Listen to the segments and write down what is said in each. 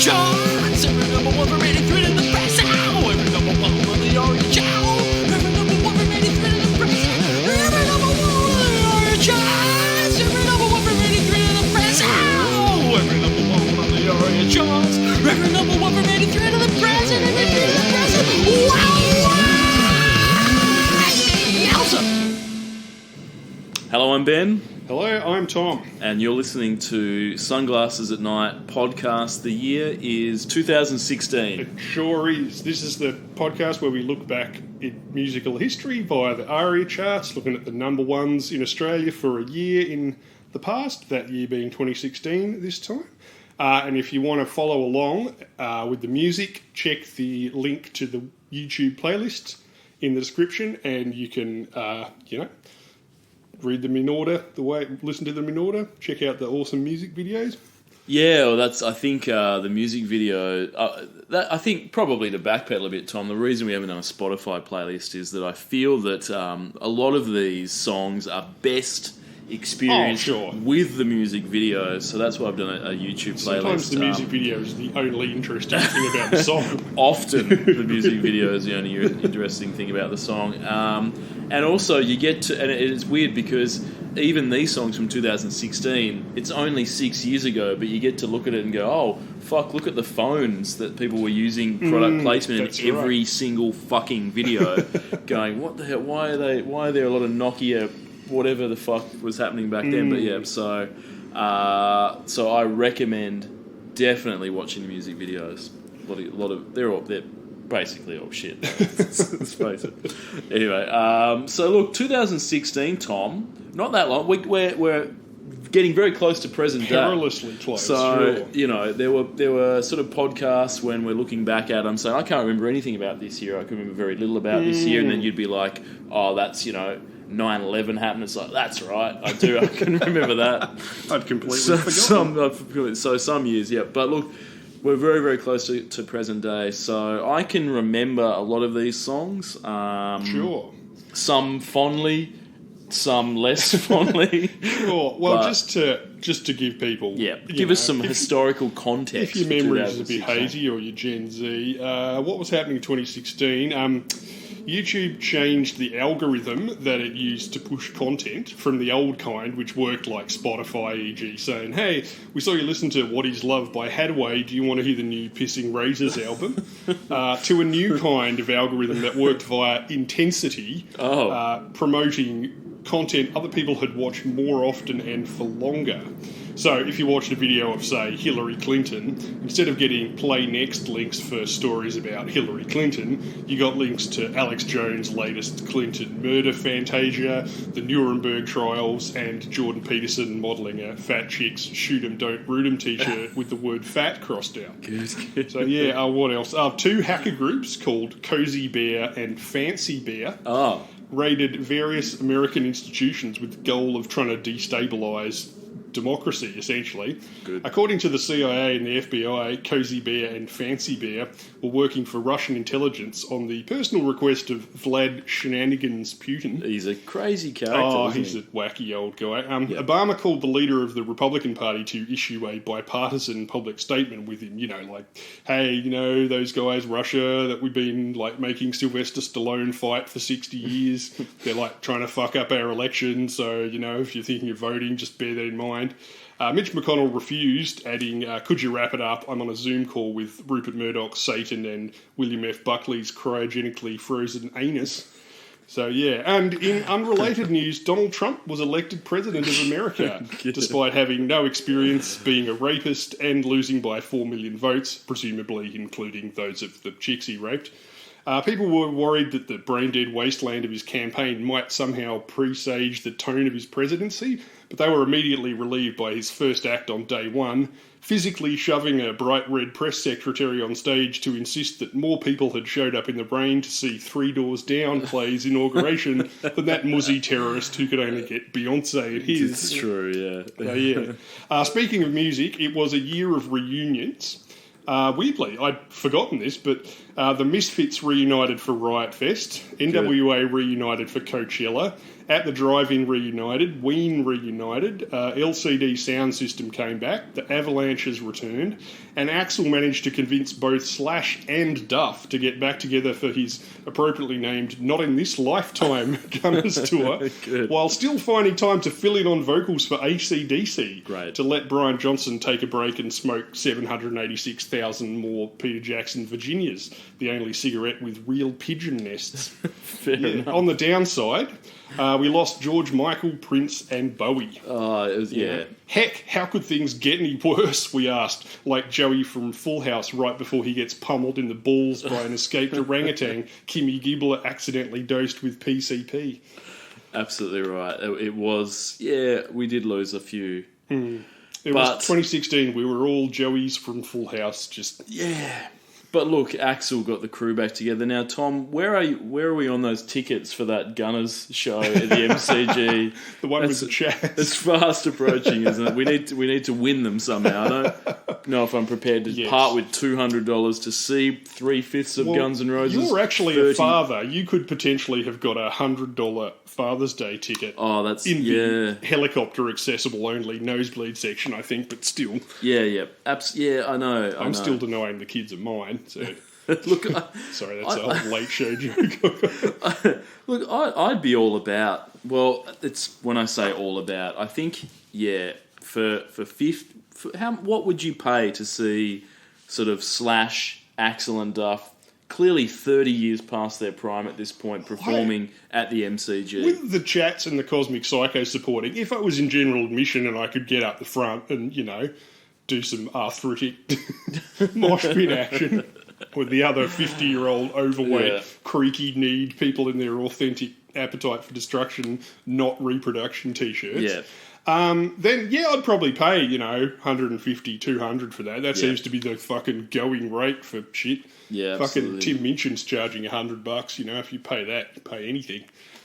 charts. Every number one from 83 to the press. Ow! Every number one on the Orange Owl. Every number one from 83 to the press. Every number one on the Orange charts. Every number one from 83 to the press. Ow! Every number one on the Orange charts. Every number one from 83 to the press. And 83 to the press. Wow! Yowza! Hello, I'm Ben. Hello, I'm Tom. And you're listening to Sunglasses at Night podcast. The year is 2016. It sure is. This is the podcast where we look back at musical history via the ARIA charts, looking at the number ones in Australia for a year in the past, that year being 2016 this time. And if you want to follow along with the music, check the link to the YouTube playlist in the description, and you can, read them in order, listen to them in order, check out the awesome music videos. Yeah, well, I think the music video, I think probably to backpedal a bit, Tom, the reason we haven't done a Spotify playlist is that I feel that a lot of these songs are best experienced with the music video, so that's why I've done a YouTube playlist. Sometimes the music video is the only interesting thing about the song. Often the music video is the only interesting thing about the song. And also you get to, and it's weird because even these songs from 2016, it's only 6 years ago, but you get to look at it and go, oh, fuck, look at the phones that people were using product placement in every single fucking video. Going, what the hell, why are there a lot of Nokia, whatever the fuck was happening back then? But yeah, so I recommend definitely watching the music videos. They're basically all shit. Let's face it. Anyway, so look, 2016, Tom, not that long. We're getting very close to present day. Perilously close. So there were sort of podcasts when we're looking back at them saying, I can't remember anything about this year. I can remember very little about this year, and then you'd be like, oh, that's 9/11 happened. It's like, that's right, I can remember that. I'd completely forgotten. Some years, yeah. But look, we're very, very close to present day, so I can remember a lot of these songs. Sure. Some fondly, some less fondly. Sure. Well, but just to give people... Yeah, give us some historical context. If your memory is a bit hazy or you're Gen Z, what was happening in 2016... YouTube changed the algorithm that it used to push content from the old kind, which worked like Spotify, e.g., saying, hey, we saw you listen to What Is Love by Hadaway, do you want to hear the new Pissing Razors album? To a new kind of algorithm that worked via intensity, promoting content other people had watched more often and for longer. So if you watched a video of, say, Hillary Clinton, instead of getting play next links for stories about Hillary Clinton, you got links to Alex Jones' latest Clinton murder fantasia, the Nuremberg trials, and Jordan Peterson modelling a fat chick's shoot 'em, don't root 'em t-shirt with the word fat crossed out. Good. So yeah, what else? Two hacker groups called Cozy Bear and Fancy Bear raided various American institutions with the goal of trying to destabilise democracy, essentially. Good. According to the CIA and the FBI, Cozy Bear and Fancy Bear were working for Russian intelligence on the personal request of Vlad Shenanigans Putin. He's a crazy character. Oh, he's a wacky old guy. Obama called the leader of the Republican Party to issue a bipartisan public statement with him, like, hey, those guys, Russia, that we've been, like, making Sylvester Stallone fight for 60 years, they're, like, trying to fuck up our election, so, if you're thinking of voting, just bear that in mind. Mitch McConnell refused, adding, could you wrap it up? I'm on a Zoom call with Rupert Murdoch, Satan, and William F. Buckley's cryogenically frozen anus. So, yeah. And in unrelated news, Donald Trump was elected president of America, despite having no experience, being a rapist, and losing by 4 million votes, presumably including those of the chicks he raped. People were worried that the brain-dead wasteland of his campaign might somehow presage the tone of his presidency, but they were immediately relieved by his first act on day one, physically shoving a bright red press secretary on stage to insist that more people had showed up in the rain to see Three Doors Down play his inauguration than that muzzy terrorist who could only get Beyonce at his. It's true, yeah. Yeah. Speaking of music, it was a year of reunions. Weirdly, I'd forgotten this, but the Misfits reunited for Riot Fest, NWA reunited for Coachella, At the Drive-In reunited, Ween reunited, LCD sound system came back, the Avalanches returned, and Axl managed to convince both Slash and Duff to get back together for his appropriately named Not In This Lifetime Gunners tour, Good. while still finding time to fill in on vocals for AC/DC Great. to let Brian Johnson take a break and smoke 786,000 more Peter Jackson Virginias, the only cigarette with real pigeon nests. Fair enough. On the downside, we lost George Michael, Prince, and Bowie. Oh, it was, yeah. Heck, how could things get any worse, we asked, like Joey from Full House right before he gets pummeled in the balls by an escaped orangutan Kimmy Gibbler accidentally dosed with PCP. Absolutely right. It was, yeah, we did lose a few. It was 2016, we were all Joeys from Full House, just... Yeah. But look, Axl got the crew back together. Now, Tom, where are we on those tickets for that Gunners show at the MCG? The one with the Chaz. It's fast approaching, isn't it? We need to win them somehow. I don't know if I'm prepared to part with $200 to see 3/5 of Guns N' Roses. You're actually a father. You could potentially have got a $100 Father's Day ticket. Oh, that's in the helicopter accessible only nosebleed section, I think, but still. Yeah. I know. I'm still denying the kids are mine. So. Look, sorry, that's a whole late show joke. Look, I'd be all about. Well, it's when I say all about. I think for fifth. What would you pay to see sort of Slash, Axl and Duff? Clearly 30 years past their prime at this point, performing at the MCG. With the Chats and the Cosmic Psycho supporting, if I was in general admission and I could get up the front and, do some arthritic mosh pit action with the other 50-year-old overweight, creaky-kneed people in their authentic appetite for destruction, not reproduction T-shirts. Yeah. Then, I'd probably pay, $150, $200 for that. That seems to be the fucking going rate for shit. Yeah, fucking absolutely. Tim Minchin's charging $100, if you pay that, you pay anything.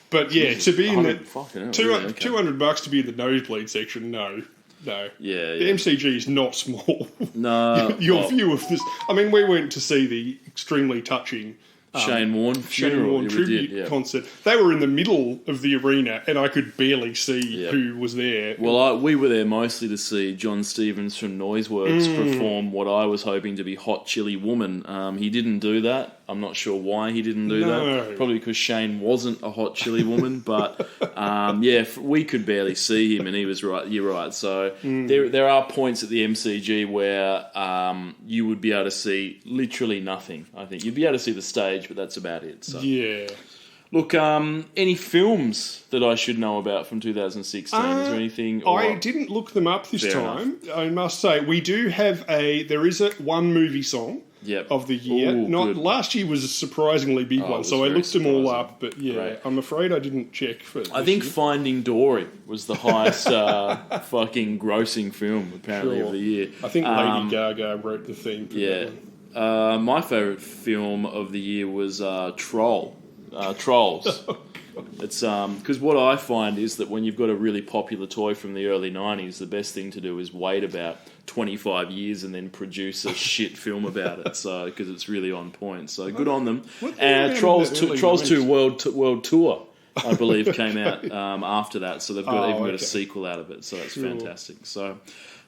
But, to be in the... $200 to be in the nosebleed section, no. Yeah. The MCG is not small. No. Your view of this... I mean, we went to see the extremely touching... Shane Warne tribute concert. They were in the middle of the arena, and I could barely see who was there. Well, we were there mostly to see John Stevens from Noiseworks perform what I was hoping to be Hot Chili Woman. He didn't do that. I'm not sure why he didn't do that. Probably because Shane wasn't a Hot Chili Woman. But we could barely see him, and he was right. You're right. So there are points at the MCG where you would be able to see literally nothing. I think you'd be able to see the stage, but that's about it. So. Yeah. Look, any films that I should know about from 2016? Is there anything? I didn't look them up this time. Enough. I must say, we do have there is one movie song of the year. Last year was a surprisingly big one, so I looked them all up. But Great. I'm afraid I didn't check for. I think Finding Dory was the highest fucking grossing film apparently of the year. I think Lady Gaga wrote the theme. For my favourite film of the year was Trolls. It's because what I find is that when you've got a really popular toy from the early 90s, the best thing to do is wait about 25 years and then produce a shit film about it. So because it's really on point. So good on them. Trolls 2 World Tour, I believe, came out after that. So they've got a sequel out of it. So that's fantastic. So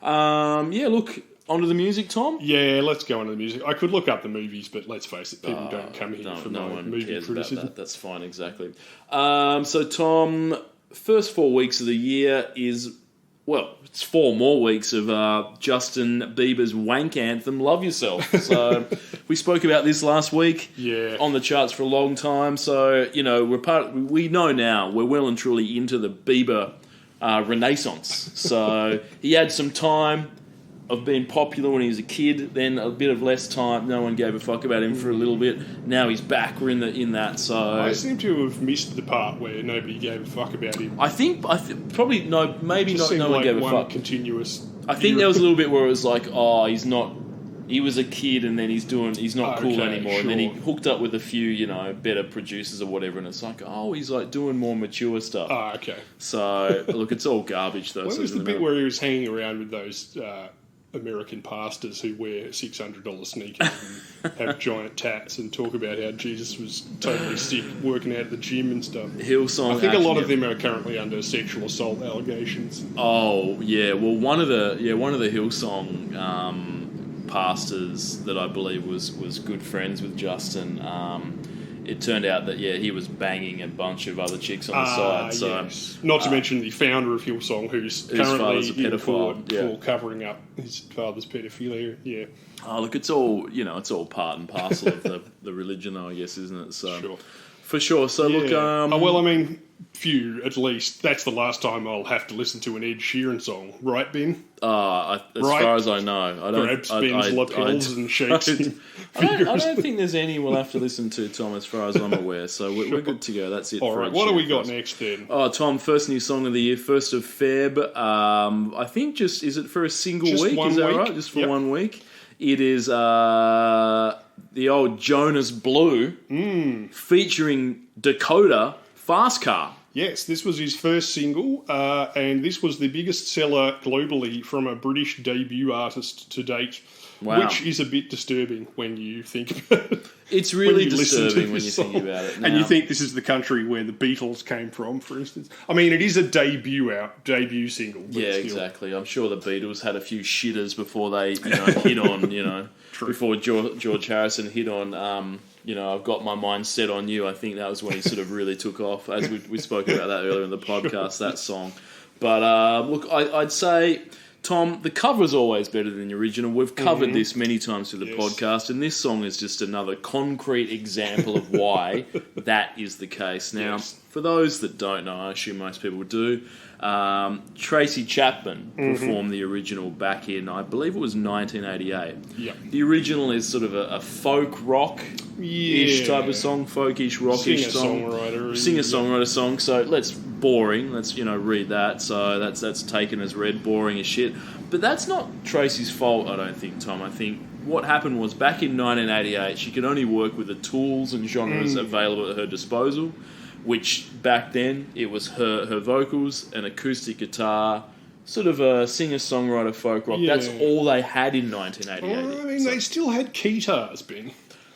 look. On to the music, Tom? Yeah, let's go on to the music. I could look up the movies, but let's face it, people don't come here for no one movie cares criticism. about that. That's fine, exactly. So, Tom, first 4 weeks of the year is, it's 4 more weeks of Justin Bieber's wank anthem, Love Yourself. So, we spoke about this last week on the charts for a long time. So, we know now we're well and truly into the Bieber renaissance. So, he had some time of being popular when he was a kid, then a bit of less time. No one gave a fuck about him for a little bit. Now he's back. We're in that. So I seem to have missed the part where nobody gave a fuck about him. I think probably no. Maybe not. No one gave a fuck. Continuous. I think there was a little bit where it was like, he's not. He was a kid, and then he's not cool anymore. Sure. And then he hooked up with a few, better producers or whatever, and it's like, he's like doing more mature stuff. Okay. So look, it's all garbage though. When was the bit where he was hanging around with those? American pastors who wear $600 sneakers and have giant tats and talk about how Jesus was totally sick working out at the gym and stuff. Hillsong. I think a lot of them are currently under sexual assault allegations. Oh yeah, well one of the Hillsong pastors that I believe was good friends with Justin. It turned out that he was banging a bunch of other chicks on the side. So yes. Not to mention the founder of Hillsong, who's father's a currently in pedophile, court for covering up his father's pedophilia. Yeah, oh look, it's all it's all part and parcel of the religion, though, I guess, isn't it? So sure. For sure. So look, well, I mean, few at least. That's the last time I'll have to listen to an Ed Sheeran song, right, Ben? As far as I know, I don't. Grabs Ben's lapels and shakes him. I don't think there's any we'll have to listen to, Tom, as far as I'm aware. So we're good to go. That's it. All for right, Ed what do Sheeran we got first. next then? Oh, Tom, first new song of the year, 1st of Feb. I think is it for a single Just week? 1 Is that week. right? Just for Yep. 1 week. It is the old Jonas Blue featuring Dakota Fast Car. Yes, this was his first single, and this was the biggest seller globally from a British debut artist to date, Wow. which is a bit disturbing when you think about it. It's really you listen to disturbing when you this think song. about it. And you Now- think this is the country where the Beatles came from, for instance. I mean, it is a debut single. But Yeah, still. exactly. I'm sure the Beatles had a few shitters before they, hit on, before George Harrison hit on, I've got my mind set on you. I think that was when he sort of really took off, as we spoke about that earlier in the podcast, that song. But look, I'd say, Tom, the cover is always better than the original. We've covered this many times through the podcast, and this song is just another concrete example of why that is the case. Now, for those that don't know, I assume most people do, Tracy Chapman performed the original back in, I believe it was 1988. Yep. The original is sort of a folk rock-ish type of song, folkish, rockish song. Singer-songwriter song. So let's read that. So that's taken as read, boring as shit. But that's not Tracy's fault, I don't think, Tom. I think what happened was back in 1988, she could only work with the tools and genres available at her disposal, which back then it was her vocals, an acoustic guitar, sort of a singer-songwriter folk rock. Yeah. That's all they had in 1988. I mean, they still had keytars, Ben.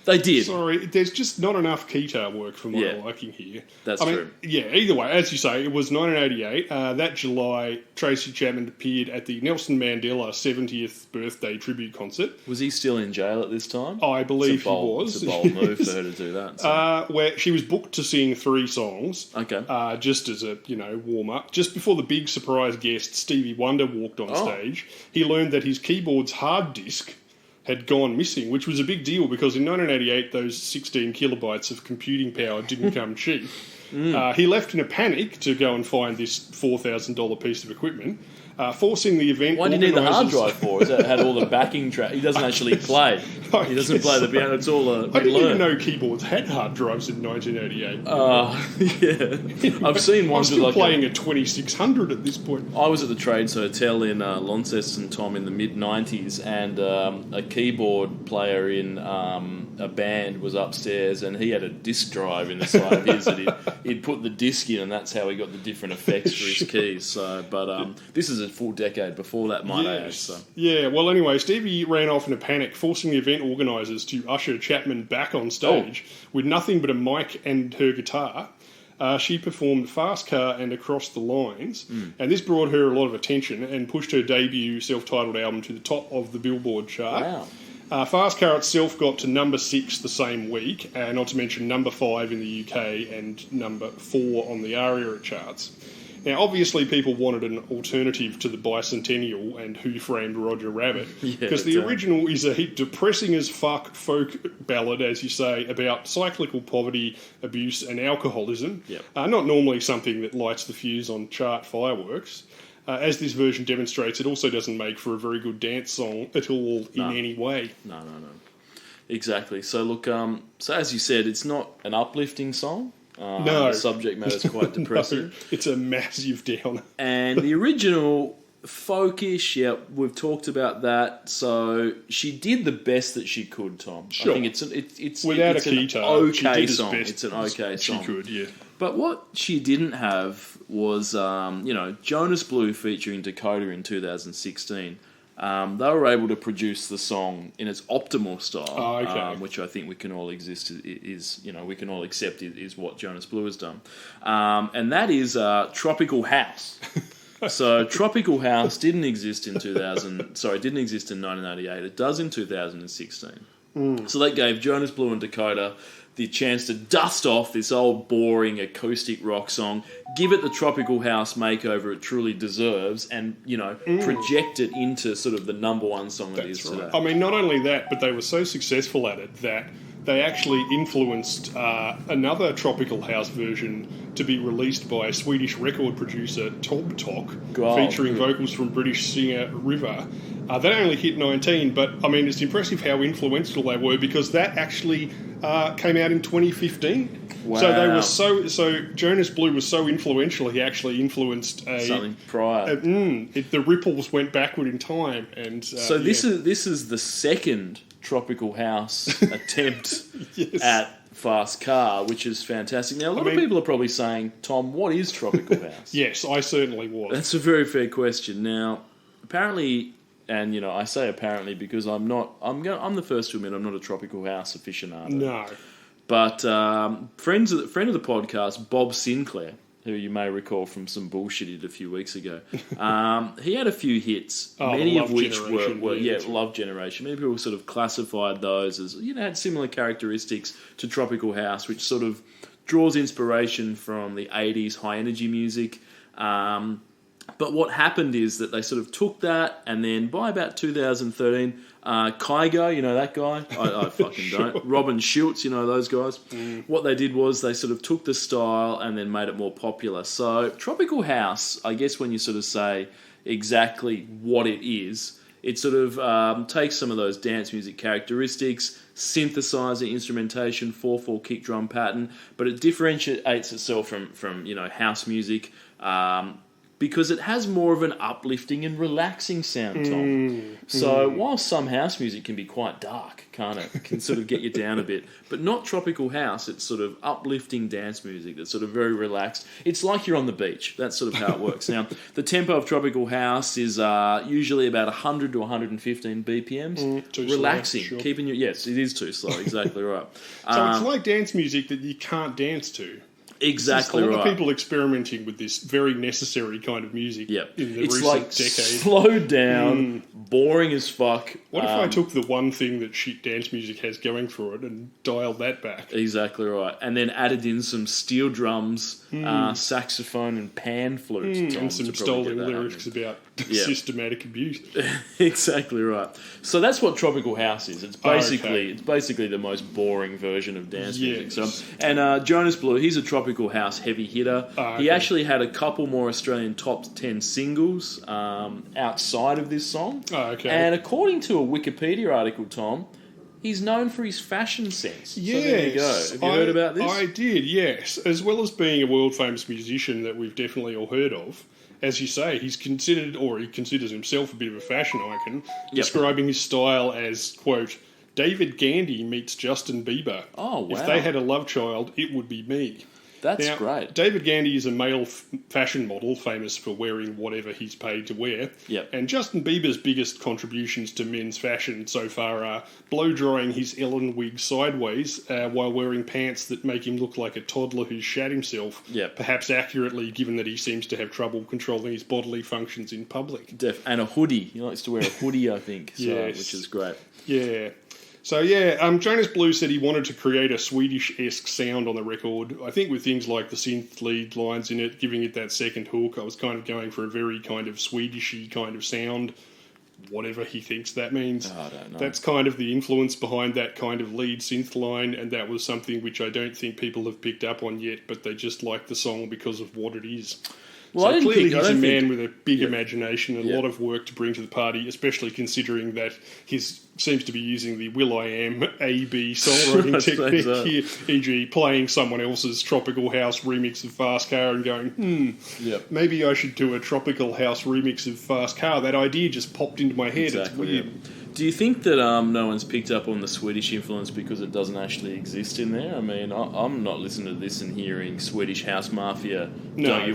They did. Sorry, there's just not enough keytar work for my liking here. That's true. Yeah, either way, as you say, it was 1988. That July, Tracy Chapman appeared at the Nelson Mandela 70th birthday tribute concert. Was he still in jail at this time? I believe he was. It's a bold move for her to do that. So. Where she was booked to sing 3 songs. Okay. Just as a, warm-up. Just before the big surprise guest, Stevie Wonder, walked on stage, he learned that his keyboard's hard disk had gone missing, which was a big deal because in 1988 those 16 kilobytes of computing power didn't come cheap. He left in a panic to go and find this $4,000 piece of equipment, forcing the event. Why do you need the hard drive for? Is that had all the backing track? He doesn't actually play. He doesn't play the piano. It's all I didn't even know keyboards had hard drives in 1988. Yeah, I've seen I'm ones with still like playing a 2600 at this point. I was at the Trades Hotel in Launceston, Tom, in the mid-90s, and a keyboard player in a band was upstairs, and he had a disc drive in the side of his that he'd put the disc in, and that's how he got the different effects for his keys. So, but this is a full decade before that, might I add. So. Yeah, well, anyway, Stevie ran off in a panic, forcing the event organisers to usher Chapman back on stage with nothing but a mic and her guitar. She performed Fast Car and Across the Lines, and this brought her a lot of attention and pushed her debut self-titled album to the top of the Billboard chart. Wow. Fast Car itself got to number 6 the same week, not to mention number 5 in the UK and number 4 on the ARIA charts. Now, obviously, people wanted an alternative to the Bicentennial and Who Framed Roger Rabbit, because the original is a depressing as fuck folk ballad, as you say, about cyclical poverty, abuse, and alcoholism. Not normally something that lights the fuse on chart fireworks. As this version demonstrates, it also doesn't make for a very good dance song at all in any way. No. Exactly. So, look, so as you said, it's not an uplifting song. No. The subject matter is quite depressing. No, it's a massive downer. And the original, folkish, we've talked about that. So she did the best that she could, Tom. Sure. I think it's Without it's a an keytar, okay song. It's an okay song. She could, yeah. But what she didn't have was, Jonas Blue featuring Dakota in 2016. they were able to produce the song in its optimal style, Oh, okay. which I think we can all we can all accept is what Jonas Blue has done, and that is Tropical House. So Tropical House didn't exist in 1988. It does in 2016. So that gave Jonas Blue and Dakota the chance to dust off this old boring acoustic rock song, give it the Tropical House makeover it truly deserves, and project it into sort of the number one song it is today. I mean, not only that, but they were so successful at it that they actually influenced another Tropical House version to be released by Swedish record producer Top Talk, featuring vocals from British singer River. That only hit 19, but I mean, it's impressive how influential they were, because that actually came out in 2015. Wow. So they were so Jonas Blue was so influential. He actually influenced something prior. The ripples went backward in time, and this is the second Tropical House attempt at Fast Car, which is fantastic. Now, a lot of people are probably saying, Tom, what is Tropical House? Yes, I certainly was. That's a very fair question. Now, apparently, and I say apparently because I'm the first to admit I'm not a Tropical House aficionado. No. But friend of the podcast, Bob Sinclair, who you may recall from some bullshit he did a few weeks ago, he had a few hits, many of which were Love Generation. Many people sort of classified those as had similar characteristics to Tropical House, which sort of draws inspiration from the 80s high energy music. But what happened is that they sort of took that, and then by about 2013, Kygo, that guy? I fucking don't. Robin Schultz, those guys. What they did was they sort of took the style and then made it more popular. So Tropical House, I guess when you sort of say exactly what it is, it sort of takes some of those dance music characteristics, synthesizer instrumentation, 4/4 kick drum pattern, but it differentiates itself from house music, because it has more of an uplifting and relaxing sound, Tom. So while some house music can be quite dark, can't it? It can sort of get you down a bit. But not Tropical House. It's sort of uplifting dance music that's sort of very relaxed. It's like you're on the beach. That's sort of how it works. Now, the tempo of Tropical House is usually about 100 to 115 BPMs. Too relaxing. slow, sure. Keeping you... Yes, it is too slow. Exactly right. So it's like dance music that you can't dance to. Exactly There's a lot right. of people experimenting with this very necessary kind of music in the It's recent like decade. slowed down, boring as fuck. What if I took the one thing that shit dance music has going for it and dialed that back? Exactly right. And then added in some steel drums, saxophone and pan flute. Tom, And some to probably stolen get that lyrics happening. about systematic abuse. Exactly right. So that's what Tropical House is. It's basically the most boring version of dance music. So, and Jonas Blue, he's a Tropical House heavy hitter. He actually had a couple more Australian top 10 singles outside of this song. And according to a Wikipedia article, Tom, he's known for his fashion sense. Yes. So there you go. Have you heard about this? I did, yes. As well as being a world-famous musician that we've definitely all heard of, as you say, he considers himself a bit of a fashion icon, describing his style as, quote, David Gandy meets Justin Bieber. Oh, wow. If they had a love child, it would be me. That's Now, great. David Gandy is a male fashion model famous for wearing whatever he's paid to wear. Yep. And Justin Bieber's biggest contributions to men's fashion so far are blow-drying his Ellen wig sideways while wearing pants that make him look like a toddler who's shat himself, perhaps accurately given that he seems to have trouble controlling his bodily functions in public. And a hoodie. He likes to wear a hoodie, I think, which is great. Yeah. So, Jonas Blue said he wanted to create a Swedish-esque sound on the record. I think with things like the synth lead lines in it, giving it that second hook, I was kind of going for a very kind of Swedish-y kind of sound, whatever he thinks that means. I don't know. That's kind of the influence behind that kind of lead synth line, and that was something which I don't think people have picked up on yet, but they just like the song because of what it is. Well, So clearly he's a man with a big imagination and a lot of work to bring to the party, especially considering that he seems to be using the Will.i.am A-B songwriting technique here, e.g. playing someone else's Tropical House remix of Fast Car and going, maybe I should do a Tropical House remix of Fast Car. That idea just popped into my head. Exactly, it's weird. Do you think that no one's picked up on the Swedish influence because it doesn't actually exist in there? I mean, I'm not listening to this and hearing Swedish House Mafia, No. Don't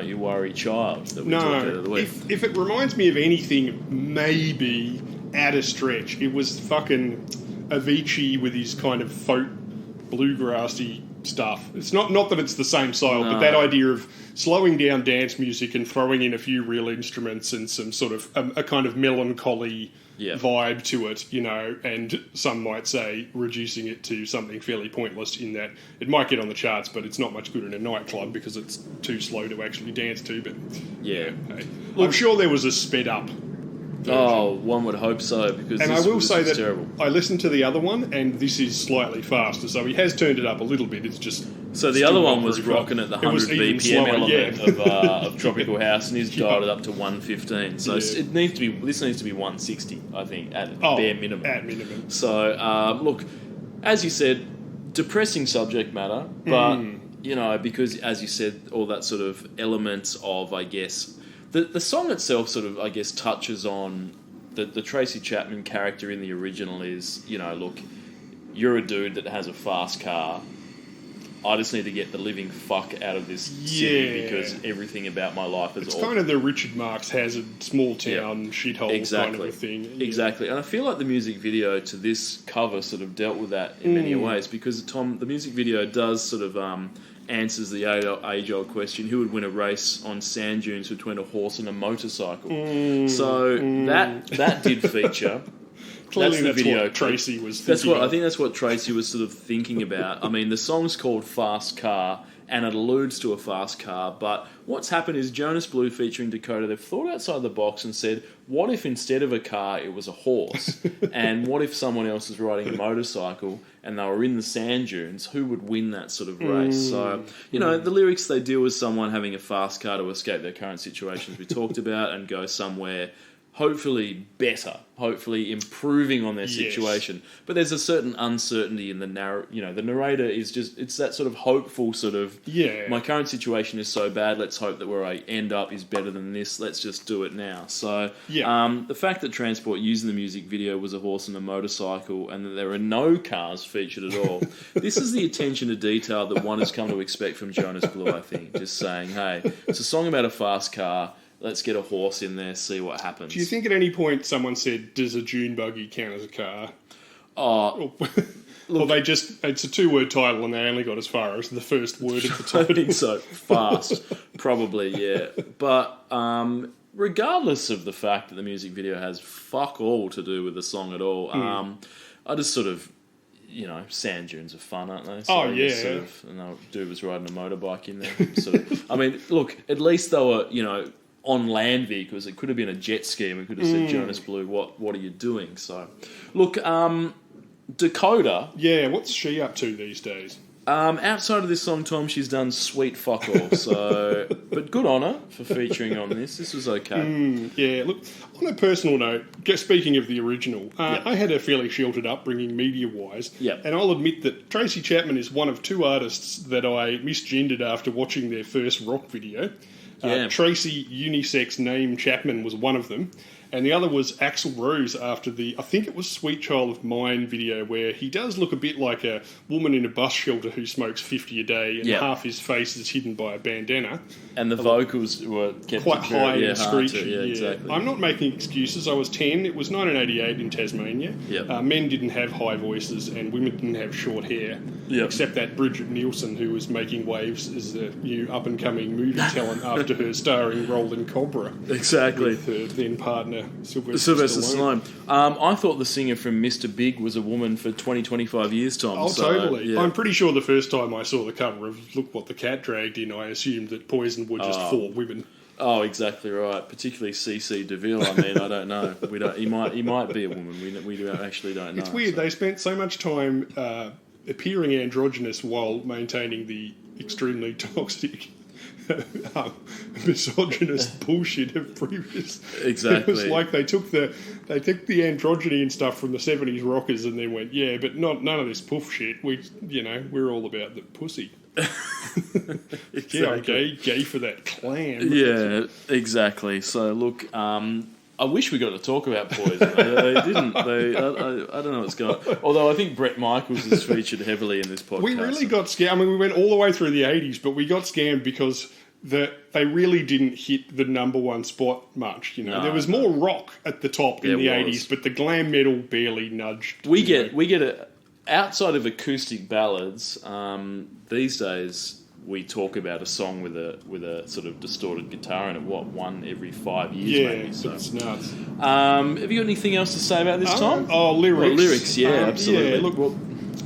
you worry, child, that we talked about the other week. If it reminds me of anything, maybe at a stretch, it was fucking Avicii with his kind of folk bluegrassy stuff. It's not that it's the same style, but that idea of slowing down dance music and throwing in a few real instruments and some sort of a kind of melancholy vibe to it, you know, and some might say reducing it to something fairly pointless in that it might get on the charts, but it's not much good in a nightclub because it's too slow to actually dance to. But Yeah. hey, I'm sure there was a sped up version. Oh, one would hope so, because And this I will was say that terrible. I listened to the other one, and this is slightly faster, so he has turned it up a little bit. It's just So the still other not one was very rocking fast. at the It was 100 even BPM slower, element yeah. of Tropical House, and he's dialed it up to 115. So Yeah. this needs to be 160, I think, at bare minimum. At minimum. So look, as you said, depressing subject matter, but you know, because as you said, all that sort of elements of, I guess, the song itself sort of, I guess, touches on the Tracy Chapman character in the original is, you know, look, you're a dude that has a fast car. I just need to get the living fuck out of this city because everything about my life is It's awful. kind of the Richard Marx Hazard small town shithole kind of a thing. Yeah. Exactly. And I feel like the music video to this cover sort of dealt with that in many ways, because, Tom, the music video does sort of answers the age-old question, who would win a race on sand dunes between a horse and a motorcycle? So that did feature. Clearly, the that's video what Tracy was thinking. That's what I of. think. That's what Tracy was sort of thinking about. I mean, the song's called "Fast Car," and it alludes to a fast car. But what's happened is Jonas Blue featuring Dakota, they've thought outside the box and said, "What if instead of a car, it was a horse? And what if someone else is riding a motorcycle and they were in the sand dunes? Who would win that sort of race?" So, you know, the lyrics, they deal with someone having a fast car to escape their current situations we talked about and go somewhere hopefully better, hopefully improving on their situation. But there's a certain uncertainty in the the narrator is just, it's that sort of hopeful sort of, my current situation is so bad, let's hope that where I end up is better than this, let's just do it now. So the fact that Transport using the music video was a horse and a motorcycle and that there are no cars featured at all, this is the attention to detail that one has come to expect from Jonas Blue, I think. Just saying, hey, it's a song about a fast car, let's get a horse in there, see what happens. Do you think at any point someone said, "Does a dune buggy count as a car?" Oh, Well, it's a 2-word title and they only got as far as the first word of the I title. think so. Fast, probably, yeah. But regardless of the fact that the music video has fuck all to do with the song at all, I just sort of, you know, sand dunes are fun, aren't they? So Sort of, and the dude was riding a motorbike in there. Sort of, I mean, look, at least they were, you know, on land vehicles. It could have been a jet ski and we could have said, Jonas Blue, what are you doing? So, look, Dakota. Yeah, what's she up to these days? Outside of this song, Tom, she's done sweet fuck all. So, but good on her for featuring on this. This was okay. Yeah, look, on a personal note, speaking of the original, I had a fairly sheltered upbringing media-wise, and I'll admit that Tracy Chapman is one of 2 artists that I misgendered after watching their first rock video. Tracy unisex name Chapman was one of them, and the other was Axl Rose after I think it was Sweet Child of Mine video, where he does look a bit like a woman in a bus shelter who smokes 50 a day and half his face is hidden by a bandana. And the vocals were kept quite high and screechy. Exactly. I'm not making excuses. I was 10. It was 1988 in Tasmania. Men didn't have high voices and women didn't have short hair, except that Bridget Nielsen, who was making waves as the new up-and-coming movie talent after her starring role in Cobra. Exactly. With her then partner, Sylvester Stallone. I thought the singer from Mr. Big was a woman for 20-25 years, Tom. Oh, so, totally. Yeah. I'm pretty sure the first time I saw the cover of Look What the Cat Dragged In, I assumed that Poison were just 4 women. Oh, exactly right. Particularly CC DeVille. I mean, I don't know. We don't. He might be a woman. We actually don't know. It's weird. So. They spent so much time appearing androgynous while maintaining the extremely toxic, misogynist bullshit of previous. Exactly. It was like they took the androgyny and stuff from the 70s rockers and then went, yeah, but none of this poof shit. We're all about the pussy. Exactly. Yeah, gay for that clam. Yeah, exactly. So look, I wish we got to talk about Poison. They didn't. I don't know what's going on. Although I think Bret Michaels is featured heavily in this podcast. We really got scammed. I mean, we went all the way through the 80s, but we got scammed because they really didn't hit the number one spot much. You know, there was more rock at the top in the 80s, but the glam metal barely nudged. We get outside of acoustic ballads. These days, we talk about a song with a sort of distorted guitar in it. One every 5 years, maybe. So it's nuts. Have you got anything else to say about this, Tom? Lyrics. Well, lyrics, yeah, absolutely. Yeah, look,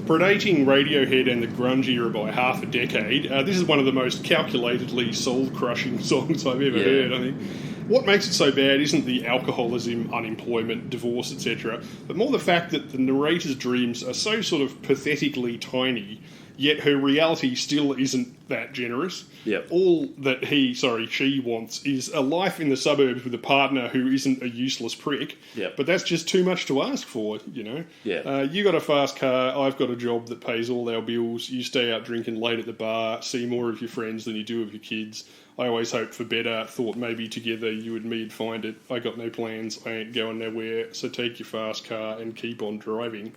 predating Radiohead and the grunge era by half a decade, this is one of the most calculatedly soul-crushing songs I've ever heard, I think. What makes it so bad isn't the alcoholism, unemployment, divorce, etc., but more the fact that the narrator's dreams are so sort of pathetically tiny, yet her reality still isn't that generous. Yep. All that she wants is a life in the suburbs with a partner who isn't a useless prick. Yep. But that's just too much to ask for, you know. Yeah. You got a fast car, I've got a job that pays all our bills, you stay out drinking late at the bar, see more of your friends than you do of your kids. I always hoped for better, thought maybe together you and me'd find it. I got no plans, I ain't going nowhere, so take your fast car and keep on driving.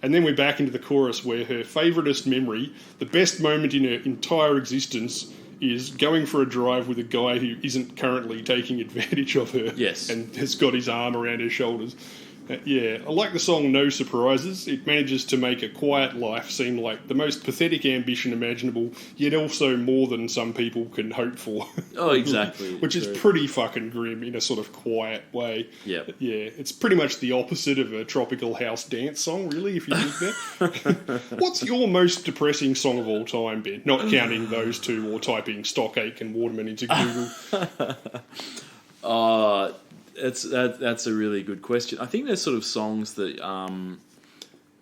And then we're back into the chorus where her favouriteest memory, the best moment in her entire existence, is going for a drive with a guy who isn't currently taking advantage of her. Yes. And has got his arm around her shoulders. I like the song No Surprises. It manages to make a quiet life seem like the most pathetic ambition imaginable, yet also more than some people can hope for. Oh, exactly. Which is pretty fucking grim in a sort of quiet way. Yep. Yeah, it's pretty much the opposite of a Tropical House dance song, really, if you think that. What's your most depressing song of all time, Ben? Not counting those two or typing Stockache and Waterman into Google. That's a really good question. I think there's sort of songs that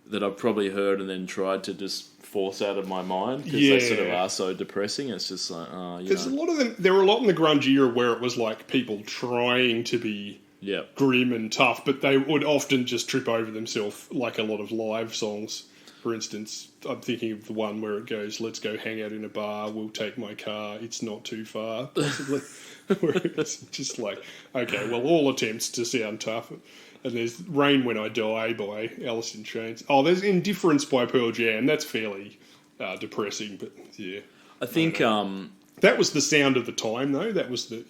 that I've probably heard and then tried to just force out of my mind because they sort of are so depressing. It's just like, there's a lot of them. There were a lot in the grunge era where it was like people trying to be grim and tough, but they would often just trip over themselves, like a lot of live songs. For instance, I'm thinking of the one where it goes, "Let's go hang out in a bar. We'll take my car. It's not too far." Possibly. Where it's just like, okay, well, all attempts to sound tough. And there's Rain When I Die by Alice in Chains. Oh, there's Indifference by Pearl Jam. That's fairly depressing, but yeah. I think that was the sound of the time, though. That was the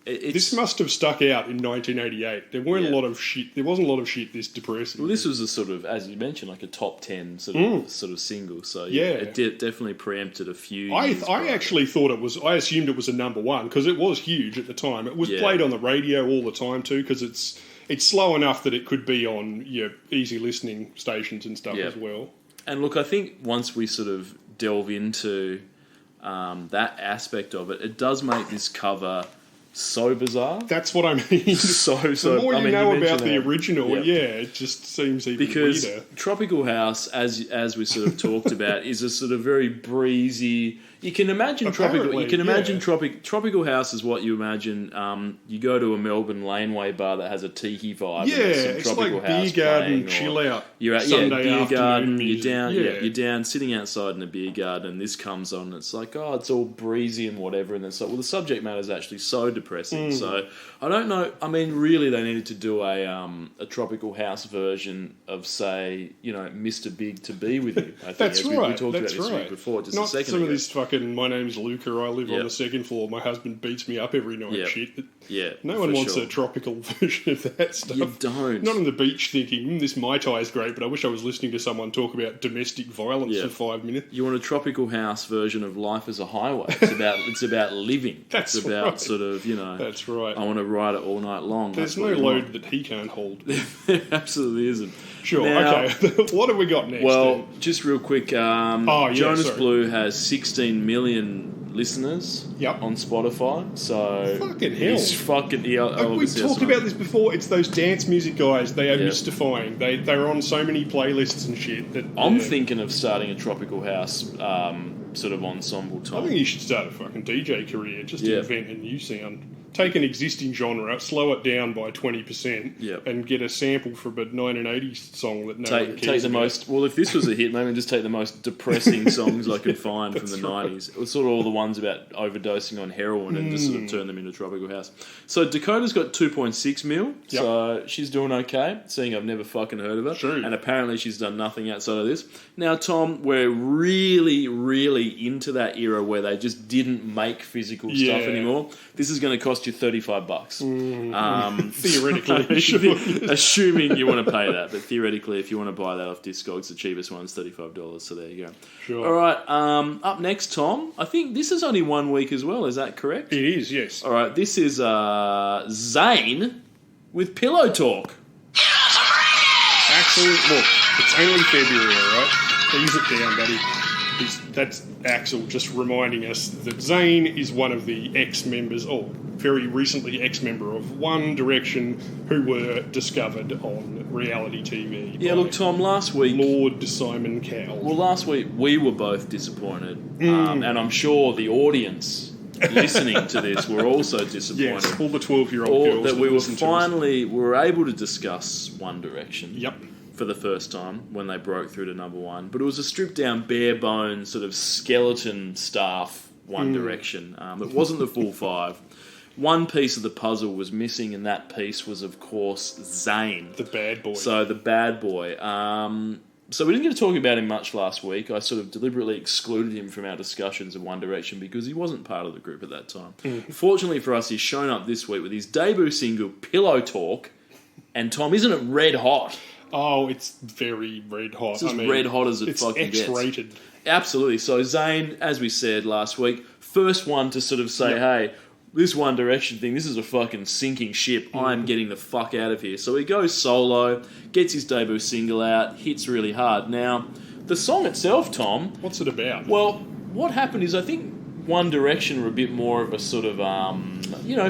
This must have stuck out in 1988. There weren't a lot of shit. There wasn't a lot of shit this depressing. Well, this was a sort of, as you mentioned, like a top 10 sort of single. So it definitely preempted a few. I actually thought it was. I assumed it was a number one because it was huge at the time. It was played on the radio all the time too because it's slow enough that it could be on easy listening stations and stuff as well. And look, I think once we sort of delve into that aspect of it, it does make this cover so bizarre. That's what I mean. So the more you know about the original, it just seems even because weirder. Tropical House, as we sort of talked about, is a sort of very breezy. You can imagine Tropical House is what you imagine. You go to a Melbourne laneway bar that has a tiki vibe. Yeah, it's like beer garden, chill out. You're at Sunday beer afternoon garden. music. You're down, sitting outside in a beer garden, and this comes on. And it's like, oh, it's all breezy and whatever. And it's like, well, the subject matter is actually so depressing. So I don't know. I mean, really, they needed to do a Tropical House version of, say, Mr. Big to Be With You. I think, That's we right. talked That's about this right. before, just Not a second some ago. of this fucking, my name's Luca, I live on the second floor, my husband beats me up every night shit. No one wants a tropical version of that stuff. You don't. Not on the beach thinking, this Mai Tai is great, but I wish I was listening to someone talk about domestic violence for 5 minutes. You want a Tropical House version of Life as a Highway. It's about living. That's it's about right. sort of, That's right. I want to ride it all night long. There's no load that he can't hold. There absolutely isn't. Sure, Now, okay. What have we got next? Well, then? just real quick, Jonas Blue has 16 million listeners on Spotify. So fucking hell. He's fucking... we talked about this before. It's those dance music guys. They are mystifying. They're on so many playlists and shit. That I'm thinking of starting a Tropical House sort of ensemble type. I think you should start a fucking DJ career just to invent a new sound. take an existing genre, slow it down by 20%, Yep. and get a sample from a 1980s song that no one cares Take the about. most. Well, if this was a hit, maybe just take the most depressing songs I could find from the '90s. It was sort of all the ones about overdosing on heroin and just sort of turn them into Tropical House. So Dakota's got 2.6 mil. Yep. So she's doing okay. Seeing I've never fucking heard of her, True. and apparently she's done nothing outside of this. Now, Tom, we're really, really into that era where they just didn't make physical stuff Yeah. anymore. This is going to cost you $35. Theoretically, sure. Assuming you want to pay that, but theoretically, if you want to buy that off Discogs, the cheapest one's $35. So there you go. Sure. All right. Up next, Tom. I think this is only 1 week as well. Is that correct? It is, yes. All right. This is Zayn with Pillow Talk. Axel, look, it's only February, all right? Ease it down, buddy. That's Axel just reminding us that Zayn is one of the ex-members, or very recently ex-member of One Direction, who were discovered on reality TV. Yeah. by Look, Tom. Last week. Lord Simon Cowell. Well, last week we were both disappointed, and I'm sure the audience listening to this were also disappointed. Yes, all the 12-year-old Or girls that we were listen to us. finally able to discuss One Direction. Yep. For the first time when they broke through to number one, but it was a stripped down, bare bones sort of skeleton staff One Direction. It wasn't the full five. One piece of the puzzle was missing, and that piece was, of course, Zayn. The bad boy. So the bad boy. So we didn't get to talk about him much last week. I sort of deliberately excluded him from our discussions of One Direction because he wasn't part of the group at that time. Fortunately for us, he's shown up this week with his debut single, Pillow Talk. And Tom, isn't it red hot? Oh, it's very red hot. It's as red hot as it fucking gets. It's X-rated. Absolutely. So Zayn, as we said last week, first one to sort of say, hey, this One Direction thing, this is a fucking sinking ship. I'm getting the fuck out of here. So he goes solo, gets his debut single out, hits really hard. Now, the song itself, Tom, What's it about? well, what happened is I think One Direction were a bit more of a sort of,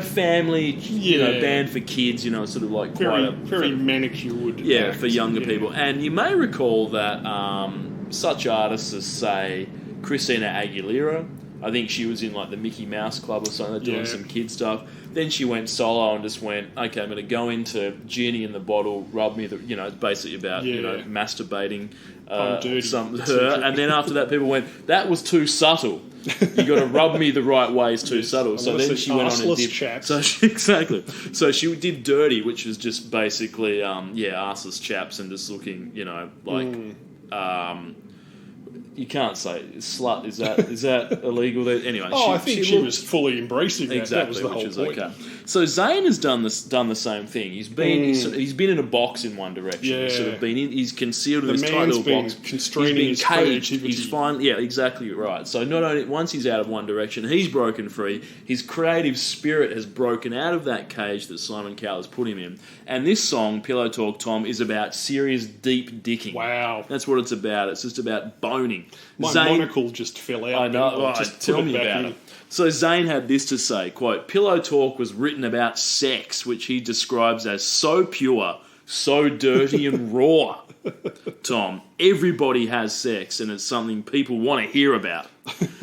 family, Yeah. band for kids, sort of like very, quite a... very manicured. Yeah, act. for younger Yeah. people. And you may recall that such artists as, say, Christina Aguilera, I think she was in like the Mickey Mouse Club or something, doing Yeah. some kid stuff. Then she went solo and just went, okay, I'm going to go into Genie in the Bottle, rub me the, it's basically about, Yeah. masturbating I'm dirty. her. And then after that, people went, that was too subtle. You got to rub me the right way is too Yes, subtle. I So wanna then see she went on and arseless did chaps. exactly. So she did Dirty, which was just basically arseless chaps and just looking, you can't say slut. Is that illegal? There? Anyway, I think she looked- was fully embracing that. That was exactly, the which whole is point. okay. So Zayn has done the same thing. He's been in a box in One Direction. Yeah. He's sort of been in. He's concealed in The this tight man's little been box. constraining He's his been caged. creativity. He's finally, exactly right. So not only once he's out of One Direction, he's broken free. His creative spirit has broken out of that cage that Simon Cowell has put him in. And this song, Pillow Talk, Tom, is about serious deep dicking. Wow. That's what it's about. It's just about boning. My Zayn- monocle just fell out. I know. I'll Right, just tell put me back about in. it. So Zayn had this to say, quote, Pillow Talk was written about sex, which he describes as so pure, so dirty and raw. Tom, everybody has sex and it's something people want to hear about.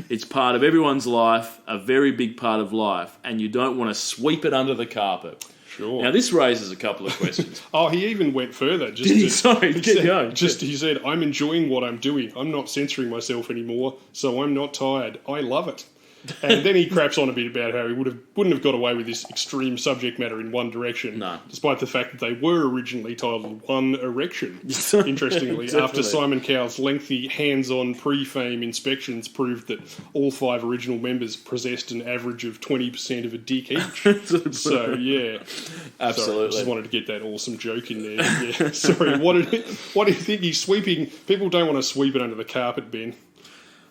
It's part of everyone's life, a very big part of life, and you don't want to sweep it under the carpet. Sure. Now this raises a couple of questions. Oh, he even went further. Just Did he? to- Sorry, he keep said, going. He said, I'm enjoying what I'm doing. I'm not censoring myself anymore, so I'm not tired. I love it. And then he craps on a bit about how he wouldn't have got away with this extreme subject matter in One Direction, No. despite the fact that they were originally titled One Erection. Interestingly, Definitely. after Simon Cowell's lengthy hands-on pre-fame inspections proved that all 5 original members possessed an average of 20% of a dick each. So yeah, Absolutely. Sorry, I just wanted to get that awesome joke in there. Yeah, sorry. What do you think he's sweeping? People don't want to sweep it under the carpet, Ben.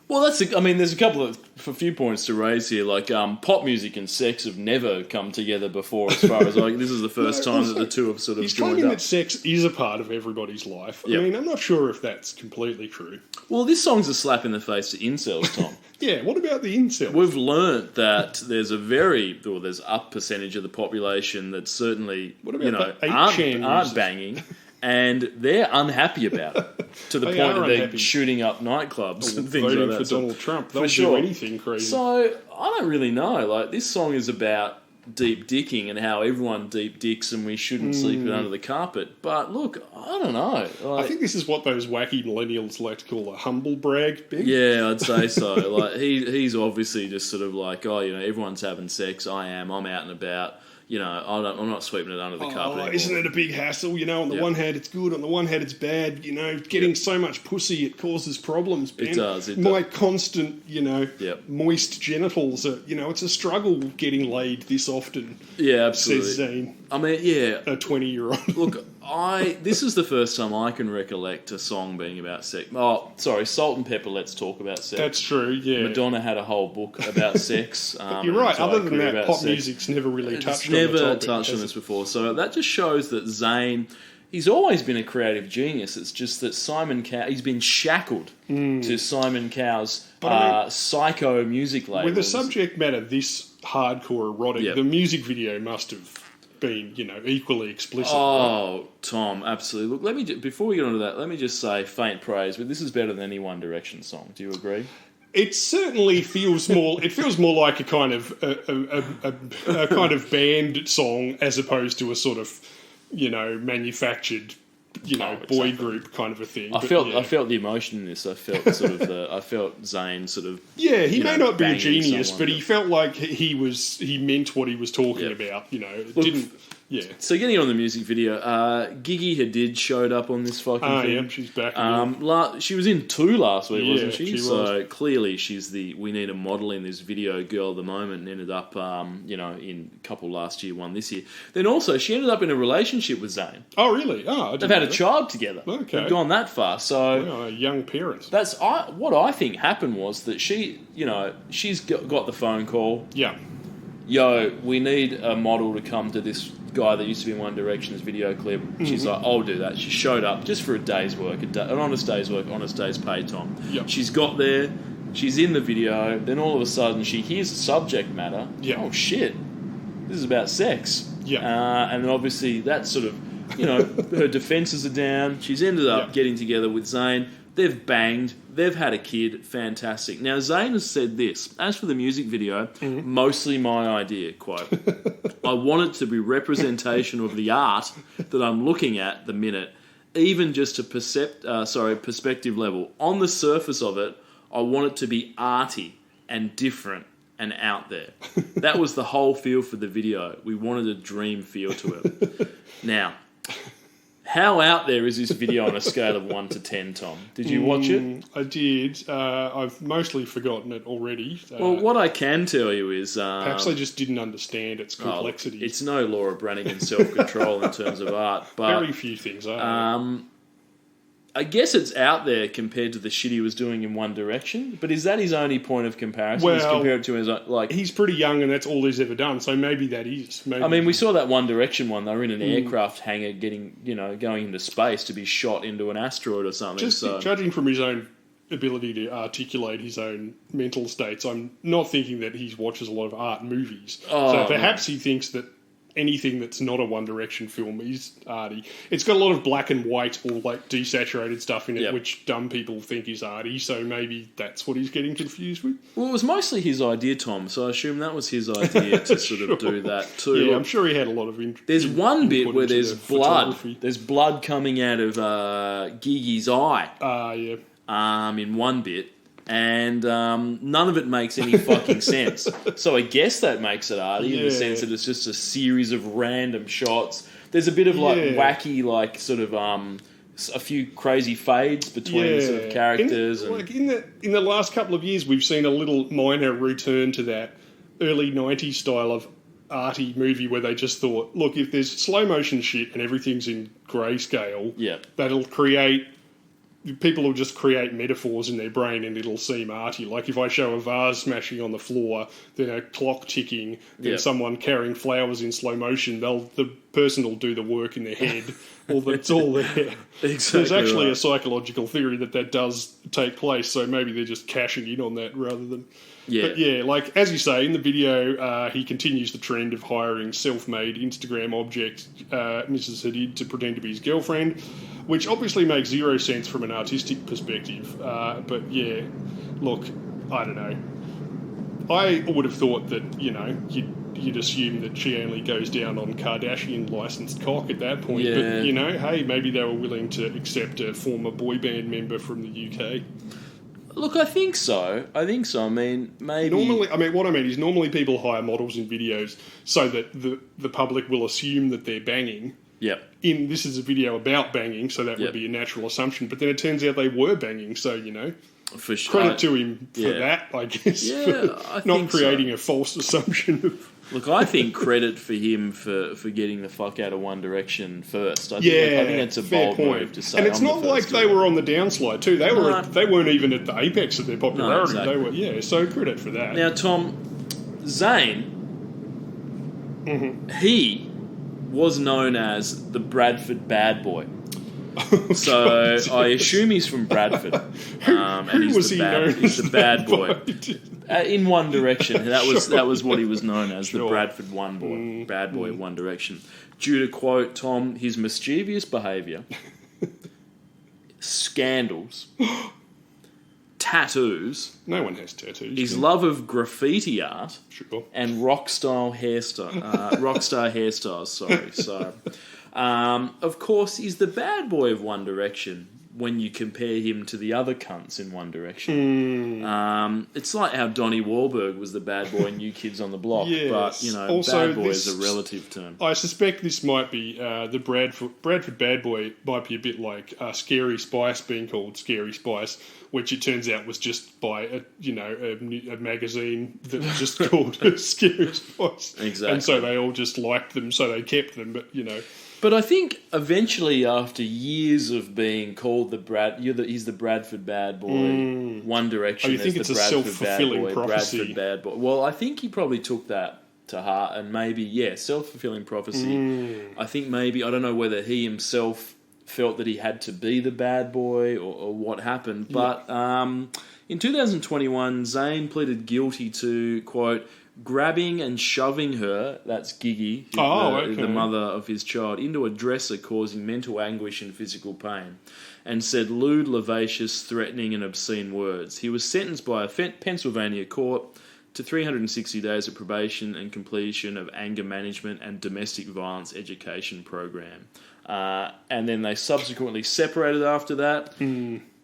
Well, there's a few points to raise here. Like, pop music and sex have never come together before. As far as this is the first time that the two have sort of He's joined claiming up. that sex is a part of everybody's life. Yep. I mean, I'm not sure if that's completely true. Well, this song's a slap in the face to incels, Tom. Yeah. What about the incel? We've learnt that there's there's a percentage of the population that certainly What about the 8chan aren't users? banging. And they're unhappy about it to the They point are that they're unhappy. shooting up nightclubs and things Voting like that. for Donald Trump. They'll sure. do anything crazy. So I don't really know. Like, this song is about deep dicking and how everyone deep dicks and we shouldn't sleep it under the carpet. But look, I don't know. I think this is what those wacky millennials like to call a humble brag, Ben. Yeah, I'd say so. Like he's obviously just sort of like, oh, you know, everyone's having sex. I'm out and about. You know, I'm not sweeping it under the carpet anymore. Isn't it a big hassle? You know, on the one hand it's good, on the one hand it's bad. You know, getting so much pussy, it causes problems, Ben. It does. My constant, you know, Yep. moist genitals are, you know, it's a struggle getting laid this often, Yeah, says absolutely. Zane, I mean, yeah. a 20-year-old. Look, this is the first time I can recollect a song being about sex. Oh, sorry, Salt and Pepper, Let's Talk About Sex. That's true, yeah. Madonna had a whole book about sex. You're right, an entire other than career that, about pop sex. music's never really It's touched on the never topic. touched on has this it? before. So that just shows that Zayn, he's always been a creative genius. It's just that Simon Cowell, he's been shackled to Simon Cowell's psycho music labels. With a subject matter this hardcore erotic, Yep. the music video must have been, you know, equally explicit. right? Oh, Tom, absolutely. Look, before we get onto that, let me just say faint praise, but this is better than any One Direction song. Do you agree? It certainly feels more. It feels more like a kind of a kind of band song as opposed to a sort of, you know, manufactured, you know, boy group kind of a thing. I But, felt yeah. I felt the emotion in this. I felt sort of I felt Zayn sort of. Yeah, he you may know, not be a banging genius, someone, but he felt like he meant what he was talking Yep. about. You know, it Look, didn't. Yeah. So getting on the music video, Gigi Hadid showed up on this fucking thing. Yeah, she's back again. She was in 2 last week, Yeah, wasn't she? she So clearly she's we need a model in this video girl at the moment, and ended up, you know, in a couple last year, one this year. Then also she ended up in a relationship with Zayn. Oh, really? Oh, I They've didn't had know a that. child together. Okay. They've gone that far. So Oh, young parents. that's what I think happened was that she, you know, she's got the phone call. Yeah. Yo, we need a model to come to this guy that used to be in One Direction's video clip. She's like, I'll do that. She showed up just for a day's work, an honest day's work, honest day's pay, Tom. Yep. She's got there, she's in the video, then all of a sudden she hears the subject matter. Yeah. Oh, shit. This is about sex. Yeah. And then obviously that's sort of, you know, her defences are down. She's ended up Yeah. getting together with Zayn. They've banged. They've had a kid. Fantastic. Now, Zayn has said this. As for the music video, mostly my idea, quote. I want it to be representation of the art that I'm looking at the minute, even just a perspective level. On the surface of it, I want it to be arty and different and out there. That was the whole feel for the video. We wanted a dream feel to it. Now, how out there is this video on a scale of 1 to 10, Tom? Did you watch it? I did. I've mostly forgotten it already. Well, what I can tell you is... Perhaps I just didn't understand its complexity. it's no Laura Branigan self-control in terms of art, but... Very few things are. I guess it's out there compared to the shit he was doing in One Direction, but is that his only point of comparison? Is Well, compared to his, like... He's pretty young and that's all he's ever done, so maybe that is. Maybe. I mean, we saw that One Direction one. They were in an aircraft hangar going into space to be shot into an asteroid or something. Just judging from his own ability to articulate his own mental states, I'm not thinking that he watches a lot of art movies. So perhaps he thinks that anything that's not a One Direction film is arty. It's got a lot of black and white or like desaturated stuff in it, Yep. which dumb people think is arty. So maybe that's what he's getting confused with. Well, it was mostly his idea, Tom, so I assume that was his idea to sort of do that too. Yeah, I'm sure he had a lot of. There's one bit input where into there's the blood. photography. There's blood coming out of Gigi's eye Yeah. in one bit. And none of it makes any fucking sense. So I guess that makes it arty in the Yeah. sense that it's just a series of random shots. There's a bit of like Yeah. wacky, like sort of a few crazy fades between sort of characters. In the last couple of years, we've seen a little minor return to that early '90s style of arty movie where they just thought, look, if there's slow motion shit and everything's in grayscale, Yeah. that'll create. People will just create metaphors in their brain and it'll seem arty. Like if I show a vase smashing on the floor, then a clock ticking, then Yep. someone carrying flowers in slow motion, the person will do the work in their head. It's all there. There's Exactly actually right. a psychological theory that does take place, so maybe they're just cashing in on that rather than... Yeah. But yeah, like as you say, in the video, he continues the trend of hiring self-made Instagram object Mrs. Hadid to pretend to be his girlfriend, which obviously makes zero sense from an artistic perspective. But yeah, look, I don't know. I would have thought that, you'd assume that she only goes down on Kardashian licensed cock at that point. Yeah. But, you know, hey, maybe they were willing to accept a former boy band member from the UK. Look, I think so. I mean, maybe... Normally people hire models in videos so that the public will assume that they're banging. Yep. This is a video about banging, so that would be a natural assumption. But then it turns out they were banging, so, you know... For sure. Credit to him for that, I guess. Yeah, for I not think creating a false assumption of... Look, I think credit for him for getting the fuck out of One Direction first. I think that's a fair bold point. move to say. And it's I'm not the like first they to do were it. on the downslide too. They weren't even at the apex of their popularity. No, exactly. They were, so credit for that. Now, Tom, Zayn, he was known as the Bradford Bad Boy. So I assume he's from Bradford, and he's the bad boy in One Direction. That was what he was known as, the Bradford bad boy of One Direction. Due to quote Tom, his mischievous behaviour, scandals, tattoos. No one has tattoos. His love of graffiti art, sure, and rock star hairstyles. Sorry, so. Of course, he's the bad boy of One Direction when you compare him to the other cunts in One Direction. It's like how Donnie Wahlberg was the bad boy in New Kids on the Block, but, you know, also, bad boy is a relative term. I suspect this might be, the Bradford bad boy might be a bit like Scary Spice being called Scary Spice, which it turns out was just by a magazine that was just called Scary Spice. Exactly. And so they all just liked them, so they kept them, but, you know... But I think eventually, after years of being called he's the Bradford bad boy. One Direction. Oh, you think it's a self-fulfilling prophecy? Bradford bad boy. Well, I think he probably took that to heart, and maybe self-fulfilling prophecy. I think maybe I don't know whether he himself felt that he had to be the bad boy or what happened, but in 2021, Zayn pleaded guilty to quote, grabbing and shoving her, that's Gigi, the mother of his child, into a dresser, causing mental anguish and physical pain, and said lewd, lascivious, threatening and obscene words. He was sentenced by a Pennsylvania court to 360 days of probation and completion of anger management and domestic violence education program. And then they subsequently separated after that.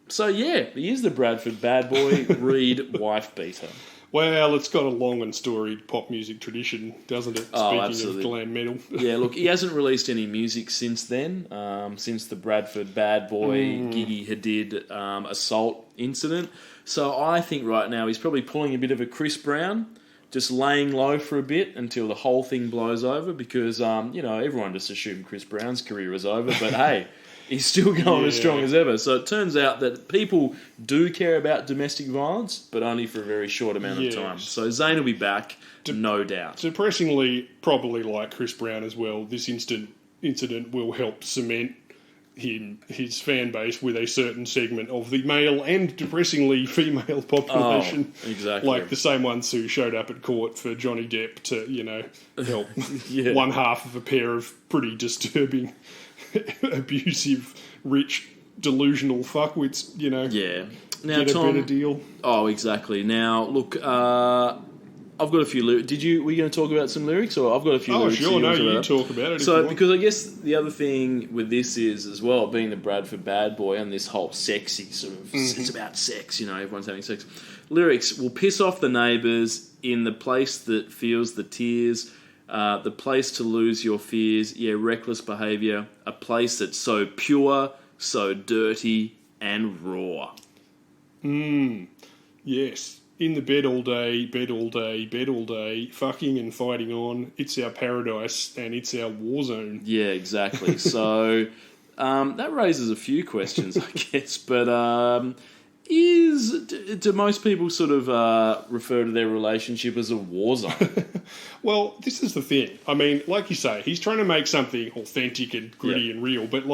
So yeah, he is the Bradford bad boy, read wife beater. Well, it's got a long and storied pop music tradition, doesn't it? Speaking of glam metal. Yeah, look, he hasn't released any music since then, since the Bradford bad boy, Gigi Hadid assault incident. So I think right now he's probably pulling a bit of a Chris Brown, just laying low for a bit until the whole thing blows over because, everyone just assumed Chris Brown's career was over, but hey... He's still going as strong as ever. So it turns out that people do care about domestic violence, but only for a very short amount of time. So Zayn will be back, no doubt. Depressingly, probably like Chris Brown as well, this incident will help cement his fan base with a certain segment of the male and depressingly female population. Oh, exactly. Like the same ones who showed up at court for Johnny Depp to, help one half of a pair of pretty disturbing... abusive, rich, delusional fuckwits, Now, get Tom, a better deal. Oh, exactly. Now, look, I've got a few lyrics. Were you going to talk about some lyrics, or I've got a few lyrics? Oh, sure, no, you talk about it. So, because I guess the other thing with this is, as well, being the Bradford bad boy and this whole sexy sort of, it's about sex, everyone's having sex. Lyrics will piss off the neighbours in the place that feels the tears, the place to lose your fears, reckless behaviour, a place that's so pure, so dirty and raw. Yes. In the bed all day, bed all day, bed all day, fucking and fighting on. It's our paradise and it's our war zone. Yeah, exactly. So that raises a few questions, I guess. But do most people sort of refer to their relationship as a war zone? Well, this is the thing. I mean, like you say, he's trying to make something authentic and gritty and real, but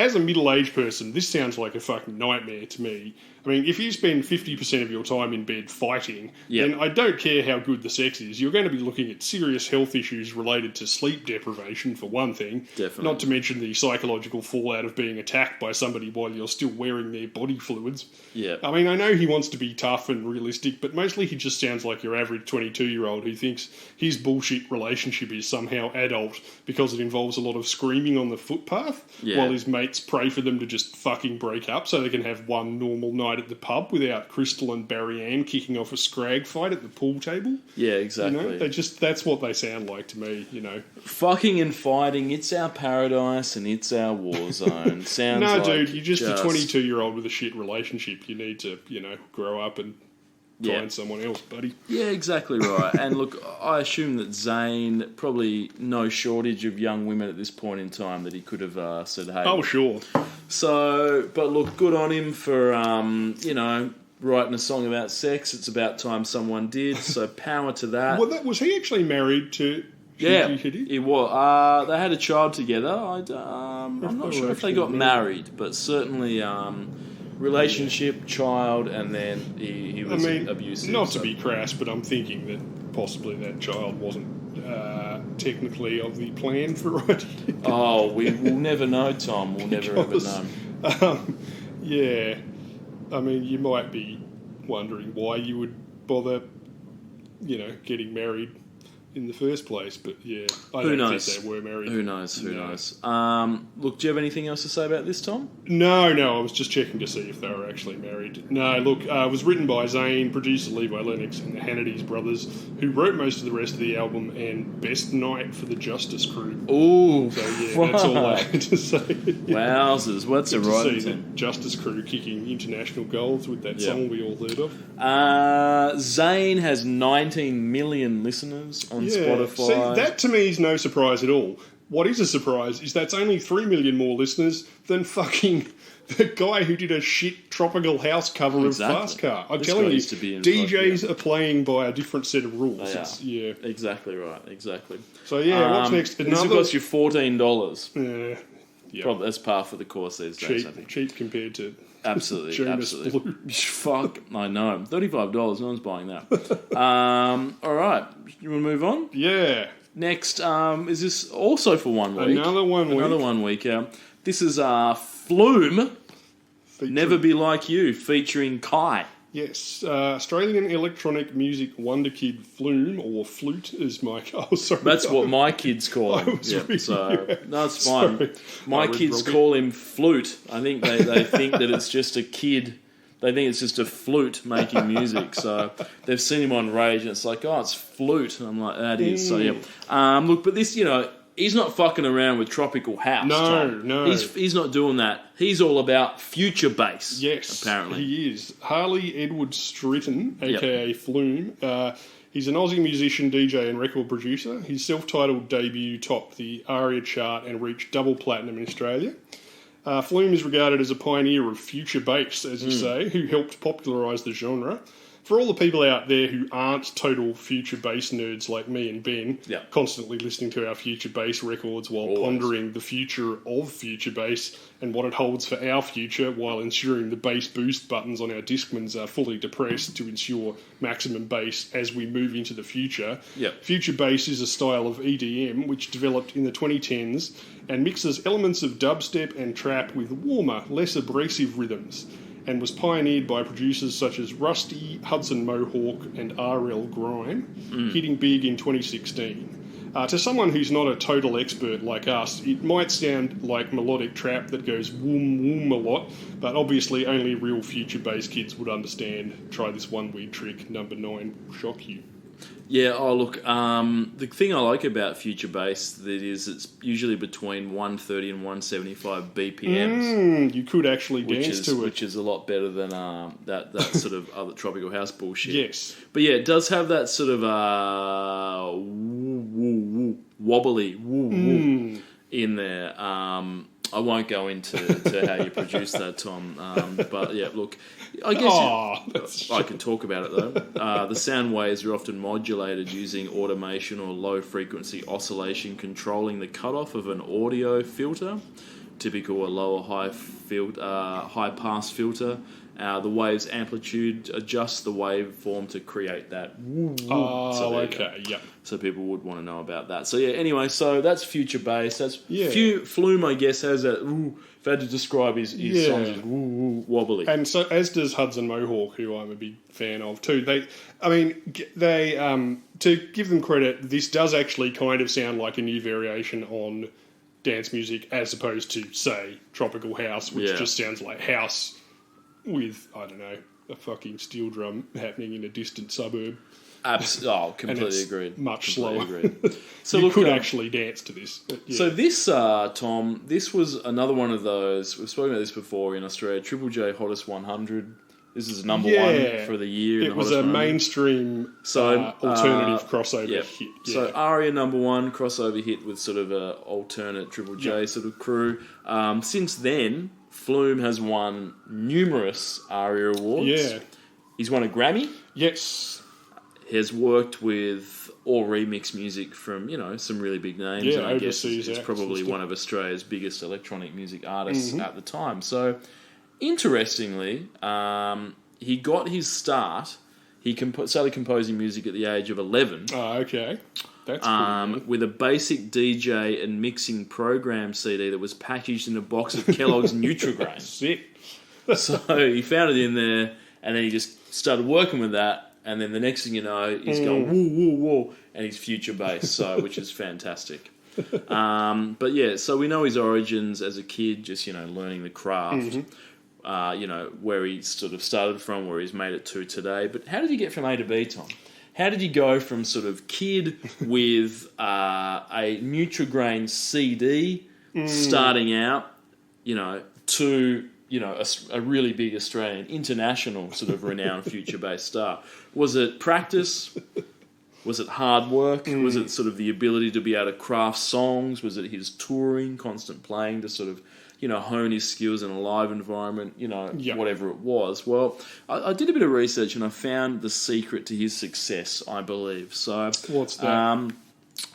as a middle-aged person, this sounds like a fucking nightmare to me. I mean, if you spend 50% of your time in bed fighting, then I don't care how good the sex is. You're going to be looking at serious health issues related to sleep deprivation, for one thing. Definitely. Not to mention the psychological fallout of being attacked by somebody while you're still wearing their body fluids. Yeah. I mean, I know he wants to be tough and realistic, but mostly he just sounds like your average 22-year-old who thinks his bullshit relationship is somehow adult because it involves a lot of screaming on the footpath while his mates pray for them to just fucking break up so they can have one normal night at the pub without Crystal and Barry Ann kicking off a scrag fight at the pool table. Yeah, exactly. You know, that's what they sound like to me, you know. Fucking and fighting, it's our paradise and it's our war zone. Sounds No, like dude, you're just a 22-year-old with a shit relationship. You need to, you know, grow up and find someone else, buddy. Yeah, exactly right. And look, I assume that Zayn, probably no shortage of young women at this point in time that he could have said, hey. Oh, sure. So, but look, good on him for, you know, writing a song about sex. It's about time someone did, so power to that. Well, was he actually married to... Yeah, Hitty? he was. They had a child together. I'm not sure if they got married, but certainly relationship, child, and then he was abusive. Not to be crass, but I'm thinking that possibly that child wasn't technically of the plan for writing. Oh, we'll never know, Tom. We'll never ever know. Yeah. I mean, you might be wondering why you would bother, you know, getting married in the first place, but yeah, I don't think they were married. Who knows? Look, do you have anything else to say about this, Tom? No, I was just checking to see if they were actually married. No, look, it was written by Zayn, producer Levi Lennox, and the Hannity's brothers, who wrote most of the rest of the album, and best night for the Justice Crew. Ooh, so yeah, that's all I had to say. Wowzers, what's a right? right? The Justice Crew kicking international goals with that song we all heard of. Zayn has 19 million listeners on Spotify. See, that to me is no surprise at all. What is a surprise is that's only 3 million more listeners than fucking the guy who did a shit Tropical House cover of Fast Car. I'm telling you, DJs are playing by a different set of rules. Yeah, exactly right, exactly. So yeah, what's next? This will cost you $14. Probably that's par for the course these days. I think cheap compared to absolutely. Fuck, I know. $35. No one's buying that. All right, you want to move on? Yeah. Next, is this also for 1 week? Another 1 week. This is Flume. Never Be Like You, featuring Kai. Yes, Australian electronic music wonder kid Flume, or Flute, as my... Oh, sorry. That's what my kids call him. No, it's fine. Sorry. My kids call him Flute. I think they think that it's just a kid. They think it's just a flute making music. So they've seen him on Rage, and it's like, oh, it's Flute. And I'm like, that is. So, yeah. Look, but this, you know... He's not fucking around with Tropical House. No. He's not doing that. He's all about future bass. Yes, apparently he is. Harley Edward Stritton, aka Flume. He's an Aussie musician, DJ, and record producer. His self-titled debut topped the ARIA chart and reached double platinum in Australia. Flume is regarded as a pioneer of future bass, as you say, who helped popularise the genre. For all the people out there who aren't total future bass nerds like me and Ben, constantly listening to our future bass records while pondering the future of future bass and what it holds for our future, while ensuring the bass boost buttons on our Discmans are fully depressed to ensure maximum bass as we move into the future. Future bass is a style of EDM which developed in the 2010s and mixes elements of dubstep and trap with warmer, less abrasive rhythms, and was pioneered by producers such as Rusty, Hudson Mohawk, and R.L. Grime, hitting big in 2016. To someone who's not a total expert like us, it might sound like melodic trap that goes woom woom a lot, but obviously only real future bass kids would understand. Try this one weird trick, number 9 will shock you. Yeah, look, the thing I like about future bass that is it's usually between 130 and 175 BPMs. You could actually dance to it. Which is a lot better than that sort of other Tropical House bullshit. Yes. But yeah, it does have that sort of wobbly in there. I won't go into how you produce that, Tom. But yeah, look, I guess I could talk about it though. The sound waves are often modulated using automation or low frequency oscillation, controlling the cutoff of an audio filter. typical a lower high pass filter. The wave's amplitude adjusts the waveform to create that. Oh, So there you go. okay, yep. So people would want to know about that. So yeah, anyway, so that's future bass. That's Yeah. Flume, I guess, has that. If I had to describe his Yeah. songs as wobbly. And so, as does Hudson Mohawk, who I'm a big fan of too. To give them credit, this does actually kind of sound like a new variation on dance music, as opposed to, say, Tropical House, which Yeah. just sounds like house with, I don't know, a fucking steel drum happening in a distant suburb. Completely it's agreed. much Completely slower. agreed. So You look, could actually dance to this. But yeah. So this, Tom, this was another one of those. We've spoken about this before in Australia. Triple J Hottest 100. This is number one for the year. It was a mainstream alternative crossover Yep. hit. Yeah. So Aria number one crossover hit with sort of a alternate Triple J sort of crew. Since then, Flume has won numerous Aria awards. Yeah. He's won a Grammy. Yes. He has worked with all remix music from, some really big names. Yeah, and I guess overseas it's acts probably and stuff. one of Australia's biggest electronic music artists Mm-hmm. at the time. So, interestingly, he got his start. He started composing music at the age of 11 Oh, okay. That's cool. with a basic DJ and mixing program CD that was packaged in a box of Kellogg's Nutrigrain. Sick. So he found it in there, and then he just started working with that. And then the next thing you know, he's going woo woo woo, and he's future bass, which is fantastic. But yeah, so we know his origins as a kid, just learning the craft. Where he sort of started from, where he's made it to today. But how did he get from A to B, Tom? How did you go from sort of kid with a Nutrigrain CD starting out, to a really big Australian, international sort of renowned future bass star? Was it practice? Was it hard work? Was it sort of the ability to be able to craft songs? Was it his touring, constant playing to sort of, hone his skills in a live environment, whatever it was? Well, I did a bit of research and I found the secret to his success, I believe. So, What's that?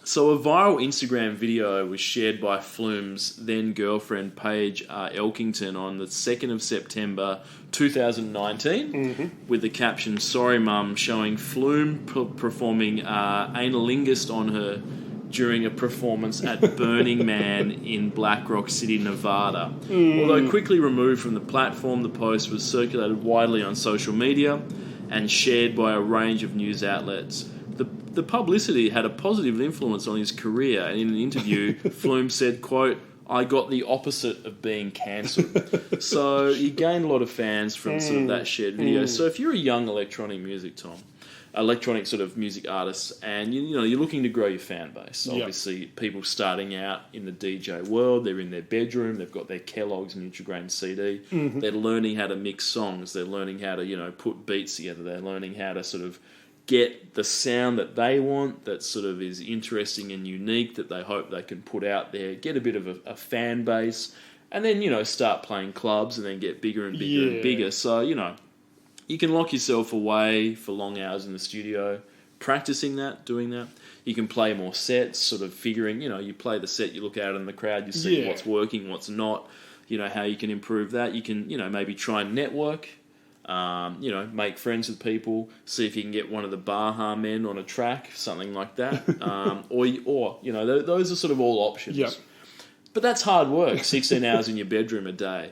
So a viral Instagram video was shared by Flume's then girlfriend Paige Elkington on the 2nd of September 2019 with the caption "Sorry Mum," showing Flume performing Analingus on her during a performance at Burning Man in Black Rock City, Nevada. Although quickly removed from the platform, the post was circulated widely on social media and shared by a range of news outlets. The publicity had a positive influence on his career, and in an interview, Flume said, quote, "I got the opposite of being cancelled." So he gained a lot of fans from sort of that shared video. So if you're a young electronic music sort of music artist, and you're looking to grow your fan base. Obviously, people starting out in the DJ world, they're in their bedroom, they've got their Kellogg's Nutrigrain CD, they're learning how to mix songs, they're learning how to put beats together, they're learning how to sort of get the sound that they want, that sort of is interesting and unique, that they hope they can put out there, get a bit of a fan base, and then, start playing clubs and then get bigger and bigger and bigger. So, you can lock yourself away for long hours in the studio, practicing that, doing that. You can play more sets, sort of figuring, you play the set, you look out in the crowd, you see what's working, what's not, how you can improve that. You can, maybe try and network. Make friends with people, see if you can get one of the Baha men on a track, something like that. Or those are sort of all options. Yep. But that's hard work, 16 hours in your bedroom a day,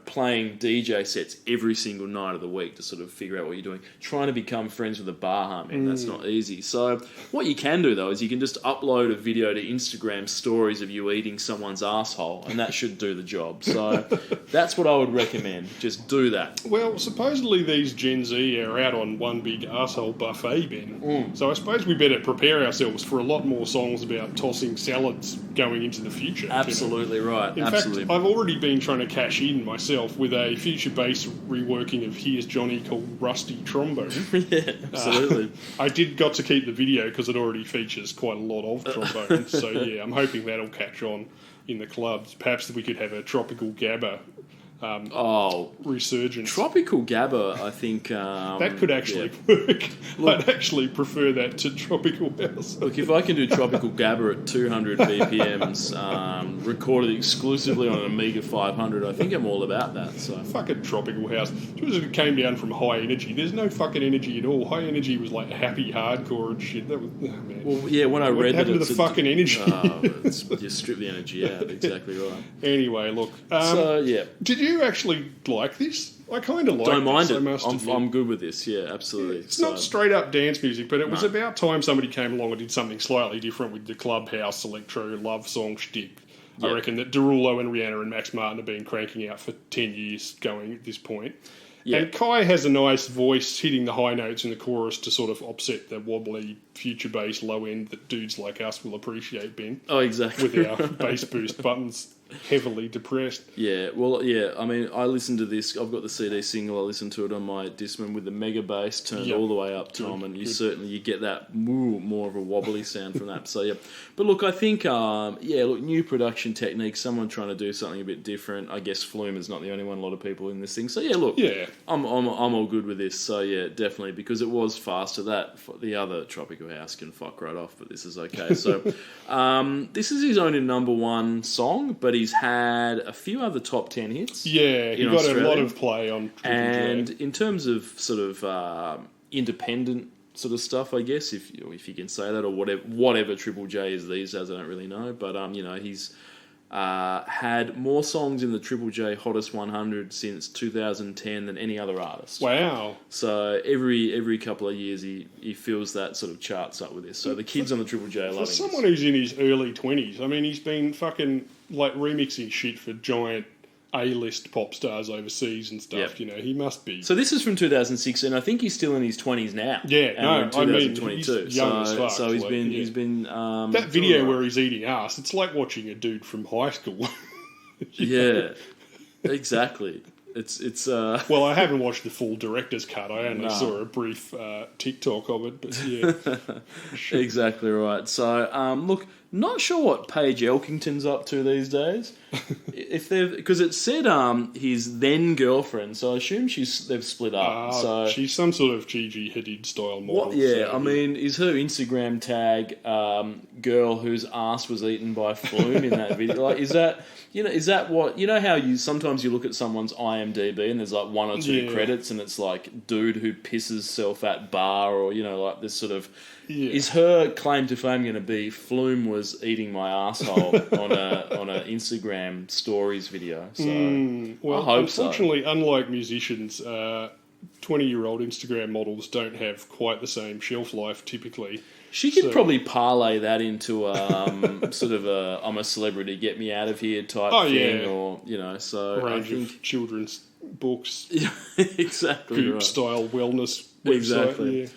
playing DJ sets every single night of the week to sort of figure out what you're doing. Trying to become friends with a Baha man, that's not easy. So what you can do, though, is you can just upload a video to Instagram stories of you eating someone's asshole, and that should do the job. So that's what I would recommend. Just do that. Well, supposedly these Gen Z are out on one big arsehole buffet, Ben. So I suppose we better prepare ourselves for a lot more songs about tossing salads going into the future. Absolutely right. In fact, I've already been trying to cash in myself with a future bass reworking of Here's Johnny called Rusty Trombone. Yeah, absolutely. I got to keep the video because it already features quite a lot of trombone. So yeah, I'm hoping that'll catch on in the clubs. Perhaps we could have a Tropical Gabba resurgence. Tropical Gabba, I think... that could actually work. I'd actually prefer that to Tropical House. Look, if I can do Tropical Gabba at 200 BPMs, recorded exclusively on an Amiga 500, I think I'm all about that. So Fucking Tropical House. It came down from High Energy. There's no fucking energy at all. High Energy was like happy hardcore and shit. That was, man. Well, yeah, when I What read that... happened to the fucking energy? You strip the energy out, exactly right. Anyway, look. Yeah. Did you actually like this? I kind of like Don't mind this, it. I must admit. I'm good with this, yeah, absolutely. It's not straight up dance music, but it was No. about time somebody came along and did something slightly different with the Clubhouse electro love song shtick. Yeah. I reckon that Derulo and Rihanna and Max Martin have been cranking out for 10 years going at this point. Yeah. And Kai has a nice voice hitting the high notes in the chorus to sort of offset the wobbly, future bass low end that dudes like us will appreciate, Ben, Oh, exactly. with our bass boost buttons heavily depressed. Yeah, well, yeah, I mean, I listened to this, I've got the CD single, I listened to it on my Discman with the mega bass turned Yep. all the way up, Tom, and you get that more of a wobbly sound from that, so yeah. But look, I think, new production techniques, someone trying to do something a bit different. I guess Flume is not the only one, a lot of people in this thing, so yeah, look, Yeah. I'm all good with this, so yeah, definitely, because it was faster, the other Tropical House can fuck right off, but this is okay, so, this is his only number one song, but he's had a few other top 10 hits. Yeah, he in got Australia. a lot of play on Triple And J. in terms of sort of independent sort of stuff, I guess, if you can say that, or whatever Triple J is these days, I don't really know. But he's had more songs in the Triple J Hottest 100 since 2010 than any other artist. Wow. So every couple of years he fills that sort of charts up with this. So the kids on the Triple J are For loving someone this. who's in his early 20s, I mean, he's been fucking like remixing shit for giant A-list pop stars overseas and stuff. Yep. You know, he must be. So this is from 2006, and I think he's still in his 20s now. Yeah, and no, we're in I mean, 2022. he's young as fuck, so he's like, been yeah. he's been That video where he's eating ass, it's like watching a dude from high school. yeah, exactly. It's Well, I haven't watched the full director's cut. I only No. saw a brief TikTok of it, but yeah. exactly right. So look, not sure what Paige Elkington's up to these days. If because it said his then girlfriend, so I assume they've split up. So she's some sort of Gigi Hadid style model. what? Yeah, so, I mean, is her Instagram tag girl whose ass was eaten by Flume in that video? Like, is that what how you sometimes you look at someone's IMDb and there's like one or two Yeah. credits and it's like dude who pisses self at bar, or like this sort of. Yeah. Is her claim to fame going to be Flume was eating my asshole on a Instagram stories video? So Well, I hope so. unfortunately, unlike musicians, 20-year-old Instagram models don't have quite the same shelf life typically. She could So- probably parlay that into sort of a I'm a celebrity, get me out of here type Oh, thing, yeah. or so. A I range think of children's books, exactly goop right. style wellness website. Exactly. Yeah.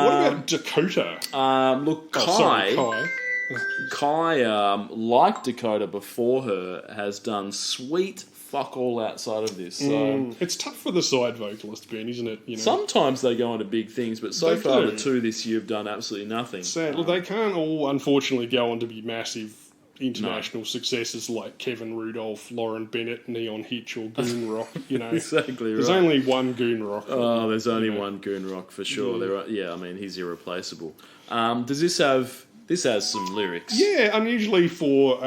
What about Dakota? Look, Oh, sorry, Kai. Kai. Kai, like Dakota before her, has done sweet fuck all outside of this. So It's tough for the side vocalist, Ben, isn't it? sometimes they go into big things, but so They far do. the two this year have done absolutely nothing. Sad. Well, they can't all, unfortunately, go on to be massive international successes like Kevin Rudolph, Lauren Bennett, Neon Hitch, or Goon Rock. Exactly There's right. only one Goon Rock. Oh, there's only one Goon Rock for sure. I mean, he's irreplaceable. Does this have? This has some lyrics. Yeah, unusually for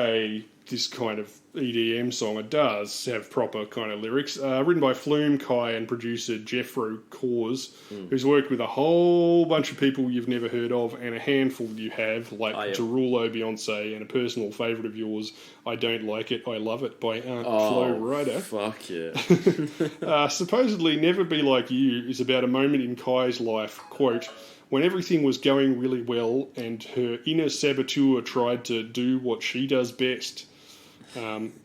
this kind of EDM song, it does have proper kind of lyrics. Written by Flume, Kai, and producer Jeffro Cause, who's worked with a whole bunch of people you've never heard of, and a handful you have, like yep. Derulo, Beyonce, and a personal favourite of yours, I Don't Like It, I Love It, by Aunt Flo Rida. Fuck yeah. Supposedly Never Be Like You is about a moment in Kai's life, quote, when everything was going really well and her inner saboteur tried to do what she does best.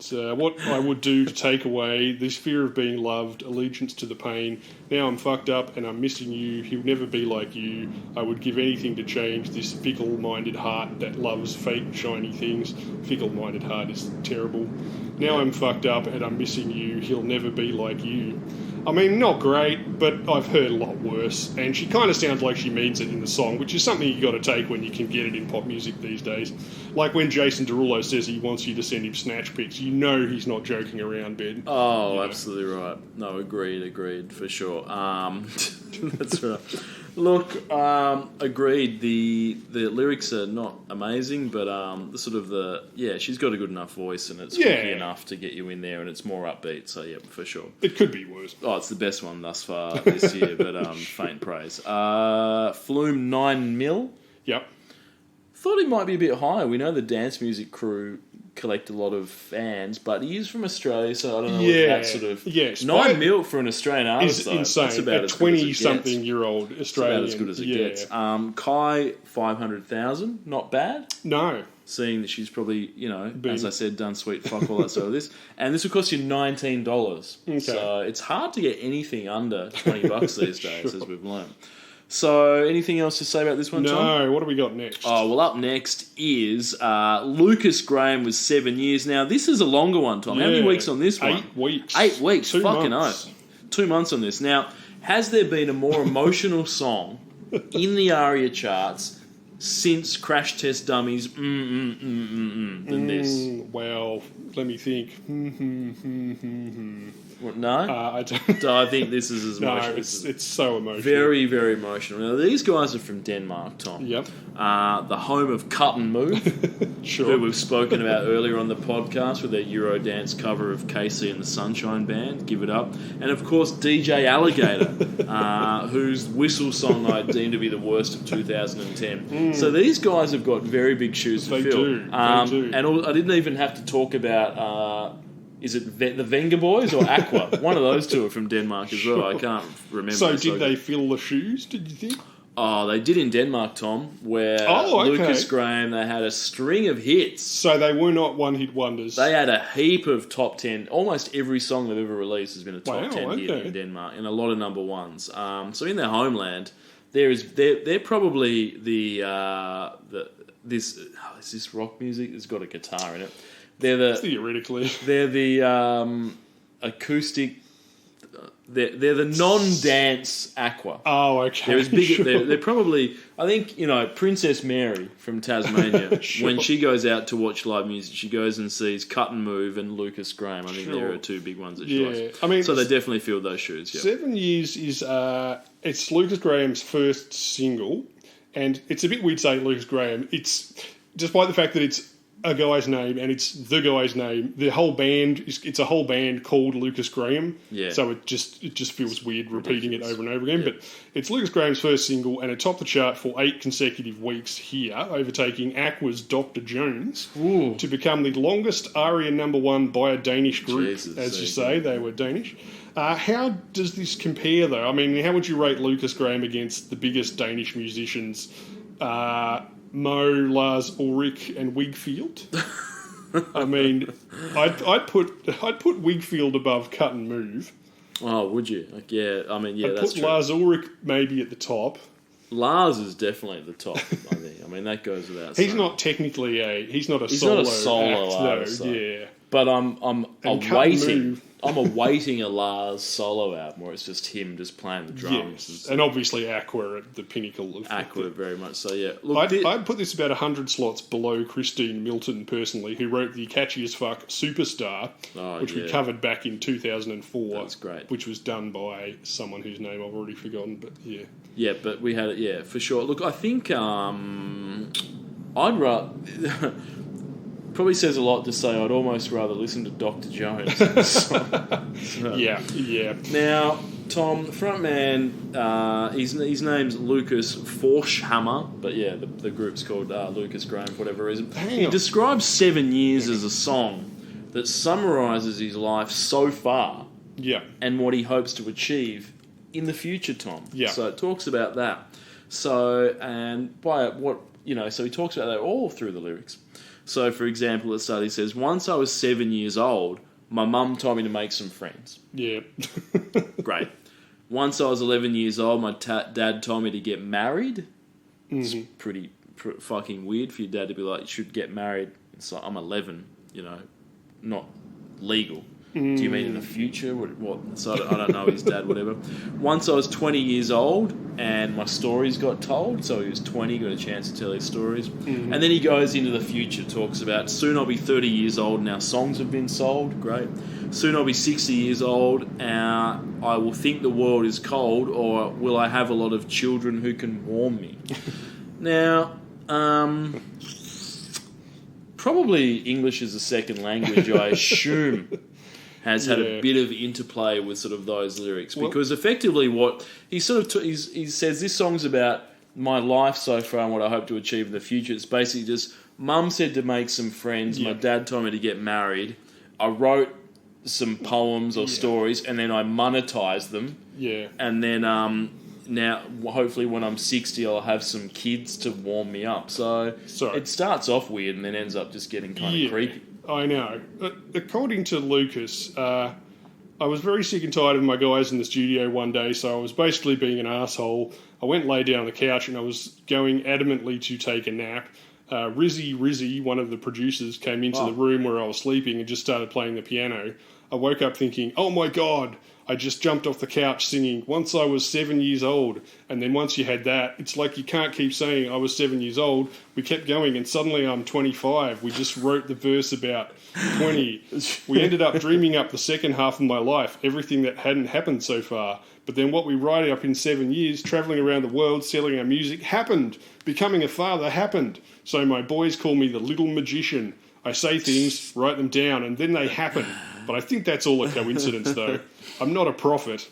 So what I would do to take away this fear of being loved, allegiance to the pain. Now I'm fucked up and I'm missing you. He'll never be like you. I would give anything to change this fickle-minded heart that loves fake shiny things. Fickle-minded heart is terrible. Now I'm fucked up and I'm missing you. He'll never be like you. I mean, not great, but I've heard a lot worse. And she kind of sounds like she means it in the song, which is something you got to take when you can get it in pop music these days. Like when Jason Derulo says he wants you to send him snatch pics, you know he's not joking around, Ben. Oh, You know. absolutely right. No, agreed, for sure. That's right. Look, agreed. The lyrics are not amazing, but she's got a good enough voice, and it's funky enough to get you in there, and it's more upbeat. So yeah, for sure. It could be worse. Oh, it's the best one thus far this year, but faint praise. Flume 9 mil. Yep. Thought he might be a bit higher. We know the dance music crew collect a lot of fans, but he is from Australia, so I don't know if that sort of... Yes. 9 mil for an Australian artist, Is though. insane. That's about A as good as it gets. 20-something-year-old Australian. About as good as it gets. Kai, 500,000. Not bad. No. Seeing that she's probably, as I said, done sweet fuck all that sort of this. And this will cost you $19. Okay. So it's hard to get anything under $20 these days, as we've learned. So anything else to say about this one, Tom? No, what do we got next? Oh, well, up next is Lucas Graham with 7 years. Now, this is a longer one, Tom. How many weeks on this one? 8 weeks. 8 weeks. 2 Fucking months. oath. 2 months on this. Now, has there been a more emotional song in the ARIA charts since Crash Test Dummies than this? Well, let me think. What, no? I don't. I think this is as No, emotional. it's so emotional. Very, very emotional. Now, these guys are from Denmark, Tom. Yep. The home of Cut and Move. Sure. Who we've spoken about earlier on the podcast with their Eurodance cover of Casey and the Sunshine Band, Give It Up. And, of course, DJ Alligator, whose whistle song I deem to be the worst of 2010. So these guys have got very big shoes to They fill. do. They do. And I didn't even have to talk about... is it the Venga Boys or Aqua? One of those two are from Denmark as well. I can't remember. So did they fill the shoes, did you think? Oh, they did in Denmark, Tom, where okay. Lucas Graham, they had a string of hits. So they were not one-hit wonders. They had a heap of top 10. Almost every song they've ever released has been a top Wow, 10 hit okay. in Denmark, and a lot of number ones. So in their homeland, they're probably is this rock music? It's got a guitar in it. Theoretically. They're the acoustic. They're the non-dance Aqua. Oh, okay. They're as big. Sure. They're probably. I think Princess Mary from Tasmania. Sure. When she goes out to watch live music, she goes and sees Cut and Move and Lucas Graham. I think Sure. there are two big ones that she likes. I mean, so they definitely filled those shoes. Yeah. 7 years is it's Lucas Graham's first single, and it's a bit weird saying Lucas Graham. It's despite the fact that it's a guy's name and it's the guy's name. The whole band it's a whole band called Lucas Graham. Yeah. So it just feels weird repeating it over and over again. Yeah. But it's Lucas Graham's first single, and it topped the chart for 8 consecutive weeks here, overtaking Aqua's Dr. Jones to become the longest ARIA #1 by a Danish group. Jesus, as you so say, they were Danish. How does this compare, though? I mean, how would you rate Lucas Graham against the biggest Danish musicians? Mo, Lars Ulrich, and Wigfield. I mean, I'd put Wigfield above Cut and Move. Oh, would you? Like, yeah. I mean, yeah, I'd that's put true. Lars Ulrich maybe at the top. Lars is definitely at the top. I think. I mean, that goes without saying. He's not technically He's not not a a solo solo act, artist, though. though. Yeah. But I'm And Cut and awaiting. Move. I'm awaiting a Lars solo album where it's just him just playing the drums. Yes. And obviously Aqua at the pinnacle of Aqua, very much so. Yeah. Look, I'd put this about 100 slots below Christine Milton, personally, who wrote the catchy as fuck Superstar, which we covered back in 2004. That's great. Which was done by someone whose name I've already forgotten, but yeah. Yeah, but we had it. Yeah, for sure. Look, I think I'd rather. Probably says a lot to say I'd almost rather listen to Dr. Jones. Yeah. Now, Tom, the frontman, his name's Lucas Forshammer, but yeah, the group's called Lucas Graham for whatever reason. He describes 7 years as a song that summarises his life so far Yeah. and what he hopes to achieve in the future, Tom. Yeah. So it talks about that. So, and by what, so he talks about that all through the lyrics. So, for example, at the start he says, once I was 7 years old, my mum told me to make some friends. Yeah. Great. Once I was 11 years old, my dad told me to get married. It's pretty fucking weird for your dad to be like, you should get married. It's like, I'm 11, not legal. Do you mean in the future? What? So I don't know his dad, whatever. Once I was 20 years old and my stories got told, so he was 20, got a chance to tell his stories. And then he goes into the future, talks about, soon I'll be 30 years old and our songs have been sold. Great. Soon I'll be 60 years old and I will think the world is cold, or will I have a lot of children who can warm me? Now, probably English as a second language, I assume, has had a bit of interplay with sort of those lyrics, because effectively what he sort of he says, this song's about my life so far and what I hope to achieve in the future. It's basically just, Mum said to make some friends, my dad told me to get married, I wrote some poems or stories, and then I monetized them, and then now hopefully when I'm 60 I'll have some kids to warm me up. So it starts off weird and then ends up just getting kind of creepy. I know. According to Lucas, I was very sick and tired of my guys in the studio one day, so I was basically being an asshole. I went and lay down on the couch and I was going adamantly to take a nap. Rizzy, one of the producers, came into the room where I was sleeping and just started playing the piano. I woke up thinking, oh my God, I just jumped off the couch singing, once I was 7 years old. And then once you had that, it's like you can't keep saying I was 7 years old. We kept going and suddenly I'm 25. We just wrote the verse about 20. We ended up dreaming up the second half of my life, everything that hadn't happened so far. But then what we write up in 7 years, travelling around the world, selling our music, happened. Becoming a father happened. So my boys call me the little magician. I say things, write them down, and then they happen. But I think that's all a coincidence, though. I'm not a prophet.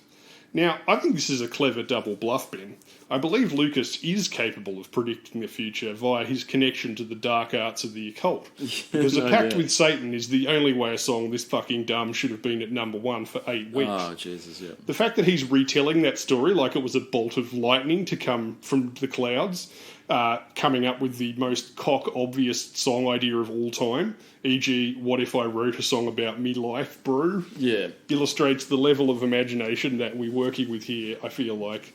Now, I think this is a clever double bluff, Ben. I believe Lucas is capable of predicting the future via his connection to the dark arts of the occult. Because A Pact with Satan is the only way a song this fucking dumb should have been at number one for 8 weeks. Oh, Jesus, yeah. The fact that he's retelling that story like it was a bolt of lightning to come from the clouds, coming up with the most cock-obvious song idea of all time, e.g., what if I wrote a song about midlife, bro? Yeah. Illustrates the level of imagination that we're working with here, I feel like.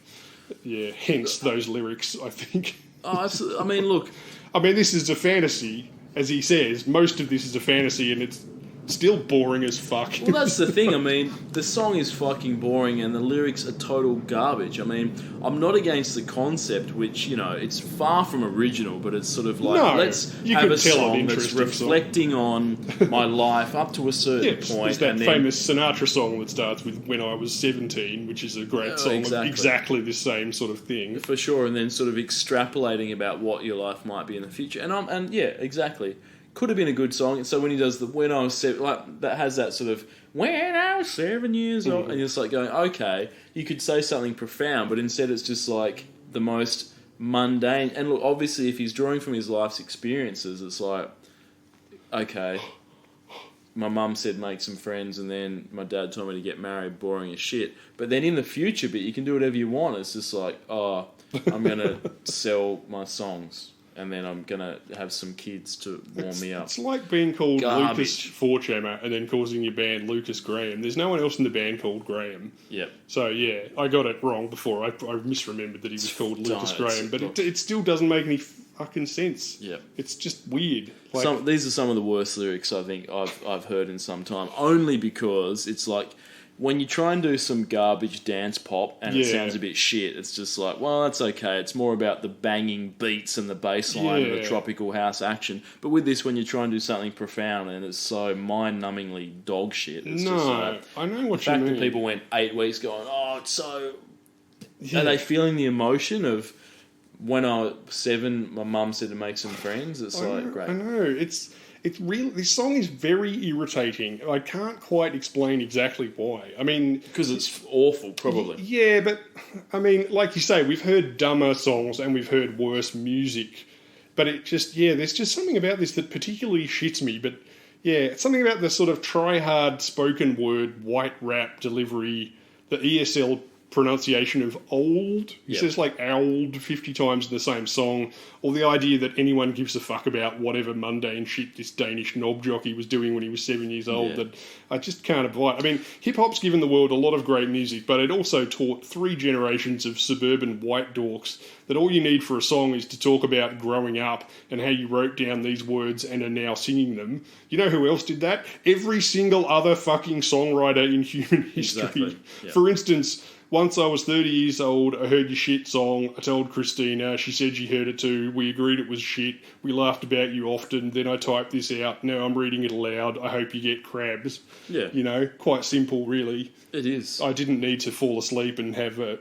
Yeah, hence those lyrics, I think. I mean, look. I mean, this is a fantasy, as he says. Most of this is a fantasy, and it's still boring as fuck. Well, that's the thing. I mean, the song is fucking boring and the lyrics are total garbage. I mean, I'm not against the concept, which, you know, it's far from original, but it's sort of like, let's have a song that's reflecting on my life up to a certain point. There's that famous Sinatra song that starts with When I Was 17, which is a great song. Exactly the same sort of thing. For sure, and then sort of extrapolating about what your life might be in the future. And yeah, exactly. Could have been a good song. So when he does the when I was 7, like that has that sort of when I was 7 years old, and you're just like going, okay, you could say something profound, but instead it's just like the most mundane. And look, obviously, if he's drawing from his life's experiences, it's like, okay, my mum said make some friends, and then my dad told me to get married, boring as shit. But then in the future, but you can do whatever you want. It's just like, oh, I'm gonna sell my songs. And then I'm going to have some kids to warm me up. It's like being called Lucas Forchammer and then causing your band Lucas Graham. There's no one else in the band called Graham. Yep. So, yeah, I got it wrong before. I misremembered that he was called Lucas Graham. But it still doesn't make any fucking sense. Yep. It's just weird. Like, these are some of the worst lyrics I think I've heard in some time. Only because it's like, when you try and do some garbage dance pop and it sounds a bit shit, it's just like, well, that's okay. It's more about the banging beats and the bass line and the tropical house action. But with this, when you try and do something profound and it's so mind-numbingly dog shit, it's just like... I know what you mean. The fact that people went 8 weeks going, oh, it's so... Are they feeling the emotion of when I was 7, my mum said to make some friends? It's great. I know. It's real. This song is very irritating. I can't quite explain exactly why. I mean... Because it's awful, probably. Yeah, but, I mean, like you say, we've heard dumber songs and we've heard worse music. But it just, there's just something about this that particularly shits me. But, it's something about the sort of try-hard spoken word, white rap delivery, the ESL pronunciation of old. He Yep. says like old 50 times in the same song, or the idea that anyone gives a fuck about whatever mundane shit this Danish knob jockey was doing when he was 7 years old, Yeah. that I just can't abide. I mean, hip-hop's given the world a lot of great music, but it also taught 3 generations of suburban white dorks that all you need for a song is to talk about growing up and how you wrote down these words and are now singing them. You know who else did that? Every single other fucking songwriter in human history. Exactly. Yeah. For instance, once I was 30 years old, I heard your shit song. I told Christina. She said she heard it too. We agreed it was shit. We laughed about you often. Then I typed this out. Now I'm reading it aloud. I hope you get crabs. Yeah. You know, quite simple, really. It is. I didn't need to fall asleep and have a,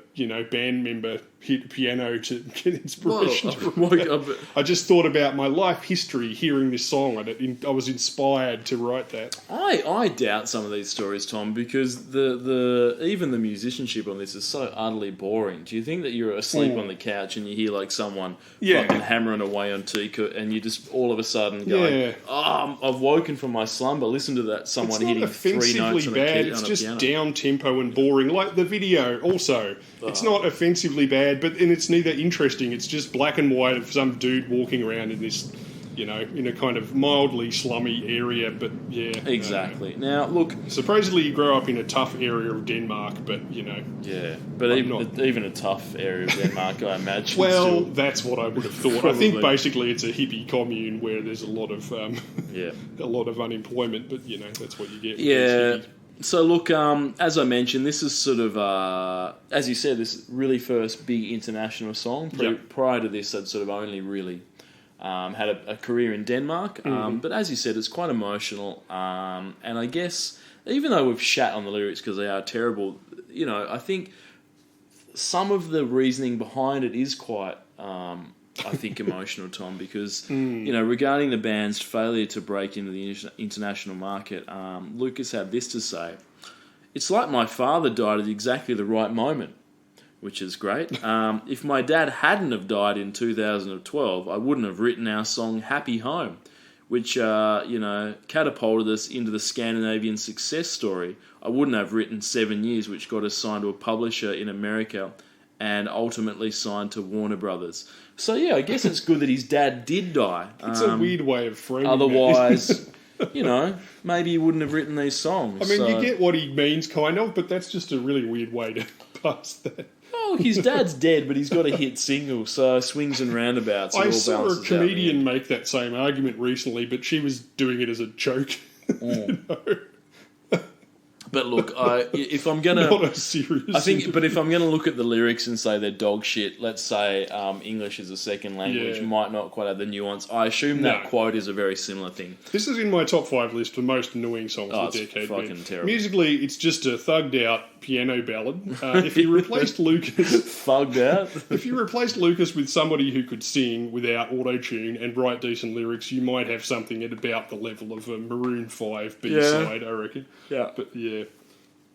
band member hit a piano to get inspiration. I just thought about my life history hearing this song, and I was inspired to write that. I doubt some of these stories, Tom, because the even the musicianship on this is so utterly boring. Do you think that you're asleep on the couch and you hear like someone fucking hammering away on teak, and you just all of a sudden going, I've woken from my slumber, listen to that someone hitting 3 notes on bad. a It's on a just piano. down tempo and boring. Like the video also. It's not offensively bad, and it's neither interesting. It's just black and white of some dude walking around in this, in a kind of mildly slummy area, but yeah. Exactly. Now, look... Supposedly you grow up in a tough area of Denmark, but, Yeah, but even a tough area of Denmark, I imagine. Well, still, that's what I would have thought. I Probably. think basically it's a hippie commune where there's a lot of yeah. a lot of unemployment, but, that's what you get. with Yeah. these hippies. So look, as I mentioned, this is sort of, as you said, this really first big international song. Prior to this, I'd sort of only really had a career in Denmark. But as you said, it's quite emotional. And I guess, even though we've shat on the lyrics because they are terrible, I think some of the reasoning behind it is quite... I think emotional, Tom, because regarding the band's failure to break into the international market, Lucas had this to say: "It's like my father died at exactly the right moment," which is great. If my dad hadn't have died in 2012, I wouldn't have written our song "Happy Home," which catapulted us into the Scandinavian success story. I wouldn't have written 7 Years, which got us signed to a publisher in America and ultimately signed to Warner Brothers. So, yeah, I guess it's good that his dad did die. It's a weird way of framing it. Otherwise, maybe he wouldn't have written these songs. I mean, you get what he means, kind of, but that's just a really weird way to pass that. Oh, his dad's dead, but he's got a hit single, so swings and roundabouts. I saw a comedian make that same argument recently, but she was doing it as a joke. But look, if I'm gonna, Not a serious. I think, but if I'm gonna look at the lyrics and say they're dog shit, let's say English is a second language might not quite have the nuance. I assume that quote is a very similar thing. This is in my top 5 list for most annoying songs of the it's decade. fucking terrible. Musically, it's just a thugged out piano ballad. If you replaced Lucas, Fugged out. if you replaced Lucas with somebody who could sing without auto-tune and write decent lyrics, you might have something at about the level of a Maroon 5 B-side, I reckon. Yeah. But yeah.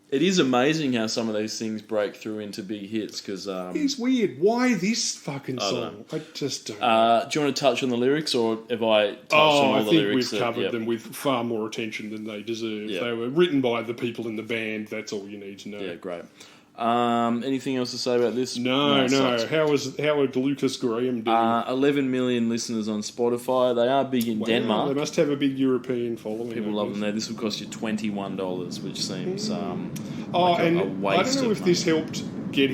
It is amazing how some of these things break through into big hits because. It's weird. Why this fucking song? I just don't. Do you want to touch on the lyrics, or have I touched on all I the think lyrics? we've covered them with far more attention than they deserve. Yeah. They were written by the people in the band. That's all you need to know. Yeah, great. Anything else to say about this? No. sucks. How would Lucas Graham do? 11 million listeners on Spotify. They are big in Denmark. They must have a big European following. People love them there. This would cost you $21, which seems and a waste I don't know of if this helped get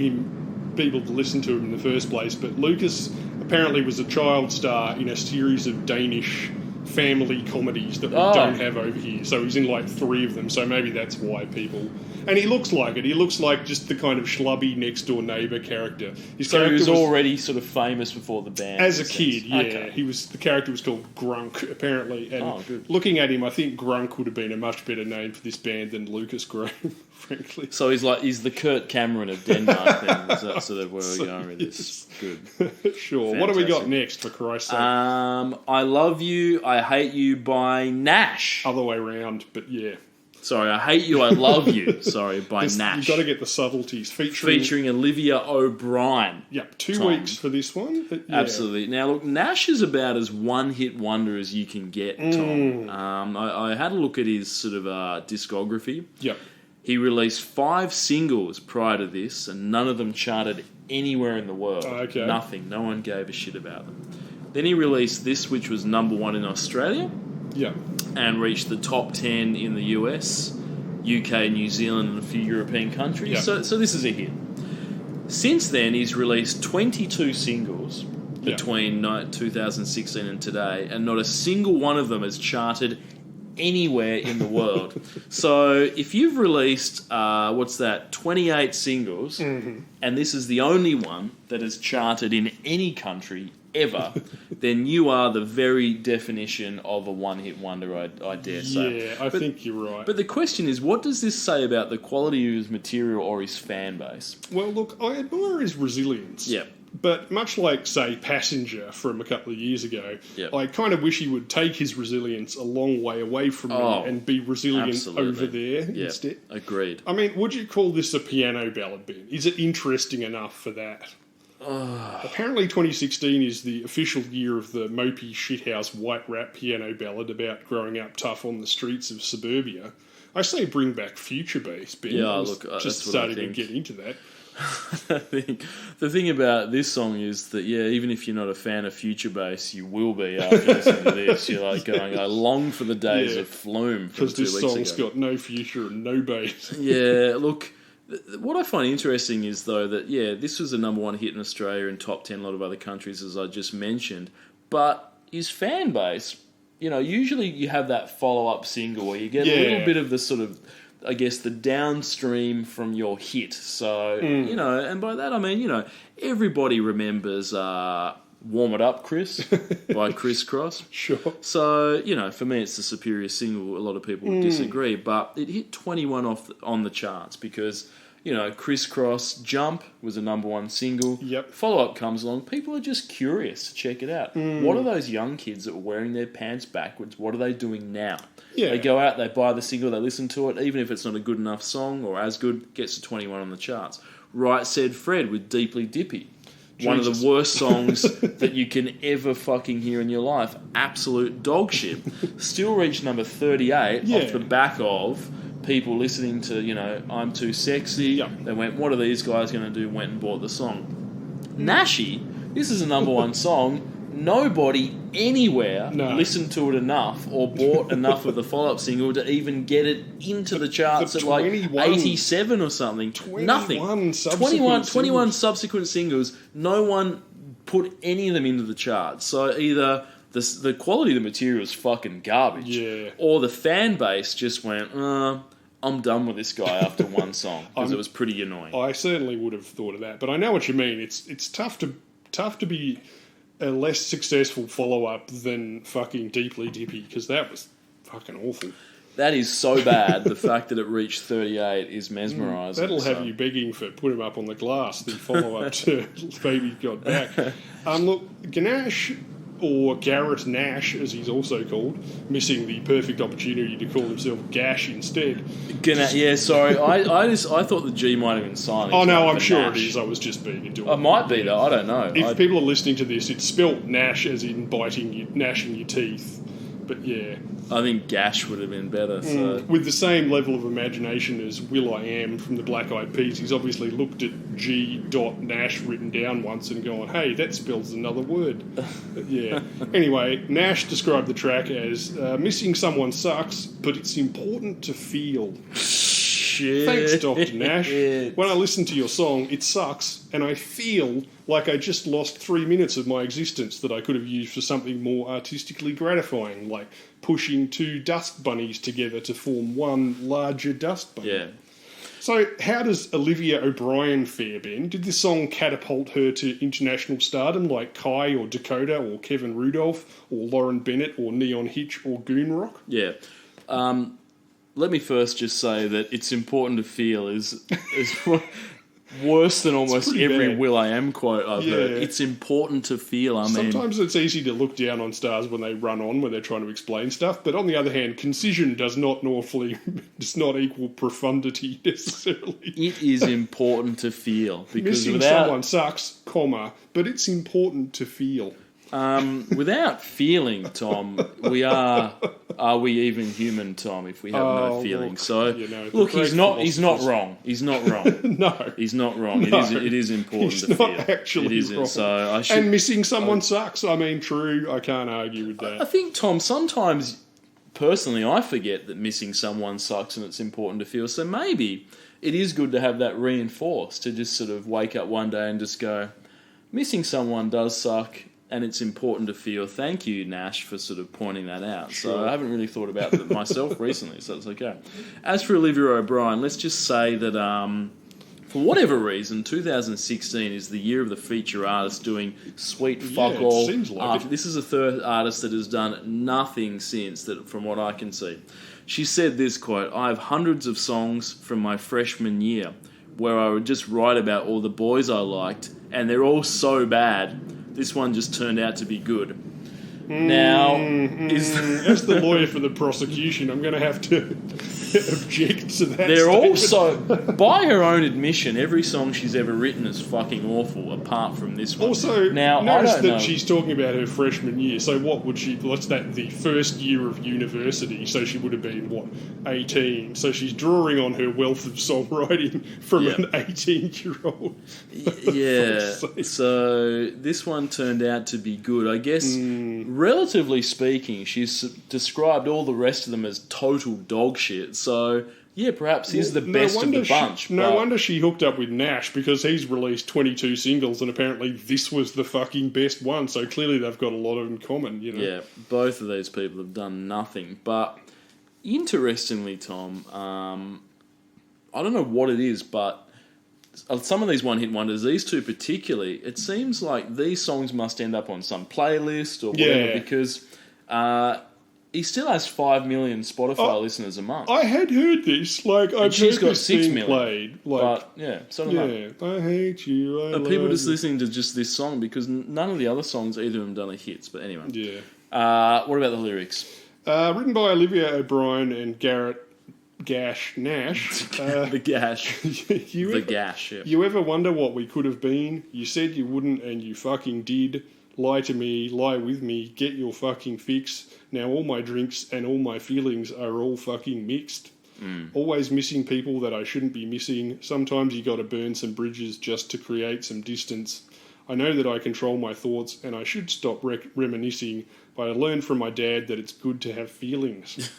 people to listen to him in the first place, but Lucas apparently was a child star in a series of Danish family comedies that we don't have over here. So he's in like 3 of them, so maybe that's why people... And he looks like it. He looks like just the kind of schlubby next-door neighbour character. So he was already sort of famous before the band? As a kid, yeah. Okay. The character was called Grunk, apparently. And good. looking at him, I think Grunk would have been a much better name for this band than Lucas Graham, frankly. So he's the Kurt Cameron of Denmark then? Is that sort of where we're going with this? Good. Sure. What do we got next, for Christ's sake? I Love You, I Hate You by Nash. Other way round, but yeah. Sorry, I Hate You, I Love You. Sorry, by Nash. You've got to get the subtleties. Featuring Olivia O'Brien. Yep, 2 Tom. weeks for this one. But yeah. Absolutely. Now, look, Nash is about as one-hit wonder as you can get, Tom. I had a look at his sort of discography. Yep. He released 5 singles prior to this, and none of them charted anywhere in the world. Okay. Nothing. No one gave a shit about them. Then he released this, which was number 1 in Australia, Yeah. and reached the top 10 in the US, UK, New Zealand, and a few European countries. Yeah. So this is a hit. Since then, he's released 22 singles Yeah. between 2016 and today, and not a single one of them has charted anywhere in the world. So if you've released 28 singles, Mm-hmm. and this is the only one that has charted in any country ever, then you are the very definition of a one-hit wonder, I dare say. Yeah, I think you're right. But the question is, what does this say about the quality of his material or his fan base? Well, look, I admire his resilience. Yeah. But much like, say, Passenger from a couple of years ago, Yep. I kind of wish he would take his resilience a long way away from Oh, me and be resilient absolutely. over there Yeah, instead. agreed. I mean, would you call this a piano ballad, Ben? Is it interesting enough for that? Apparently 2016 is the official year of the mopey shithouse white rap piano ballad about growing up tough on the streets of suburbia. I say bring back Future Bass, Ben. Yeah, I was look, just that's what I starting to think. get into that. I think the thing about this song is that, yeah, even if you're not a fan of Future Bass, you will be after listening to this. You're like going, I long for the days Yeah. of Flume from Because 2 this weeks song's ago. got no future and no bass. Yeah, look, what I find interesting is, though, that, yeah, this was a number 1 hit in Australia and top 10 in a lot of other countries, as I just mentioned, but his fan base, you know, usually you have that follow-up single where you get a little Yeah. bit of the sort of, I guess, the downstream from your hit. So, you know, and by that I mean, you know, everybody remembers Warm It Up, Chris, by Criss Cross. Sure. So, you know, for me it's the superior single. A lot of people would disagree, but it hit 21 on the charts because, you know, Criss Cross Jump was a number 1 single. Yep. Follow-up comes along. People are just curious to check it out. What are those young kids that were wearing their pants backwards? What are they doing now? Yeah. They go out, they buy the single, they listen to it, even if it's not a good enough song or as good, gets to 21 on the charts. Right Said Fred with Deeply Dippy. One of Jesus. the worst songs that you can ever fucking hear in your life. Absolute dog shit. Still reached number 38 Yeah. off the back of people listening to, you know, I'm Too Sexy. Yep. They went, what are these guys going to do? Went and bought the song. Nashi, this is a number 1 song. Nobody anywhere No. listened to it enough or bought enough of the follow-up single to even get it into the charts The at like 21 87 or something. 21 Nothing. subsequent 21 singles. subsequent singles. No one put any of them into the charts. So either the quality of the material is fucking garbage, Yeah. or the fan base just went, I'm done with this guy after one song because it was pretty annoying. I certainly would have thought of that, but I know what you mean. It's tough to be a less successful follow-up than fucking Deeply Dippy, because that was fucking awful. That is so bad. The fact that it reached 38 is mesmerising. That'll have so. you begging for Put 'Em Up on the Glass, the follow-up to Baby Got Back. Look, Ganache, or Garrett Nash, as he's also called, missing the perfect opportunity to call himself Gash instead. Yeah, sorry. I thought the G might have been silent. Oh no, I'm for sure Nash. it is. I was just being adorable. It might be, though. I don't know. If people are listening to this, it's spelt Nash as in gnashing your teeth. But yeah, I think Gash would have been better. So. with the same level of imagination as Will.i.am from the Black Eyed Peas, he's obviously looked at G. Nash written down once and gone, hey, that spells another word. But yeah. Anyway, Nash described the track as missing someone sucks, but it's important to feel. Shit. Thanks, Dr. Nash. When I listen to your song, it sucks, and I feel like I just lost 3 minutes of my existence that I could have used for something more artistically gratifying, like pushing 2 dust bunnies together to form one larger dust bunny. Yeah. So, how does Olivia O'Brien fare, Ben? Did this song catapult her to international stardom like Kai or Dakota or Kevin Rudolph or Lauren Bennett or Neon Hitch or Goon Rock? Yeah. Let me first just say that it's important to feel is worse than almost pretty every bad. Will.i.am quote I've heard. Yeah. It's important to feel. I mean, Sometimes it's easy to look down on stars when they run on, when they're trying to explain stuff, but on the other hand, concision does not equal profundity necessarily. it is important to feel because Missing without someone sucks, but it's important to feel. Without feeling, Tom, are we even human, Tom, if we have no feeling? Look, So, you know, look, the he's great not wrong. He's not wrong. No. He's not wrong. No. It is important He's to not feel. actually It is, wrong. so I should, And missing someone sucks. I mean, true. I can't argue with I that. think, Tom, sometimes, personally, I forget that missing someone sucks and it's important to feel. So maybe it is good to have that reinforced, to just sort of wake up one day and just go, missing someone does suck and it's important to feel. Thank you, Nash, for sort of pointing that out. Sure. So I haven't really thought about that myself recently, so it's okay. As for Olivia O'Brien, let's just say that for whatever reason, 2016 is the year of the feature artist doing sweet fuck it all. seems like it. This is a third artist that has done nothing since, that, from what I can see. She said this quote, "I have hundreds of songs from my freshman year where I would just write about all the boys I liked, and they're all so bad. This one just turned out to be good." Now, As the lawyer for the prosecution, I'm going to have to object to that. they're statement. also, by her own admission, every song she's ever written is fucking awful, apart from this one. Also, now, notice I don't that know. she's talking about her freshman year. So what would she... What's that? The first year of university. So she would have been, 18? So she's drawing on her wealth of songwriting from Yep. an 18-year-old. Yeah, so this one turned out to be good. I guess, relatively speaking, she's described all the rest of them as total dog shit. So, yeah, perhaps he's the best of the bunch. No but- wonder she hooked up with Nash, because he's released 22 singles and apparently this was the fucking best one. So clearly they've got a lot in common, you know. Yeah, both of these people have done nothing. But, interestingly, Tom, I don't know what it is, but some of these one-hit wonders, these two particularly, it seems like these songs must end up on some playlist or whatever, Yeah. because he still has 5 million Spotify listeners a month. I had heard this. Like, I've she's heard got this 6 being million. played. Like, But, yeah, so do I. yeah, I hate you. I Are people love just you. listening to just this song? Because none of the other songs, either of them, done a hits. But anyway. Yeah. What about the lyrics? Written by Olivia O'Brien and Garrett Gash Nash. The gash. you The ever, gash, yeah. You ever wonder what we could have been? You said you wouldn't and you fucking did. Lie to me, lie with me, get your fucking fix. Now all my drinks and all my feelings are all fucking mixed. Always missing people that I shouldn't be missing. Sometimes you gotta burn some bridges just to create some distance. I know that I control my thoughts and I should stop reminiscing, but I learned from my dad that it's good to have feelings.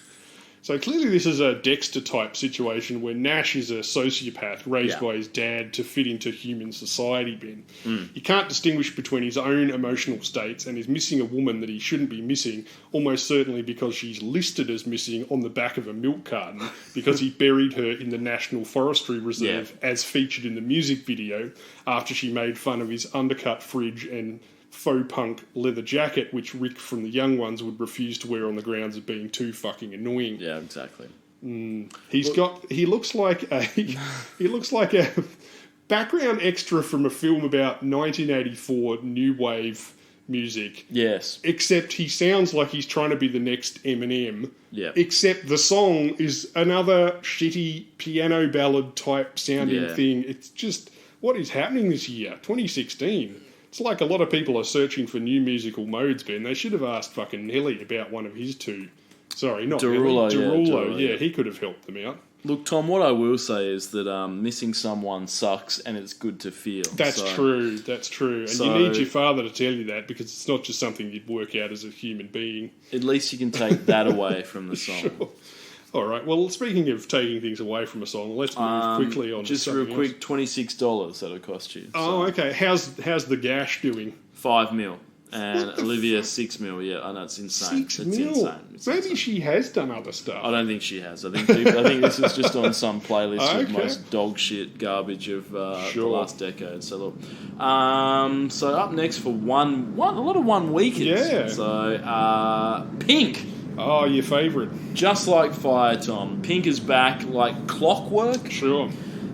So clearly this is a Dexter-type situation where Nash is a sociopath raised Yeah. by his dad to fit into human society, Ben. He can't distinguish between his own emotional states and is missing a woman that he shouldn't be missing, almost certainly because she's listed as missing on the back of a milk carton because he buried her in the National Forestry Reserve as featured in the music video after she made fun of his undercut fridge and faux punk leather jacket, which Rick from the Young Ones would refuse to wear on the grounds of being too fucking annoying. Yeah, exactly. He looks like a background extra from a film about 1984 new wave music. Yes. Except he sounds like he's trying to be the next Eminem. Yeah. Except the song is another shitty piano ballad type sounding Yeah. thing. It's just what is happening this year, 2016. It's like a lot of people are searching for new musical modes, Ben. They should have asked fucking Nelly about one of his two. Sorry, not Derulo, Nelly. yeah, Derulo, Derulo, yeah, yeah. he could have helped them out. Look, Tom, what I will say is that missing someone sucks and it's good to feel. That's So, true. That's true. And So- you need your father to tell you that because it's not just something you'd work out as a human being. At least you can take that away from the song. Sure. All right. Well, speaking of taking things away from a song, let's move quickly on. Just to real something quick, else. $26 that'll cost you. Oh, okay. How's the Gash doing? 5 mil. And Olivia 6 mil. Yeah, I know it's insane. 6 it's mil. insane. It's Maybe insane. she has done other stuff. I don't think she has. I think this is just on some playlist of Okay. most dog shit garbage of the Sure. last decade. So look, so up next for one a lot of one weekends. Yeah. So Pink, Oh, your favourite. just like fire, Tom. Pink is back like clockwork. Sure.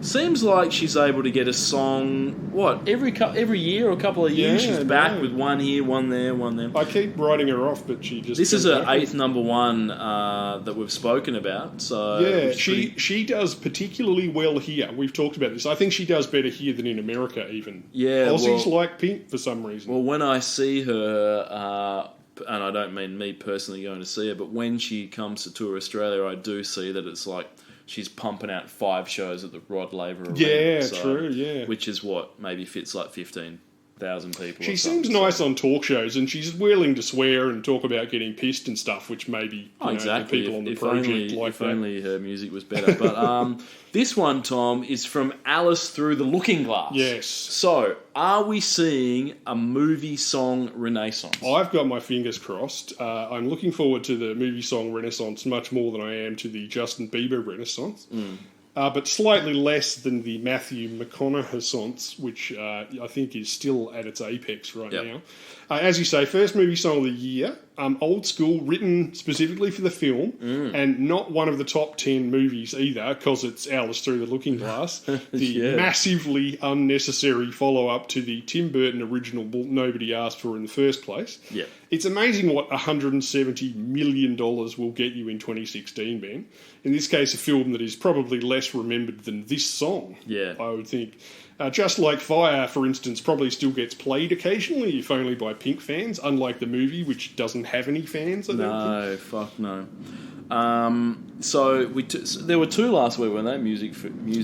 Seems like she's able to get a song, every year or a couple of years. Yeah, She's back no. with one here, one there, one there. I keep writing her off, but she just... This is comes her back. 8th number one that we've spoken about. So Yeah, it's pretty- she does particularly well here. We've talked about this. I think she does better here than in America, even. Yeah, Aussies well- like Pink for some reason. Well, when I see her, and I don't mean me personally going to see her, but when she comes to tour Australia, I do see that it's like she's pumping out 5 shows at the Rod Laver Arena. Yeah, true, yeah. Which is what maybe fits like 15,000 people. She or seems something. nice on talk shows, and she's willing to swear and talk about getting pissed and stuff, which maybe Oh, exactly. the people on the If project only, like if that. only her music was better. But this one, Tom, is from Alice Through the Looking Glass. Yes. So, are we seeing a movie song renaissance? I've got my fingers crossed. I'm looking forward to the movie song renaissance much more than I am to the Justin Bieber renaissance. But slightly less than the Matthew McConaughey, which I think is still at its apex right Yep. now. As you say, first movie song of the year, old school, written specifically for the film, and not one of the top 10 movies either, because it's Alice Through the Looking Glass, the Yeah. massively unnecessary follow-up to the Tim Burton original nobody asked for in the first place. Yeah. It's amazing what $170 million will get you in 2016, Ben. In this case, a film that is probably less remembered than this song, Yeah. I would think. Just Like Fire, for instance, probably still gets played occasionally, if only by Pink fans, unlike the movie, which doesn't have any fans, I don't think. No, fuck no. So there were 2 last week, weren't they? Music.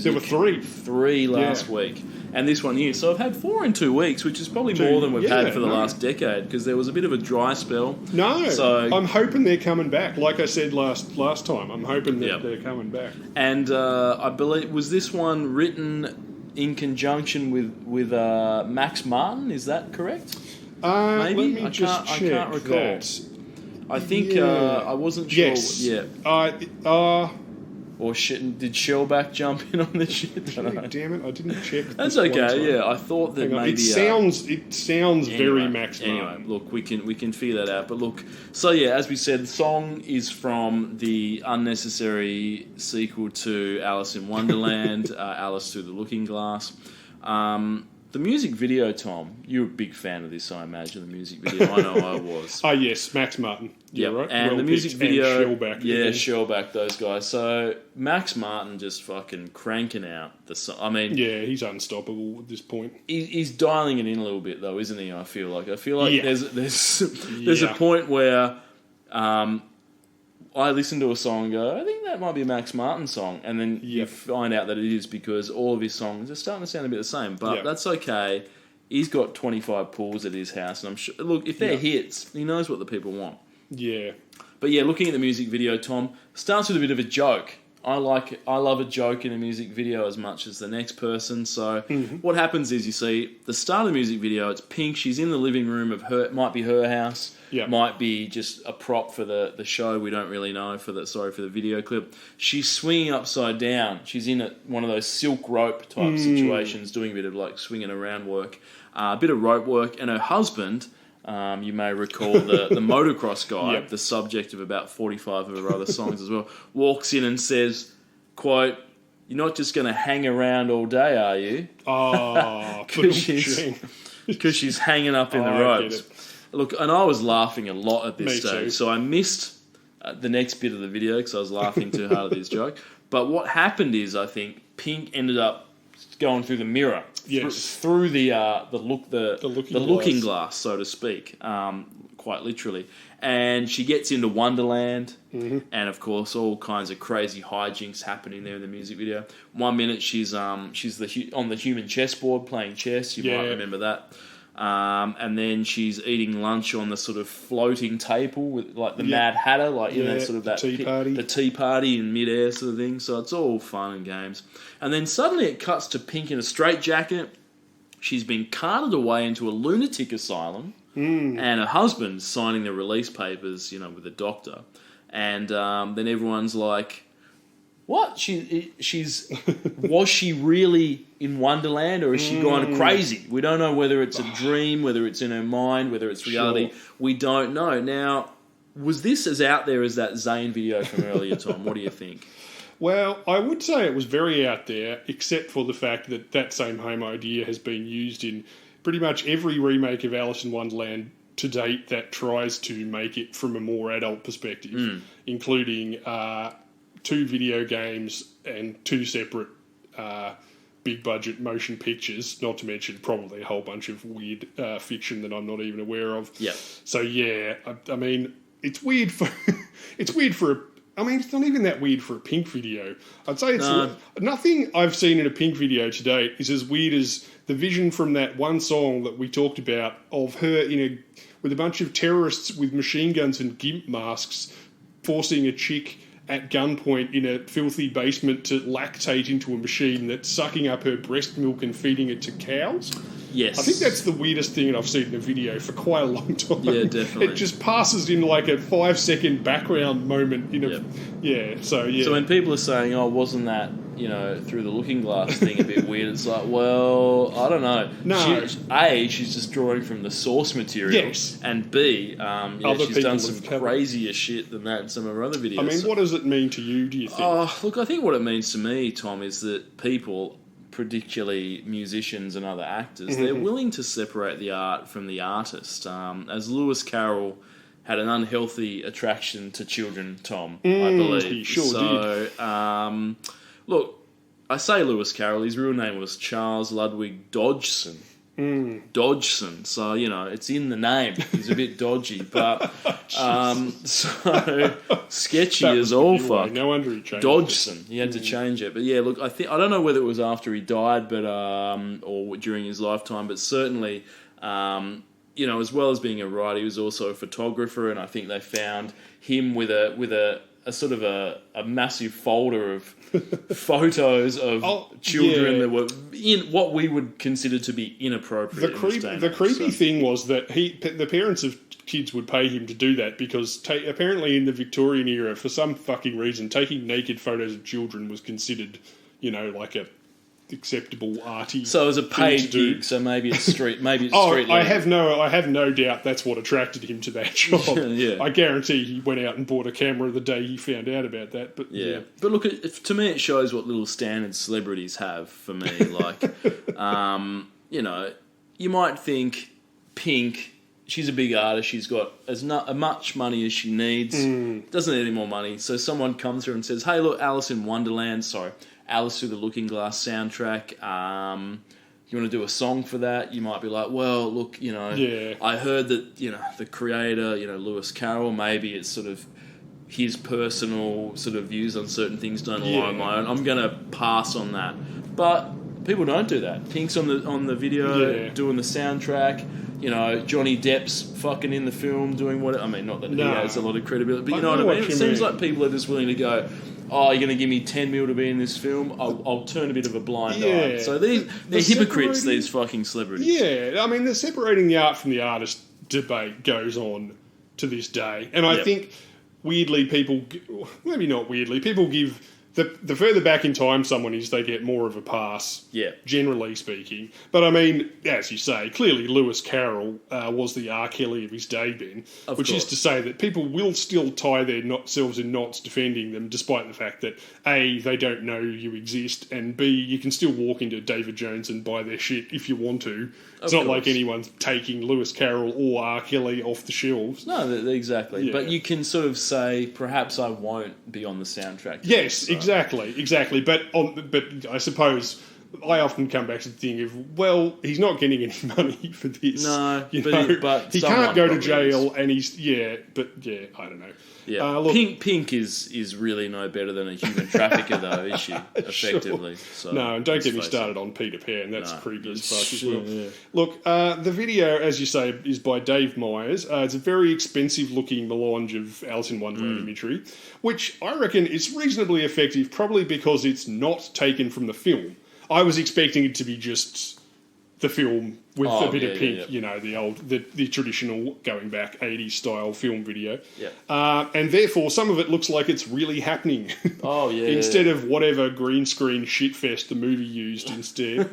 There were 3. 3 last Yeah. week, and this one here. So I've had 4 in 2 weeks, which is probably more than we've had for the last decade, because there was a bit of a dry spell. No, So- I'm hoping they're coming back. Like I said last time, I'm hoping that Yep. they're coming back. And I believe, was this one written in conjunction with Max Martin? Is that correct? Let Maybe? me I just can't- I check can't recall. that. I think Yeah. I wasn't sure. Yes. Yeah. Or did Shellback jump in on this shit? I don't know. Damn it, I didn't check. That's this one time. okay. Yeah, I thought that Hang on, maybe it sounds very Max Anyway, Martin. look, we can figure that out. But look, so yeah, as we said, the song is from the unnecessary sequel to Alice in Wonderland, Alice Through the Looking Glass. The music video, Tom, you're a big fan of this, I imagine. The music video, I know I was. Ah, yes, Max Martin. Yeah, right. and Well the music picked. video, And Shellback. yeah, again. Shellback, those guys. So Max Martin just fucking cranking out the song. I mean, Yeah, he's unstoppable at this point. he's dialing it in a little bit, though, isn't he? I feel like Yeah. there's a Yeah. point where I listen to a song and go, I think that might be a Max Martin song, and then you Yep. find out that it is, because all of his songs are starting to sound a bit the same. But Yep. that's okay. He's got 25 pools at his house, and I'm sure. Look, if they're Yep. hits, he knows what the people want. Yeah. But yeah, looking at the music video, Tom, starts with a bit of a joke. I love a joke in a music video as much as the next person. So what happens is, you see the start of the music video, it's Pink. She's in the living room of her. It might be her house. Yeah. Might be just a prop for the show. We don't really know for the video clip. She's swinging upside down. She's in one of those silk rope type situations, doing a bit of like swinging around work, a bit of rope work, and her husband. You may recall the motocross guy, Yep. the subject of about 45 of her other songs as well, walks in and says, quote, "You're not just going to hang around all day, are you?" Oh, Because she's hanging up in the I ropes. get it. Look, and I was laughing a lot at this Me stage, too. so I missed the next bit of the video because I was laughing too hard at this joke. But what happened is, I think Pink ended up going through the mirror, Yes. through the looking glass. glass, so to speak, quite literally. And she gets into Wonderland, and of course, all kinds of crazy hijinks happening there in the music video. 1 minute she's on the human chessboard playing chess. You might Yeah. remember that. And then she's eating lunch on the sort of floating table with like the Yeah. Mad Hatter, like in Yeah, that sort of the tea party. the tea party in midair sort of thing. So it's all fun and games. And then suddenly it cuts to Pink in a straitjacket. She's been carted away into a lunatic asylum, and her husband's signing the release papers, with the doctor. And then everyone's like, "What? She's was she really in Wonderland, or is she gone crazy? We don't know whether it's a dream, whether it's in her mind, whether it's reality. Sure. We don't know." Now, was this as out there as that Zayn video from earlier, Tom? What do you think? Well, I would say it was very out there, except for the fact that that same home idea has been used in pretty much every remake of Alice in Wonderland to date that tries to make it from a more adult perspective, including 2 video games and 2 separate big budget motion pictures, not to mention probably a whole bunch of weird fiction that I'm not even aware of. Yeah. So yeah, I mean, it's weird for I mean, it's not even that weird for a Pink video. I'd say it's nothing I've seen in a Pink video to date is as weird as the vision from that one song that we talked about of her with a bunch of terrorists with machine guns and gimp masks forcing a chick at gunpoint in a filthy basement to lactate into a machine that's sucking up her breast milk and feeding it to cows. Yes. I think that's the weirdest thing I've seen in a video for quite a long time. Yeah, definitely. It just passes in like a 5-second background moment in a... Yeah, so yeah. So when people are saying, oh, wasn't that, through the looking glass thing a bit weird, it's like, well, I don't know. No. She's just drawing from the source material. Yes. And B, she's done some have covered. crazier shit than that in some of her other videos. I mean, what does it mean to you, do you think? Look, I think what it means to me, Tom, is that people, particularly musicians and other actors, they're willing to separate the art from the artist. As Lewis Carroll had an unhealthy attraction to children, Tom, I believe. He sure did. Look, I say Lewis Carroll, his real name was Charles Ludwig Dodgson. Dodgson, so it's in the name. He's a bit dodgy, but so sketchy as all fuck. No wonder he changed Dodgson, he had to change it. But yeah, look, I don't know whether it was after he died, but or during his lifetime, but certainly, as well as being a writer, he was also a photographer, and I think they found him with a sort of a massive folder of photos of children that were in what we would consider to be inappropriate. The creepy thing was that the parents of kids would pay him to do that because apparently in the Victorian era, for some fucking reason, taking naked photos of children was considered, like a acceptable arty. So it was a paid gig. So maybe it's street. Maybe it's street. I have no doubt that's what attracted him to that job. Yeah. I guarantee he went out and bought a camera the day he found out about that. But yeah. But look, to me, it shows what little standards celebrities have. For me, like, you might think Pink. She's a big artist. She's got as much money as she needs. Doesn't need any more money. So someone comes here and says, "Hey, look, Alice Through the Looking Glass soundtrack. You want to do a song for that?" You might be like, well, look, I heard that, the creator, Lewis Carroll, maybe it's sort of his personal sort of views on certain things don't align with my own. I'm going to pass on that. But people don't do that. Pink's on the video doing the soundtrack. Johnny Depp's fucking in the film doing what... I mean, not that he has a lot of credibility, but you know what I mean? It seems like people are just willing to go, oh, you're going to give me 10 mil to be in this film? I'll turn a bit of a blind eye. So they're hypocrites, these fucking celebrities. Yeah, I mean, the separating the art from the artist debate goes on to this day. And I think, weirdly, maybe not weirdly, people give... The further back in time someone is, they get more of a pass, generally speaking. But I mean, as you say, clearly Lewis Carroll was the R. Kelly of his day, Ben, which is to say that people will still tie themselves in knots defending them, despite the fact that, A, they don't know you exist, and B, you can still walk into David Jones and buy their shit if you want to. It's not like anyone's taking Lewis Carroll or R. Kelly off the shelves. No, exactly. Yeah. But you can sort of say, perhaps I won't be on the soundtrack. Yes, exactly. But I suppose I often come back to the thing of, well, he's not getting any money for this. No, but he can't go to jail, and I don't know. Yeah, Pink is really no better than a human trafficker, though, is she? Effectively. Sure. So, no, and don't get me started on Peter Pan. That's creepy as fuck as well. Yeah. Look, the video, as you say, is by Dave Myers. It's a very expensive-looking melange of Alice in Wonderland imagery, which I reckon is reasonably effective, probably because it's not taken from the film. I was expecting it to be just the film with a bit of Pink, the traditional going back 80s style film video. Yeah. And therefore, some of it looks like it's really happening. Oh, yeah. Instead of whatever green screen shitfest the movie used instead.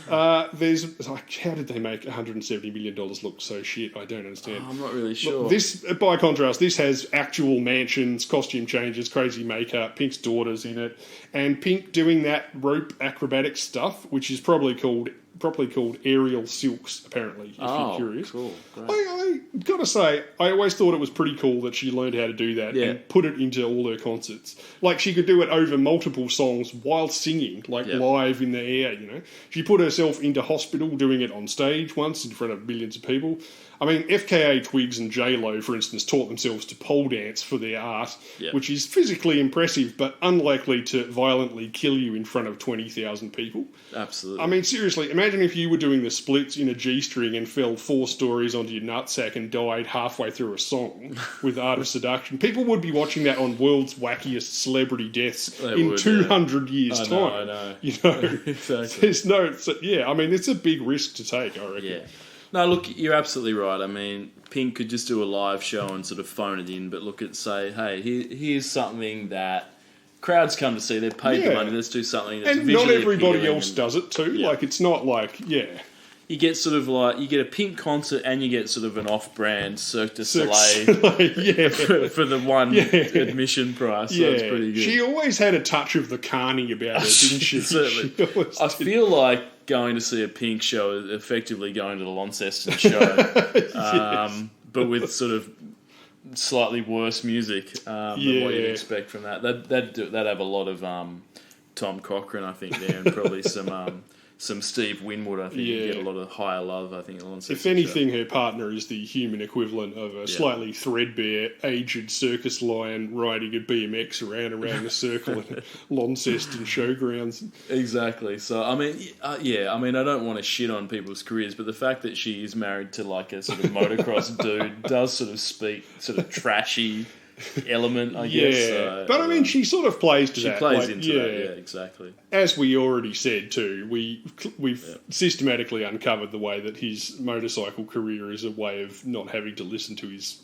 There's like, how did they make $170 million look so shit? I don't understand. I'm not really sure. Look, this, by contrast, this has actual mansions, costume changes, crazy makeup, Pink's daughter's in it, and Pink doing that rope acrobatic stuff, which is properly called aerial silks, apparently, if you're curious. Cool. Great. I gotta say, I always thought it was pretty cool that she learned how to do that Yeah. and put it into all her concerts. Like, she could do it over multiple songs while singing, like live in the air, you know. She put herself into hospital doing it on stage once in front of millions of people. I mean, FKA Twigs and J-Lo, for instance, taught themselves to pole dance for their art, which is physically impressive but unlikely to violently kill you in front of 20,000 people. Absolutely. I mean, seriously, imagine if you were doing the splits in a G-string and fell 4 stories onto your nutsack and died halfway through a song with Art of Seduction. People would be watching that on World's Wackiest Celebrity Deaths in 200 years' time. I know. You know, Exactly. there's no... I mean, it's a big risk to take, I reckon. Yeah. No, look, you're absolutely right. I mean, Pink could just do a live show and sort of phone it in, but look at, say, hey, here's something that crowds come to see. They've paid the money. Let's do something that's And visually not everybody appealing else and does it too. Like, it's not like, You get sort of like, you get a Pink concert and you get sort of an off-brand Cirque du Soleil for the one admission price. So it's pretty good. She always had a touch of the carny about her, didn't she? Certainly. She always I did. feel like going to see a Pink show is effectively going to the Launceston show, but with sort of slightly worse music than what you'd expect from that. That'd have a lot of Tom Cochrane, I think, there, and probably some Steve Winwood. I think you get a lot of higher love. I think. If anything, her partner is the human equivalent of a slightly threadbare, aged circus lion riding a BMX around a circle in Launceston showgrounds. Exactly. So I mean, I mean, I don't want to shit on people's careers, but the fact that she is married to like a sort of motocross dude does sort of speak sort of trashy element, I guess. But I mean, she sort of plays to that. She plays like, into that, yeah, exactly. As we already said too, we've systematically uncovered the way that his motorcycle career is a way of not having to listen to his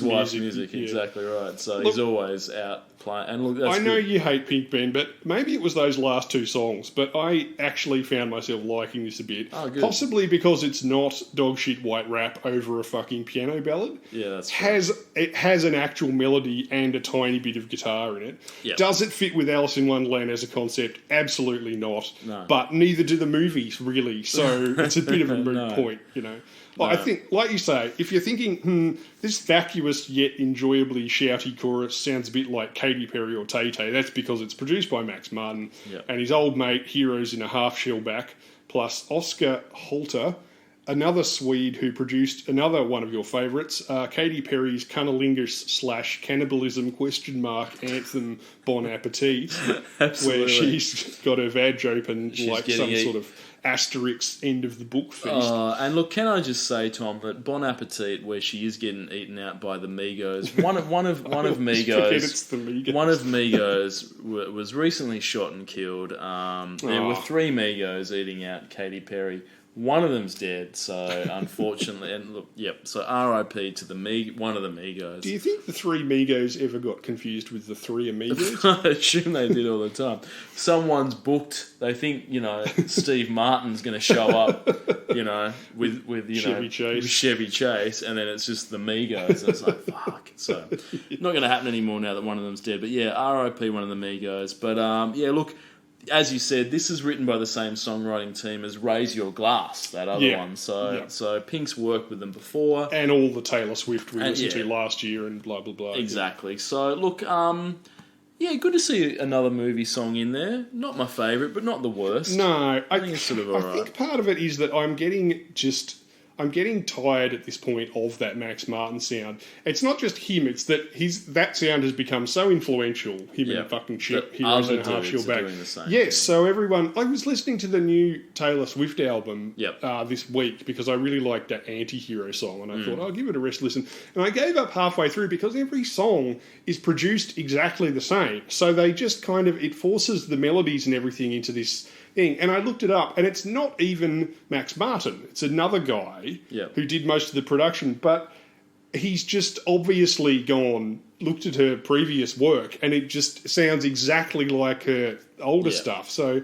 wife's music. Yeah. Exactly right. So Look, he's always out playing. And look, that's I know good. you hate Pink, Ben, but maybe it was those last 2 songs, but I actually found myself liking this a bit. Oh, good. Possibly because it's not dog shit white rap over a fucking piano ballad. Yeah, that's true. It has an actual melody and a tiny bit of guitar in it. Yep. Does it fit with Alice in Wonderland as a concept? Absolutely not. No. But neither do the movies, really. So it's a bit of a moot point, you know. I think, like you say, if you're thinking, this vacuous yet enjoyably shouty chorus sounds a bit like Katy Perry or Tay-Tay, that's because it's produced by Max Martin and his old mate, Heroes in a Half Shellback, plus Oscar Holter, another Swede who produced another one of your favourites, Katy Perry's cunnilingus / cannibalism ? Anthem Bon Appetit, where she's got her vag open like some sort of Asterix end of the book feast. And look, can I just say, Tom, that Bon Appetit, where she is getting eaten out by the Migos, one of Migos was recently shot and killed. There were 3 Migos eating out Katy Perry. One of them's dead, so unfortunately, and look, so R.I.P. to one of the Migos. Do you think the 3 Migos ever got confused with the 3 Amigos? I assume they did all the time. Someone's booked. They think Steve Martin's going to show up, with Chevy Chase, and then it's just the Migos. And it's like fuck. So not going to happen anymore now that one of them's dead. But yeah, R.I.P. one of the Migos. But look. As you said, this is written by the same songwriting team as Raise Your Glass, that other one. So Pink's worked with them before. And all the Taylor Swift we listened to last year and blah, blah, blah. Exactly. So, look, good to see another movie song in there. Not my favourite, but not the worst. No. I think it's sort of alright. I think part of it is that I'm getting tired at this point of that Max Martin sound. It's not just him, it's that that sound has become so influential, him and fucking Heroes in a Half Shellback. Yes, so I was listening to the new Taylor Swift album this week because I really liked that Anti-Hero song and I thought, I'll give it a rest listen. And I gave up halfway through because every song is produced exactly the same. So they just it forces the melodies and everything into this thing. And I looked it up, and it's not even Max Martin. It's another guy who did most of the production, but he's just obviously looked at her previous work, and it just sounds exactly like her older stuff. So,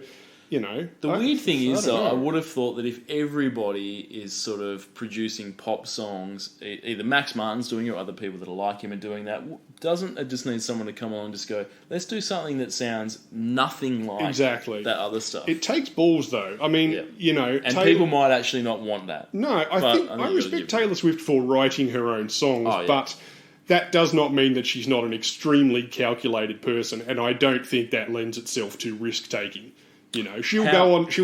you know. The weird thing is, don't though, know. I would have thought that if everybody is sort of producing pop songs, either Max Martin's doing it or other people that are like him are doing that, doesn't it just need someone to come along and just go, let's do something that sounds nothing like Exactly. that other stuff? It takes balls, though. I mean, Yeah. you know... And people might actually not want that. No, But I I think you gotta respect give- Taylor Swift for writing her own songs, Oh, yeah. but that does not mean that she's not an extremely calculated person, and I don't think that lends itself to risk-taking. You know, she'll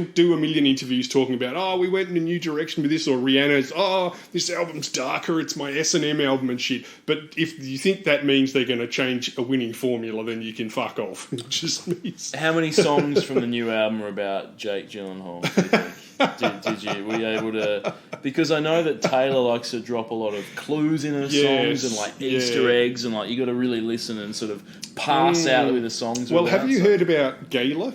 do a million interviews talking about, oh, we went in a new direction with this, or Rihanna's, oh, this album's darker, it's my S&M album and shit. But if you think that means they're going to change a winning formula, then you can fuck off. It just means... How many songs from the new album are about Jake Gyllenhaal, do you think? Were you able to... Because I know that Taylor likes to drop a lot of clues in her songs and like Easter eggs, and like you got to really listen and sort of pass out with the songs. Well, have you heard about Gayla?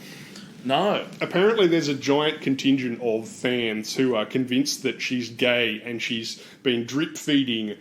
No. Apparently there's a giant contingent of fans who are convinced that she's gay, and she's been drip-feeding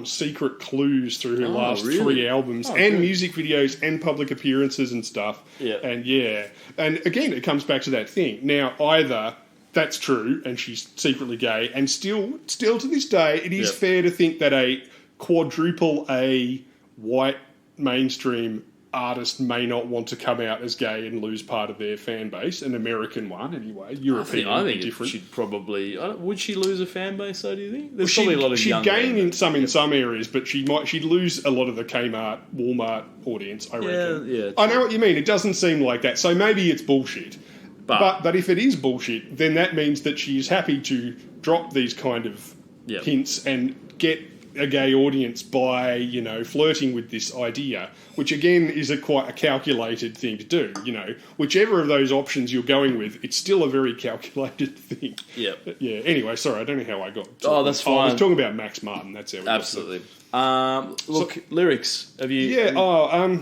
secret clues through her last really? 3 albums and good. music videos and public appearances and stuff. Yeah. And again, it comes back to that thing. Now, either that's true and she's secretly gay, and still to this day, it is fair to think that a quadruple A white mainstream artist may not want to come out as gay and lose part of their fan base, an American one anyway. European, I think different. she'd probably... would she lose a fan base, though, do you think? There's Well, probably a lot of she'd young gain men. in some areas, but she'd lose a lot of the Kmart, Walmart audience, I reckon. Yeah, I know what you mean. It doesn't seem like that. So maybe it's bullshit. But if it is bullshit, then that means that she's happy to drop these kind of hints and get a gay audience by, you know, flirting with this idea, which again is quite a calculated thing to do. You know, whichever of those options you're going with, it's still a very calculated thing. Yeah. Yeah. Anyway, sorry, I don't know how I got. Oh, that's fine. I was talking about Max Martin. That's how. Absolutely. Look, lyrics. Have you? Yeah.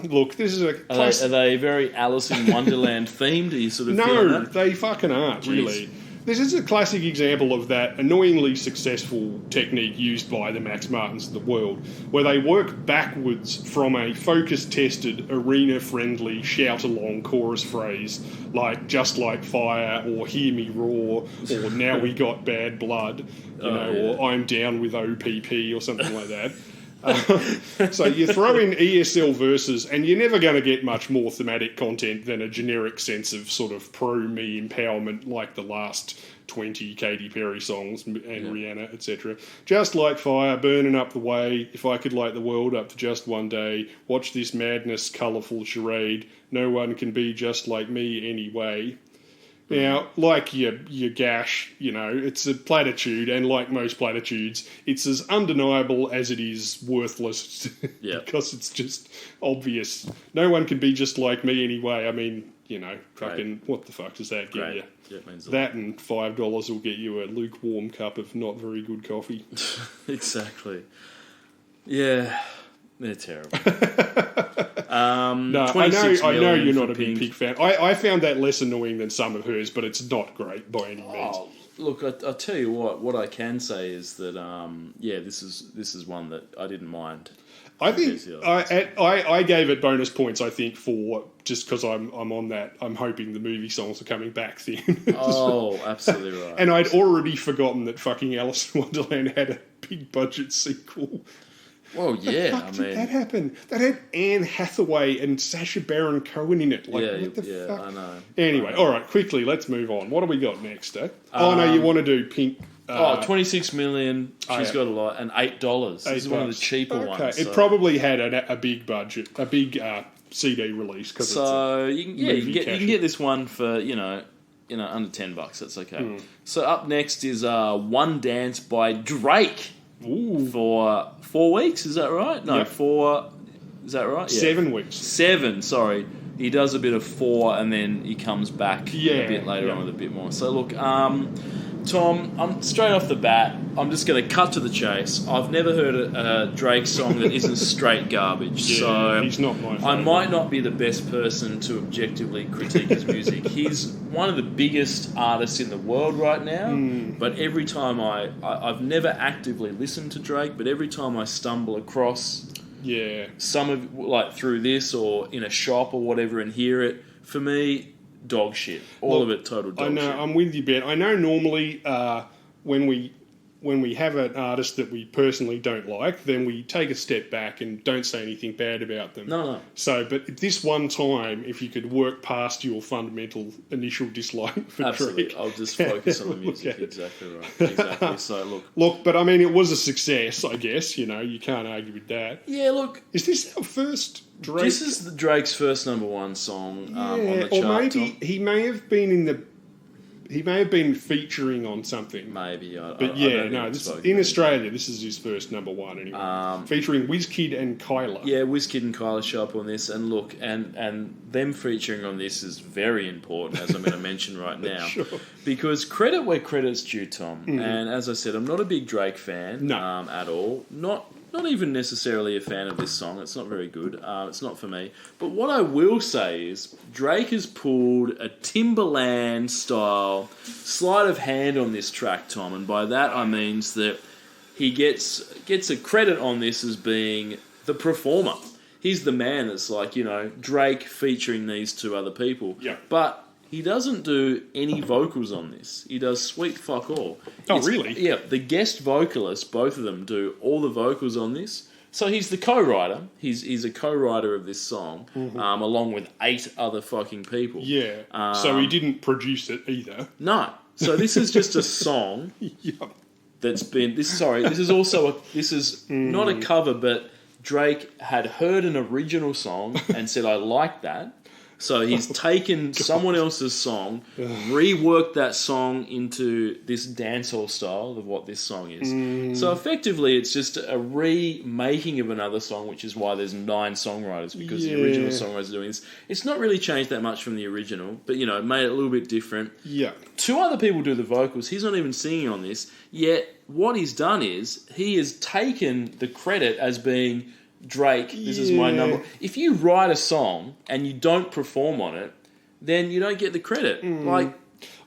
Look, this is a. Are they very Alice in Wonderland themed? Are you sort of feeling No, that? they fucking aren't, really. This is a classic example of that annoyingly successful technique used by the Max Martins of the world, where they work backwards from a focus-tested, arena-friendly, shout-along chorus phrase, like "Just Like Fire," or "Hear Me Roar," or "Now We Got Bad Blood," or "I'm Down with OPP," or something like that. So you throw in ESL verses, and you're never going to get much more thematic content than a generic sense of sort of pro-me empowerment, like the last 20 Katy Perry songs and Rihanna, etc. Just like fire, burning up the way. If I could light the world up for just one day, watch this madness, colourful charade. No one can be just like me anyway. Now, like your gash, you know, it's a platitude, and like most platitudes, it's as undeniable as it is worthless because it's just obvious. No one can be just like me anyway. I mean, you know, fucking, what the fuck does that get you? Yeah, it means a That and $5 will get you a lukewarm cup of not very good coffee. Exactly. Yeah, they're terrible. No, I know you're not a big Pig fan. I found that less annoying than some of hers, but it's not great by any means. Oh, look, I'll tell you what I can say is that, this is one that I didn't mind. I think I gave it bonus points, I think, for just because I'm on that I'm hoping the movie songs are coming back thing. Oh, absolutely right. And I'd already forgotten that fucking Alice in Wonderland had a big budget sequel. Well, yeah, How did that happen? That had Anne Hathaway and Sacha Baron Cohen in it. Like, what the fuck? I know. Anyway, all right, quickly, let's move on. What do we got next, eh? No, you want to do Pink... 26 million. She's got a lot, and $8. This is one of the cheaper ones. Okay, it probably had a big budget, a big CD release. So you can get this one for under $10. That's okay. So up next is One Dance by Drake. Ooh. For 4 weeks. Is that right? No, 4. Is that right? Yeah. 7 weeks. 7. Sorry. He does a bit of 4 and then he comes back a bit later on with a bit more. So look, Tom, I'm straight off the bat, I'm just going to cut to the chase. I've never heard a Drake song that isn't straight garbage. Yeah, so he's not my favourite. I might not be the best person to objectively critique his music. He's one of the biggest artists in the world right now. But every time I've never actively listened to Drake, but every time I stumble across some of, like, through this or in a shop or whatever and hear it, for me, dog shit. All of it total dog I know, shit. I'm with you, Ben. I know normally when we have an artist that we personally don't like, then we take a step back and don't say anything bad about them. No. So, but at this one time, if you could work past your fundamental initial dislike for Absolutely. Drake, I'll just focus on the music. Exactly right. Exactly. So, look. but I mean, it was a success, I guess. You know, you can't argue with that. Yeah, look. Is this our first Drake? This is Drake's first number one song on the or chart. maybe Tom. he may have been in the. He may have been featuring on something. Maybe. But yeah, no. In Australia, this is his first number one anyway. Featuring WizKid and Kyla. Yeah, WizKid and Kyla show up on this, and look, and them featuring on this is very important, as I'm going to mention right now, Sure. because credit where credit's due, Tom. And as I said, I'm not a big Drake fan at all. Not even necessarily a fan of this song. It's not very good. It's not for me. But what I will say is Drake has pulled a Timberland style sleight of hand on this track, Tom, and by that I means that he gets a credit on this as being the performer. He's the man that's like, you know, Drake featuring these two other people. Yeah. But he doesn't do any vocals on this. He does sweet fuck all. Oh, really? Yeah, the guest vocalists, both of them, do all the vocals on this. So he's the co-writer. He's a co-writer of this song, along with 8 other fucking people. Yeah. So he didn't produce it either. No. So this is just a song Yep. that's been... This is also this is not a cover, but Drake had heard an original song and said, I like that. So he's taken someone else's song, reworked that song into this dancehall style of what this song is. So effectively, it's just a remaking of another song, which is why there's 9 songwriters, because the original songwriters are doing this. It's not really changed that much from the original, but, you know, made it a little bit different. Yeah. 2 other people do the vocals. He's not even singing on this. Yet what he's done is he has taken the credit as being... Drake, this is my number. If you write a song and you don't perform on it, then you don't get the credit. Like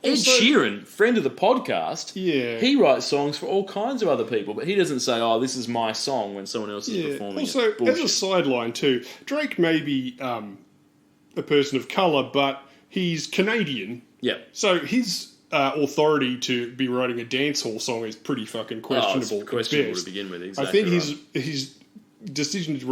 Ed Sheeran, friend of the podcast, he writes songs for all kinds of other people, but he doesn't say, "Oh, this is my song" when someone else is performing. Also, it. as a sideline too, Drake may be a person of colour, but he's Canadian. Yeah. So his authority to be writing a dancehall song is pretty fucking questionable. It's questionable to begin with. Exactly. I think his decision to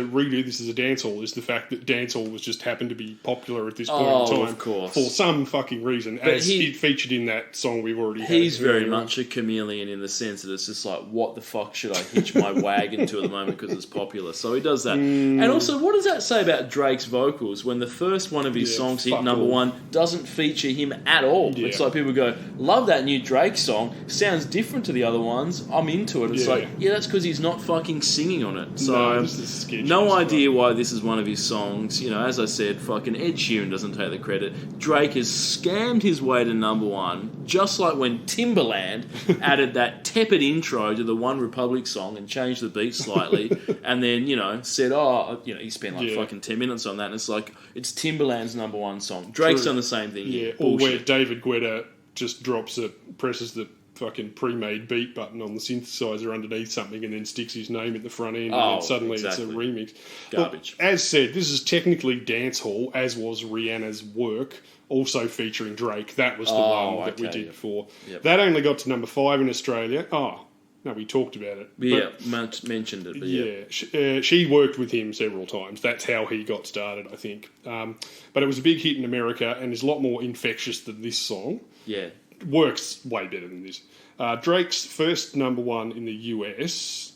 redo this as a dancehall is the fact that dancehall was just happened to be popular at this point in time, of course, for some fucking reason. But as it featured in that song we've already had. He's very much a chameleon in the sense that it's just like, what the fuck should I hitch my wagon to at the moment because it's popular? So he does that. And also, what does that say about Drake's vocals when the first one of his songs hit number one doesn't feature him at all? Yeah. It's like people go, love that new Drake song, sounds different to the other ones, I'm into it. It's like, yeah, that's because he's not fucking singing on it. So no idea why this is one of his songs. You know, as I said, fucking Ed Sheeran doesn't take the credit. Drake has scammed his way to number one, just like when Timberland added that tepid intro to the One Republic song and changed the beat slightly, and then, you know, said, he spent like fucking 10 minutes on that, and it's like, it's Timberland's number one song. Drake's done the same thing. Yeah, or where David Guetta just presses the fucking pre-made beat button on the synthesizer underneath something and then sticks his name at the front end and then suddenly it's a remix. Garbage. Well, as said, this is technically dancehall, as was Rihanna's Work, also featuring Drake. That was the one that we did before. Yep. That only got to number 5 in Australia. No, we talked about it. Mentioned it. But she worked with him several times. That's how he got started, I think. But it was a big hit in America and is a lot more infectious than this song. Yeah. Works way better than this. Drake's first number one in the US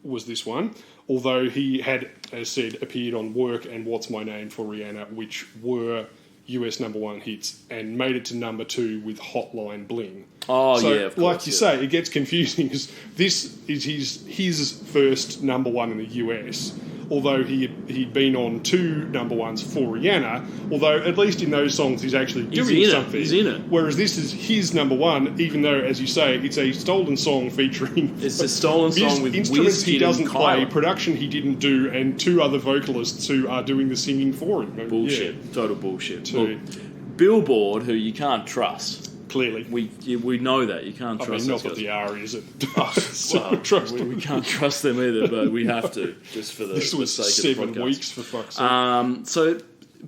was this one, although he had, as said, appeared on Work and What's My Name for Rihanna, which were US number one hits, and made it to number 2 with Hotline Bling. Of course. Like you say, it gets confusing because this is his first number one in the US, although he'd been on 2 number ones for Rihanna, although at least in those songs he's actually doing something. He's in it. Whereas this is his number one, even though, as you say, it's a stolen song featuring... It's a stolen song with instruments he doesn't and play, Kyla. production he didn't do, and 2 other vocalists who are doing the singing for him. Bullshit. Yeah. Total bullshit. Look, Billboard, who you can't trust... Clearly. We know that. You can't trust not those that guys. the R is it. We can't trust them either, but we have to, just for the This was sake of the 7 podcast. weeks, for fuck's sake. So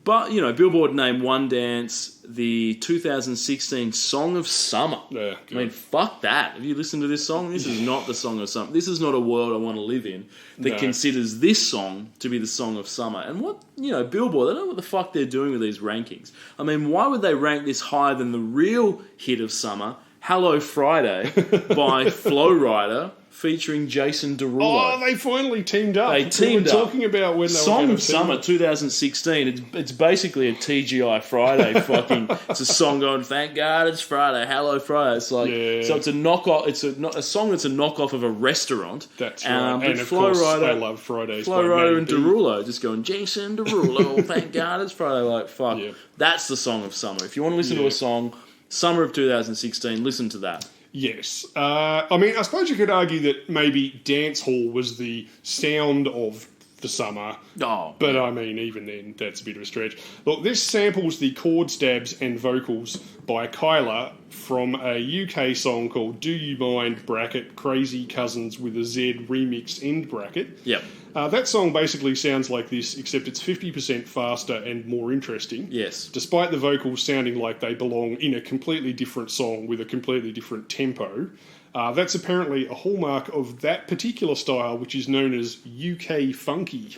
But, you know, Billboard named One Dance the 2016 Song of Summer. Yeah, I mean, fuck that. Have you listened to this song? This is not the Song of Summer. This is not a world I want to live in that No. considers this song to be the Song of Summer. And what, you know, Billboard, they don't know what the fuck they're doing with these rankings. I mean, why would they rank this higher than the real hit of summer, Hello Friday, by Flow Rider, featuring Jason Derulo? Oh, they finally teamed up. They teamed we were up. talking about when they were Song going of to team Summer up. 2016. It's basically a TGI Friday fucking. It's a song going, thank God it's Friday, hello Friday. It's like Yeah. so it's a knockoff. It's a song that's a knockoff of a restaurant. That's right. But And of Flow course, Rider, I love Fridays. Flow by Rider Maddie and B. Derulo just going, Jason Derulo, thank God it's Friday. Like fuck, Yeah. that's the Song of Summer. If you want to listen to Yeah. a song, summer of 2016, listen to that. Yes. I mean, I suppose you could argue that maybe Dance Hall was the sound of the summer. Oh, But I mean, even then, that's a bit of a stretch. Look, this samples the chord stabs and vocals by Kyla from a UK song called Do You Mind, bracket, Crazy Cousins with a Z remix end bracket. yep, That song basically sounds like this, except it's 50% faster and more interesting. yes. Despite the vocals sounding like they belong in a completely different song with a completely different tempo. That's apparently a hallmark of that particular style, which is known as UK funky.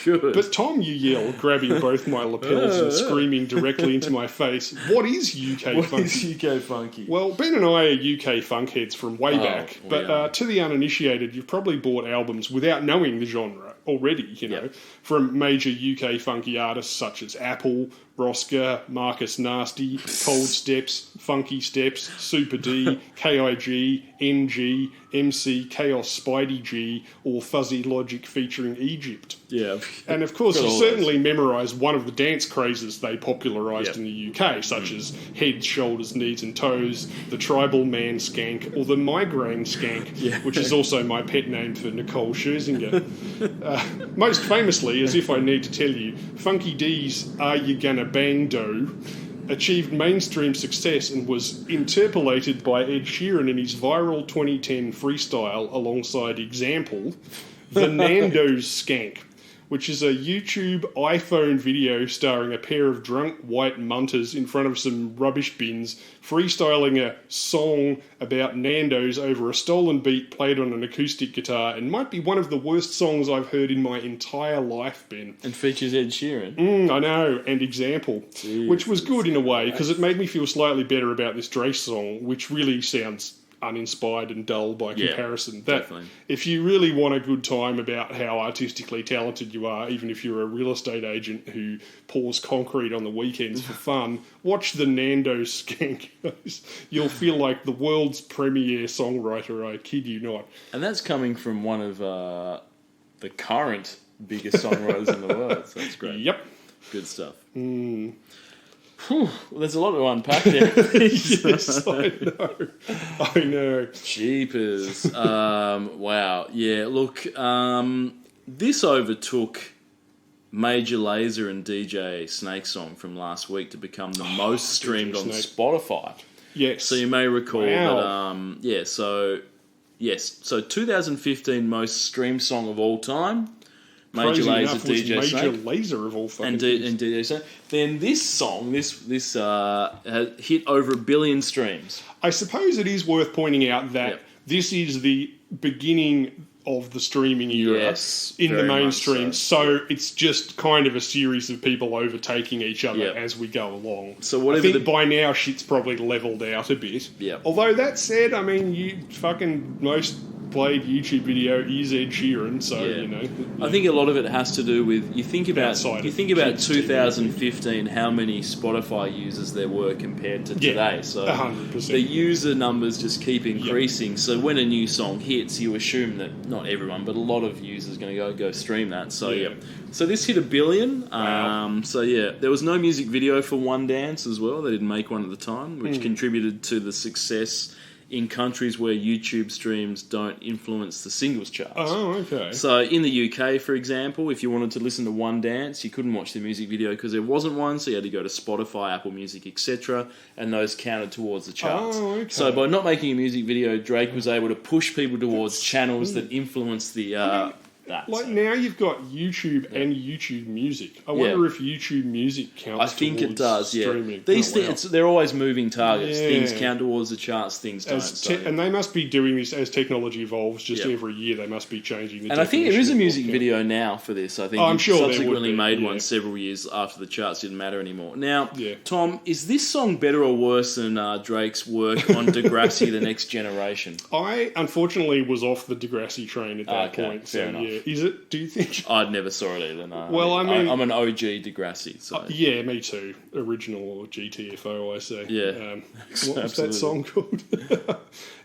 Good. But Tom, you yell, grabbing both my lapels and screaming directly into my face, what is UK What funky? is UK funky? Well, Ben and I are UK funk heads from way back, we but are. to the uninitiated, you've probably bought albums without knowing the genre already, you know, Yep. from major UK funky artists such as Apple, Rosca, Marcus Nasty, Cold Steps, Funky Steps, Super D, KIG, NG, MC, Chaos Spidey G, or Fuzzy Logic featuring Egypt. Yeah. And of course, Got you all certainly memorised one of the dance crazes they popularised Yep. in the UK, such as heads, shoulders, knees, and toes, the tribal man skank, or the migraine skank, Yeah. which is also my pet name for Nicole Scherzinger. Most famously, as if I need to tell you, Funky D's Are You Gonna Bang Dough achieved mainstream success and was interpolated by Ed Sheeran in his viral 2010 freestyle alongside Example, the Nando's Skank, which is a YouTube iPhone video starring a pair of drunk white munters in front of some rubbish bins freestyling a song about Nando's over a stolen beat played on an acoustic guitar, and might be one of the worst songs I've heard in my entire life, Ben. And features Ed Sheeran. I know, and Example, which was good in a way because it made me feel slightly better about this Drace song, which really sounds uninspired and dull by Yeah, comparison. definitely. If you really want a good time about how artistically talented you are, even if you're a real estate agent who pours concrete on the weekends for fun, watch the Nando's Skank. You'll feel like the world's premier songwriter, I kid you not. And that's coming from one of the current biggest songwriters in the world. So that's great. Yep. Good stuff. Whew, well, there's a lot to unpack there. Yes, I know. I know. Jeepers. Wow. Yeah, look, this overtook Major Lazer and DJ Snake Song from last week to become the most streamed on Snake. Spotify. Yes. So you may recall Wow. that, so 2015 most streamed song of all time, Major Crazy Lazer, enough, was DJ Major Snake. Laser of all fucking And things. DJ Snake. Then this song, this has hit over 1 billion streams. I suppose it is worth pointing out that Yep. this is the beginning of the streaming era Yes, in the very much mainstream. so. So it's just kind of a series of people overtaking each other Yep. as we go along. So whatever I think the- by now shit's probably leveled out a bit. Yep. Although that said, I mean, you fucking most played YouTube video is Ed Sheeran, so Yeah. you know. I think a lot of it has to do with you think about Outside of 2015, how many Spotify users there were compared to today. So 100%. the user numbers just keep increasing. So when a new song hits, you assume that not everyone, but a lot of users are going to go stream that. So Yeah. so this hit 1 billion. Wow. So yeah, there was no music video for One Dance as well. They didn't make one at the time, Hmm. which contributed to the success in countries where YouTube streams don't influence the singles charts. Oh, okay. So in the UK, for example, if you wanted to listen to One Dance, you couldn't watch the music video because there wasn't one, so you had to go to Spotify, Apple Music, etc., and those counted towards the charts. Oh, okay. So by not making a music video, Drake was able to push people towards channels that influence the that. Like so. now you've got YouTube and YouTube Music. I wonder if YouTube Music counts. I think it towards does. Yeah, streaming. these Oh, wow. things they're always moving targets. Yeah. Things count towards the charts. Things don't. And they must be doing this as technology evolves. Just Yeah. every year, they must be changing. And I think there is a definition music of what video now for this. I think Oh, I'm he sure there would subsequently be, made yeah. one several years after the charts didn't matter anymore. Now, Yeah. Tom, is this song better or worse than Drake's work on Degrassi: The Next Generation? I unfortunately was off the Degrassi train at that Okay, point. fair So enough. yeah, is it? Do you think? I'd never saw it either. No. Well, I mean- I'm an OG Degrassi. So. Yeah, me too. Original or GTFO, I say. Yeah. What was that Absolutely. song called?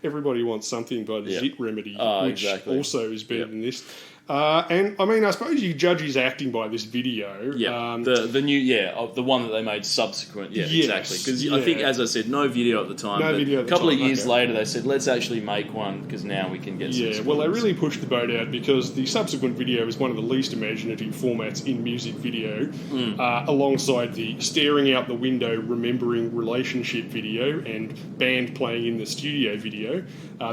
Everybody Wants Something by the Yeah. Zit Remedy, Oh, which exactly. also is better Yep. than this. And I mean, I suppose you judge his acting by this video. Yeah, the new the one that they made subsequent. Yeah, Yes, exactly. Because yeah. I think, as I said, no video at the time. No but video at a the couple of time, years okay. later, they said, let's actually make one because now we can get. Yeah, some well, they spoilers. really pushed the boat out because the subsequent video is one of the least imaginative formats in music video, alongside the staring out the window, remembering relationship video and band playing in the studio video.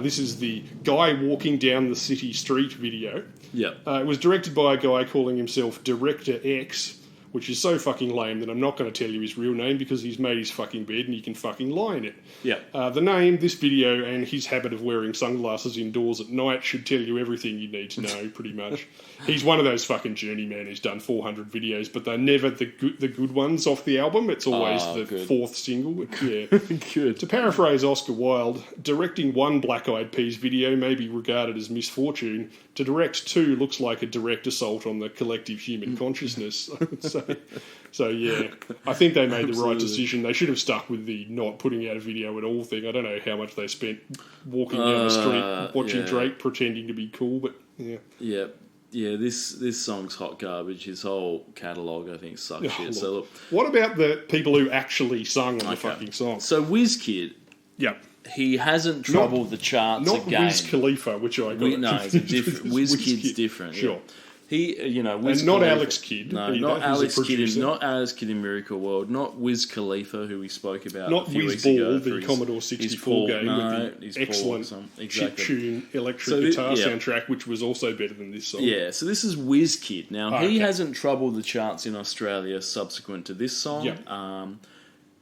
This is the guy walking down the city street video. Yeah. It was directed by a guy calling himself Director X, which is so fucking lame that I'm not going to tell you his real name because he's made his fucking bed and he can fucking lie in it. Yeah. The name, this video, and his habit of wearing sunglasses indoors at night should tell you everything you need to know, pretty much. He's one of those fucking journeymen who's done 400 videos, but they're never the good ones off the album. It's always the good. fourth single. Yeah. Good. To paraphrase Oscar Wilde, directing one Black Eyed Peas video may be regarded as misfortune. To direct two looks like a direct assault on the collective human consciousness, I would say. So, yeah, I think they made the right Absolutely. decision. They should have stuck with the not putting out a video at all thing. I don't know how much they spent walking down the street watching yeah. Drake pretending to be cool, but yeah. Yeah. Yeah, this song's hot garbage. His whole catalogue, I think, sucks shit. So look, What about the people who actually sung on the okay. fucking song? So WizKid, Yeah. he hasn't troubled the charts Not again. Wiz Khalifa, which I got. No, it's a confused different. with WizKid's different. Yeah. Sure. He, Wiz And not Khalifa- Alex Kidd. No, either, not who's a Alex Kidd. producer. Not Alex Kidd in Miracle World. Not Wiz Khalifa, who we spoke about. Not a few Wiz weeks ago Ball, for the his- Commodore his 64 Paul- game no, with his the Paul excellent song. chip Exactly. tune electric So guitar yeah. soundtrack, which was also better than this song. Yeah, so this is WizKid. Now, he okay. hasn't troubled the charts in Australia subsequent to this song. Yeah.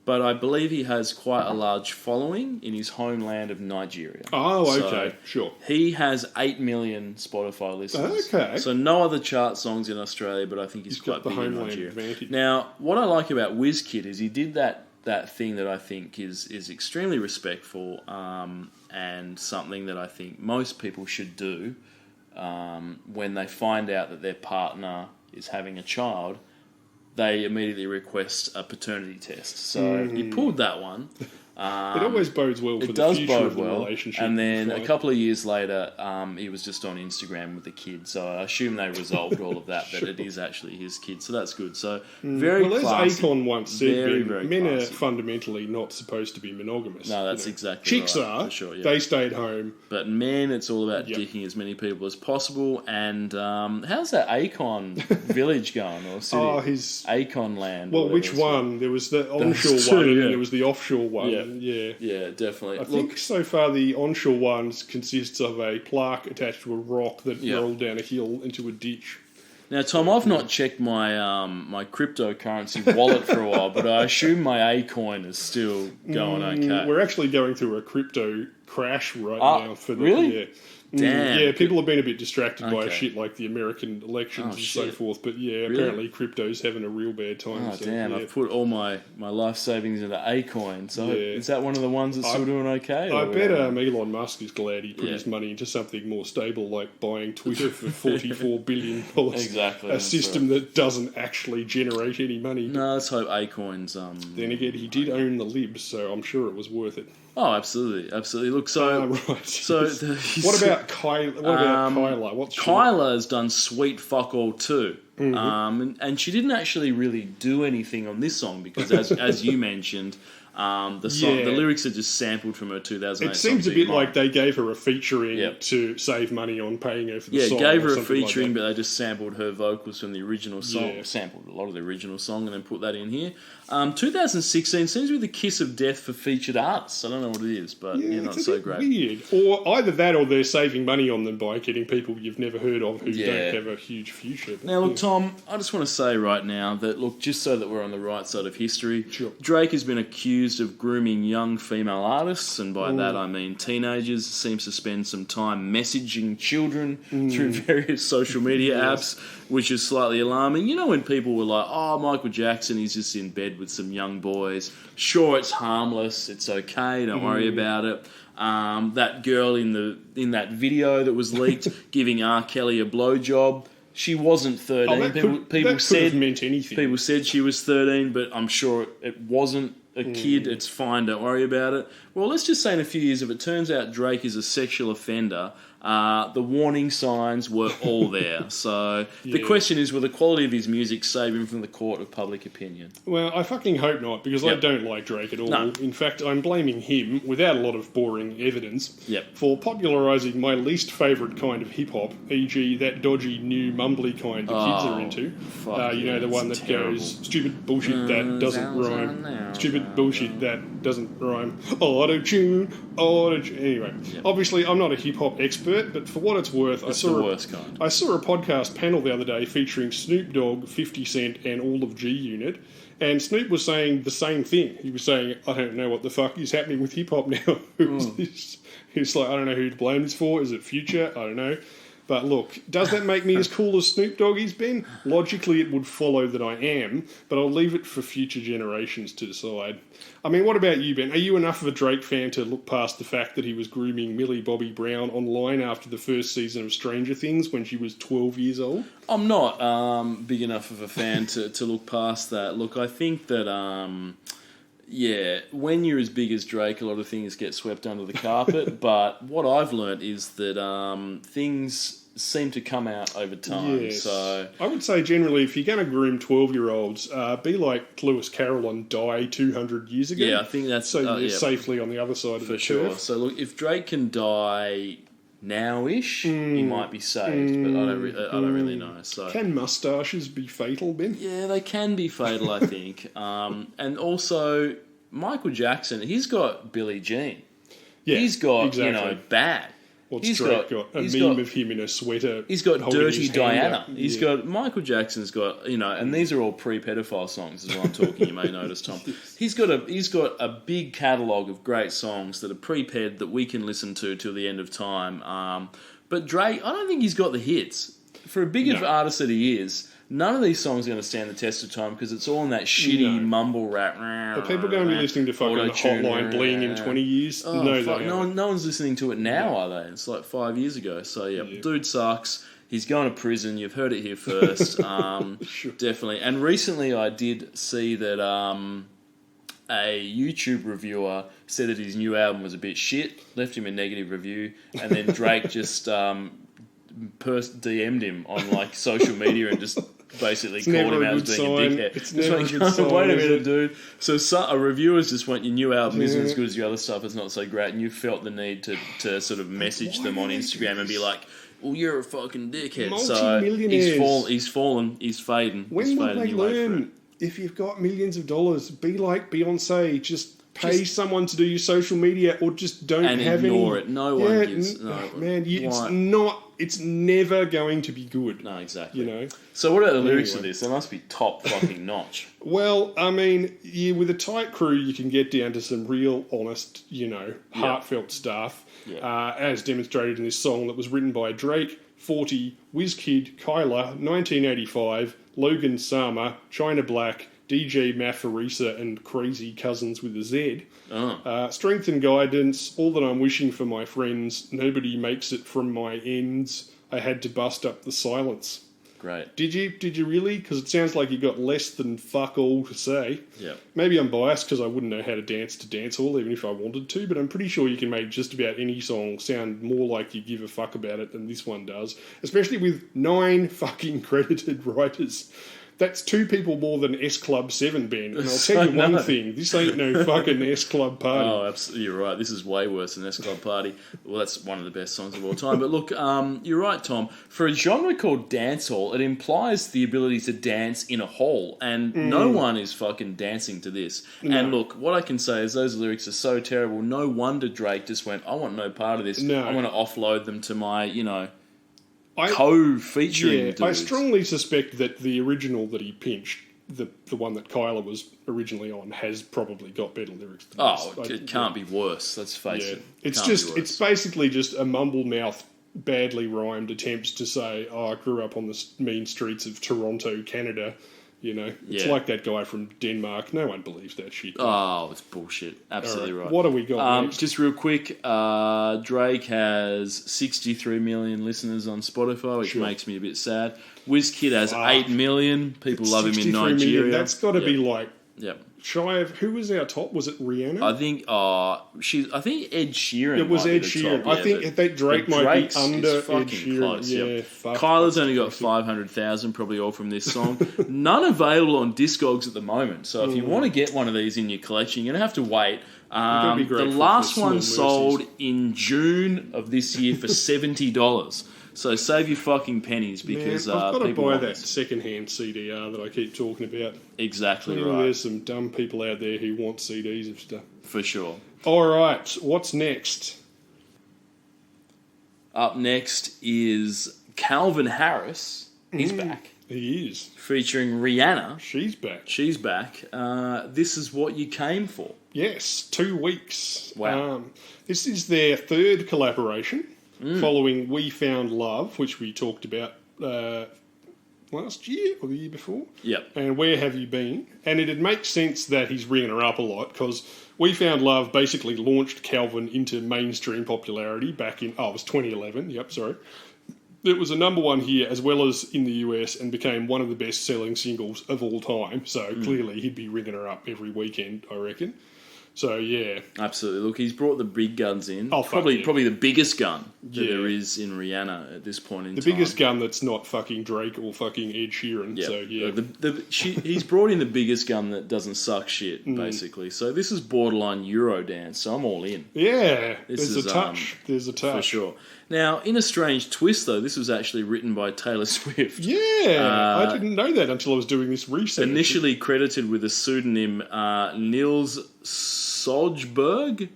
But I believe he has quite a large following in his homeland of Nigeria. Oh, So okay, sure. He has 8 million Spotify listeners. Okay. So no other chart songs in Australia, but I think he's got quite the big in homeland Nigeria. advantage. Now, what I like about WizKid is he did that thing that I think is extremely respectful and something that I think most people should do when they find out that their partner is having a child. They immediately request a paternity test. So he pulled that one. It always bodes well for It the does future bode of the well. relationship. And then Right. a couple of years later, he was just on Instagram with the kid. So I assume they resolved all of that, Sure. that it is actually his kid. So that's good. So very Well, as classy. Akon once said, Very, Ben, very men are classy. fundamentally not supposed to be monogamous. No, that's you know. exactly Chicks right, are. for sure, yeah. They stay at home. But men, it's all about Yep. dicking as many people as possible. And how's that Akon village going? Or city? Oh, his... Akon land. Well, or which whatever it's one? There was the onshore two, one, and yeah. then there was the offshore one. Yeah. Yeah. called. Yeah, definitely. I think so far the onshore one consists of a plaque attached to a rock that Yeah. rolled down a hill into a ditch. Now, Tom, I've not checked my my cryptocurrency wallet for a while, but I assume my Acoin is still going okay. We're actually going through a crypto crash right Ah, now. For the, really? Yeah. Damn. Yeah, people have been a bit distracted by Okay. shit like the American elections and so shit. forth, but yeah, Really? apparently crypto's having a real bad time. Oh, so, damn, yeah. I've put all my life savings into Acoin. So Yeah. is that one of the ones that's still doing okay? I or- bet Elon Musk is glad he put Yeah. his money into something more stable, like buying Twitter for $44 billion. Exactly, A that's system that doesn't actually generate any money. No, let's hope Acoin's... Then again, he did own the libs, so I'm sure it was worth it. Oh, absolutely, absolutely. Look, so... Right. So what about Kyla? What about Kyla? What's she? Kyla has done sweet fuck all too. Mm-hmm. And she didn't actually really do anything on this song because, as you mentioned, The song, the lyrics are just sampled from her 2008 It seems song, a bit Beat Mine. like they gave her a featuring Yep. to save money on paying her for the Yeah, song. gave or her a something like featuring, that. but they just sampled her vocals from the original song. Yeah. Sampled a lot of the original song and then put that in here. 2016 seems to be the kiss of death for featured artists. I don't know what it is, but Yeah, not it's a so bit great. weird. Or either that, or they're saving money on them by getting people you've never heard of who Yeah. don't have a huge future. But, Now, look, yeah. Tom, I just want to say right now that, look, just so that we're on the right side of history, Sure. Drake has been accused of grooming young female artists, and by that I mean teenagers, seems to spend some time messaging children through various social media apps, which is slightly alarming. You know, when people were like, oh, Michael Jackson, he's just in bed with some young boys. Sure, it's harmless, it's okay, don't worry about it. That girl in that video that was leaked giving R. Kelly a blowjob, she wasn't 13. Oh, that could have meant anything. People said she was 13, but I'm sure it wasn't a kid. It's fine, don't worry about it. Well, let's just say in a few years, if it turns out Drake is a sexual offender, the warning signs were all there. So the Yeah. question is, will the quality of his music save him from the court of public opinion? Well, I fucking hope not, because I Yep. don't like Drake at all. No. In fact, I'm blaming him, without a lot of boring evidence, Yep. for popularising my least favourite kind of hip-hop, e.g. that dodgy new mumbly kind that kids are into. fuck You know, yeah, the one that it's terrible. goes, stupid bullshit that doesn't rhyme. Stupid bullshit that doesn't rhyme. Auto-tune, auto-tune. Anyway, obviously I'm not a hip-hop expert, but for what it's worth, That's the worst kind. I saw a podcast panel the other day featuring Snoop Dogg, 50 Cent, and all of G Unit, and Snoop was saying the same thing. He was saying, I don't know what the fuck is happening with hip hop now. He's like, I don't know who to blame this for. Is it Future? I don't know. But look, does that make me as cool as Snoop Doggie's been? Logically, it would follow that I am, but I'll leave it for future generations to decide. I mean, what about you, Ben? Are you enough of a Drake fan to look past the fact that he was grooming Millie Bobby Brown online after the first season of Stranger Things when she was 12 years old? I'm not big enough of a fan to look past that. Look, I think that, when you're as big as Drake, a lot of things get swept under the carpet. But what I've learnt is that things seem to come out over time. Yes. So I would say generally, if you're going to groom 12-year-olds, be like Lewis Carroll and die 200 years ago. yeah, I think that's So you're yeah, safely on the other side of for the sure. turf. So look, if Drake can die now-ish, he might be saved, but I don't really know. So Can moustaches be fatal, Ben? yeah, they can be fatal, I think. And also Michael Jackson, he's got Billie Jean. Yeah, He's got exactly. Bad. What's he's Drake got? A he's meme got- of him in a sweater. He's got holding Dirty his hand Diana. up. He's Yeah. got Michael Jackson's got and these are all pre-pedophile songs as well. I'm talking. You may notice, Tom. He's got a big catalogue of great songs that are pre-ped that we can listen to till the end of time. But Drake, I don't think he's got the hits for a big of No. artist that he is. None of these songs are going to stand the test of time because it's all in that shitty No. mumble rap. Are people going to be listening to fucking Auto-tune. Hotline Bling in 20 years? Oh, no, fuck, they no, aren't. no one's listening to it now, are they? It's like 5 years ago. So, yeah, dude sucks. He's going to prison. You've heard it here first. Sure. Definitely. And recently I did see that a YouTube reviewer said that his new album was a bit shit, left him a negative review, and then Drake just DM'd him on like social media and just basically called never him a out as good being sign. a dickhead. It's Just never like, a good sign, wait a is minute, it? dude. So a reviewers just went, your new album isn't Yeah. as good as your other stuff, it's not so great, and you felt the need to sort of message them on Instagram and be like, well, you're a fucking dickhead. So Multi-millionaires. he's fallen, he's fading. When he's will fading. they You wait for it. learn? If you've got millions of dollars, be like Beyonce. Just pay someone to do your social media, or just don't And have ignore any. it. No one gives. No, man, it's why? not. It's never going to be good. No, exactly. You know. So what about the lyrics of Anyway. this? They must be top fucking notch. Well, I mean, with a tight crew, you can get down to some real, honest, heartfelt stuff, Yeah. as demonstrated in this song that was written by Drake, 40, Wizkid, Kyla, 1985, Logan Sama, China Black, DJ Mafarisa, and Crazy Cousins with a Z. Oh. Strength and guidance, all that I'm wishing for my friends, nobody makes it from my ends, I had to bust up the silence. Great. Did you really? Because it sounds like you got less than fuck all to say. Yeah. Maybe I'm biased because I wouldn't know how to dance to dancehall even if I wanted to, but I'm pretty sure you can make just about any song sound more like you give a fuck about it than this one does, especially with 9 fucking credited writers. That's 2 people more than S Club 7, Ben. And I'll So tell you one no. thing: this ain't no fucking S Club party. Oh, absolutely, you're right. This is way worse than S Club Party. Well, that's one of the best songs of all time. But look, you're right, Tom. For a genre called dancehall, it implies the ability to dance in a hall, and no one is fucking dancing to this. No. And look, what I can say is those lyrics are so terrible. No wonder Drake just went, "I want no part of this. No. I want to offload them to my, I- co-featuring dudes." I strongly suspect that the original that he pinched, the one that Kyla was originally on, has probably got better lyrics than Oh, this. it can't be worse. Let's face Yeah. it. It's Can't be just, worse. it's basically just a mumble mouth, badly rhymed attempts to say, "Oh, I grew up on the mean streets of Toronto, Canada." It's Yeah. like that guy from Denmark. No one believes that shit. Oh, it's bullshit. Absolutely All right. What do we got next? Just real quick, Drake has 63 million listeners on Spotify, which Sure. makes me a bit sad. WizKid has Fuck. 8 million. People love him in 63 million, Nigeria. that's got to be like Yep. shy of, who was our top? Was it Rihanna? I think I think Ed Sheeran. It was might be Ed the Sheeran. top, I think but- that Drake but might Drake's be under is Ed fucking Sheeran. close. Yeah, Yep. fuck. Kyla's that's only got impressive. 500,000, probably all from this song. None available on Discogs at the moment. So if you want to get one of these in your collection, you're going to have to wait. gotta be The grateful last for one small sold mercies. in June of this year for $70. So save your fucking pennies Man, because I've got to people buy want that this. second-hand CDR that I keep talking about. Exactly Maybe right, There's some dumb people out there who want CDs of stuff. for sure. All right, what's next? Up next is Calvin Harris. He's back, He is. featuring Rihanna. She's back. She's back. This is what you came for. Yes, 2 weeks. Wow. This is their 3rd collaboration, Mm. following We Found Love, which we talked about last year or the year before. Yep. And Where Have You Been? And it'd make sense that he's ringing her up a lot, because We Found Love basically launched Calvin into mainstream popularity back in, it was 2011. Yep, sorry. It was a number 1 here as well as in the US and became one of the best-selling singles of all time. So clearly he'd be ringing her up every weekend, I reckon. So, yeah. Absolutely. Look, he's brought the big guns in. Oh, fuck probably yeah. probably the biggest gun that Yeah. there is in Rihanna at this point in The time. biggest gun that's not fucking Drake or fucking Ed Sheeran. Yeah. So, yeah. He's brought in the biggest gun that doesn't suck shit, Mm. basically. So this is borderline Eurodance, so I'm all in. Yeah, This there's is, a touch. There's a touch. For sure. Now, in a strange twist, though, this was actually written by Taylor Swift. Yeah, I didn't know that until I was doing this research. Initially credited with the pseudonym Nils Solberg?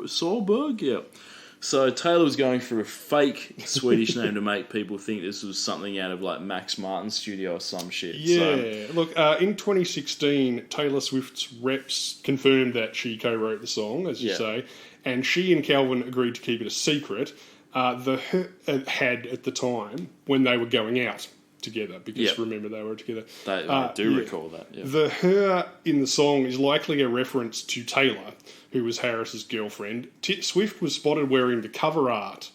Solberg, yeah. So Taylor was going for a fake Swedish name to make people think this was something out of like Max Martin's studio or some shit. Yeah, look, in 2016, Taylor Swift's reps confirmed that she co-wrote the song, as you Yeah. say, and she and Calvin agreed to keep it a secret. Had at the time when they were going out together, because Yeah. remember they were together. I do yeah. recall that. Yeah. The her in the song is likely a reference to Taylor, who was Harris's girlfriend. Swift was spotted wearing the cover art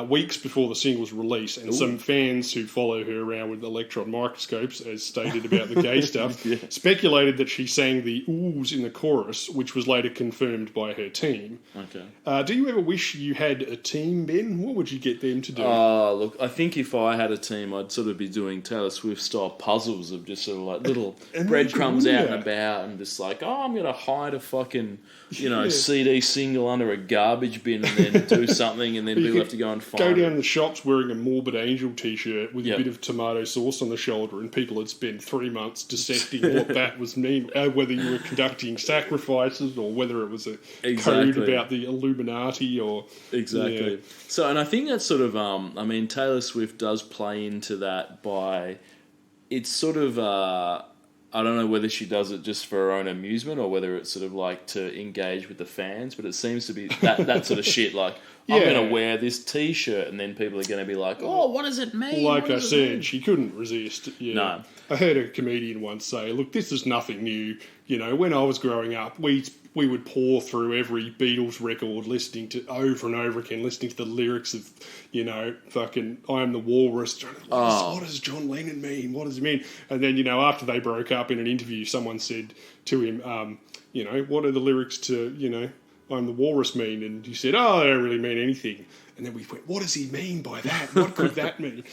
weeks before the single's release, and some fans who follow her around with electron microscopes, as stated about the gay stuff, speculated that she sang the oohs in the chorus, which was later confirmed by her team. Okay. Do you ever wish you had a team, Ben? What would you get them to do? Look, I think if I had a team, I'd sort of be doing Taylor Swift style puzzles of just sort of like little And breadcrumbs wouldn't out you? and about, and just like, oh, I'm going to hide a fucking, Yeah. CD single under a garbage bin and then do something, and then You people could have to go and find Go it. down the shops wearing a Morbid Angel t-shirt with Yep. a bit of tomato sauce on the shoulder, and people had spent 3 months dissecting what that was mean, whether you were conducting sacrifices or whether it was a code Exactly. about the Illuminati or... Exactly. Yeah. So, and I think that's sort of, I mean, Taylor Swift does play into that by, it's sort of, I don't know whether she does it just for her own amusement or whether it's sort of like to engage with the fans, but it seems to be that sort of shit. Like, I'm Yeah. going to wear this T-shirt, and then people are going to be like, oh, what does it mean? Like What I does it mean?" said, she couldn't resist. Yeah. No. I heard a comedian once say, look, this is nothing new. You know, when I was growing up, we would pour through every Beatles record, listening to over and over again, listening to the lyrics of, you know, fucking I Am the Walrus. What does John Lennon mean? What does it mean? And then, you know, after they broke up in an interview, someone said to him, you know, what are the lyrics to, you know, I'm the Walrus mean? And he said, oh, they don't really mean anything. And then we went, what does he mean by that? What could that mean?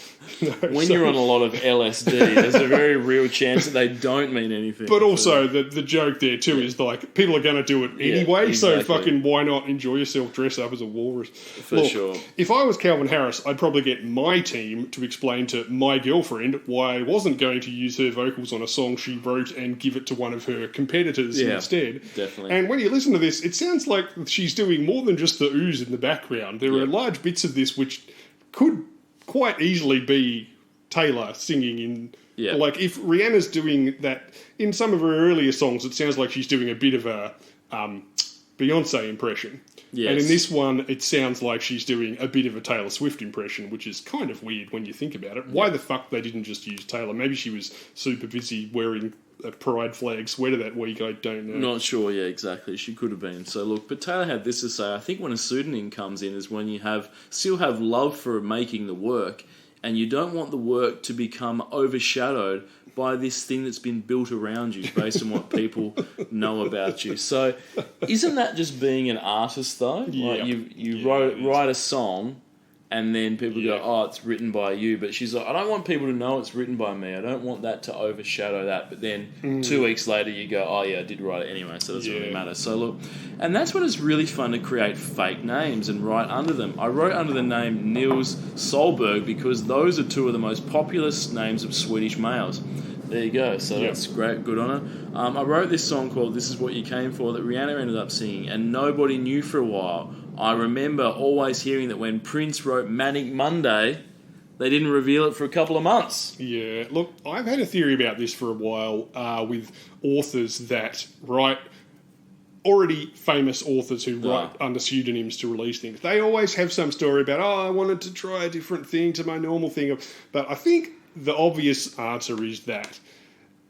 When you're on a lot of LSD, there's a very real chance that they don't mean anything. But also, the joke there too is like, people are going to do it anyway, so fucking why not enjoy yourself, dress up as a walrus? For sure. If I was Calvin Harris, I'd probably get my team to explain to my girlfriend why I wasn't going to use her vocals on a song she wrote and give it to one of her competitors instead. Definitely. And when you listen to this, it sounds like she's doing more than just the ooze in the background. There are large bits of this which could quite easily be Taylor singing in... Yeah. Like, if Rihanna's doing that... In some of her earlier songs, it sounds like she's doing a bit of a Beyonce impression. Yes. And in this one, it sounds like she's doing a bit of a Taylor Swift impression, which is kind of weird when you think about it. Why the fuck they didn't just use Taylor? Maybe she was super busy wearing a pride flag sweater that week, I don't know. Not sure, exactly. She could have been. So look, but Taylor had this to say, I think when a pseudonym comes in is when you still have love for making the work, and you don't want the work to become overshadowed by this thing that's been built around you based on what people know about you. So isn't that just being an artist, though? Like you write a song, and then people go, oh, it's written by you. But she's like, I don't want people to know it's written by me. I don't want that to overshadow that. But then 2 weeks later, you go, oh, yeah, I did write it anyway, so it doesn't really matter. So look, and that's when it's really fun to create fake names and write under them. I wrote under the name Nils Solberg because those are two of the most popular names of Swedish males. There you go. So that's great. Good on her. I wrote this song called This Is What You Came For that Rihanna ended up singing, and nobody knew for a while. I remember always hearing that when Prince wrote Manic Monday, they didn't reveal it for a couple of months. Yeah. Look, I've had a theory about this for a while with authors that write... already famous authors who write under pseudonyms to release things. They always have some story about, I wanted to try a different thing to my normal thing. But I think the obvious answer is that,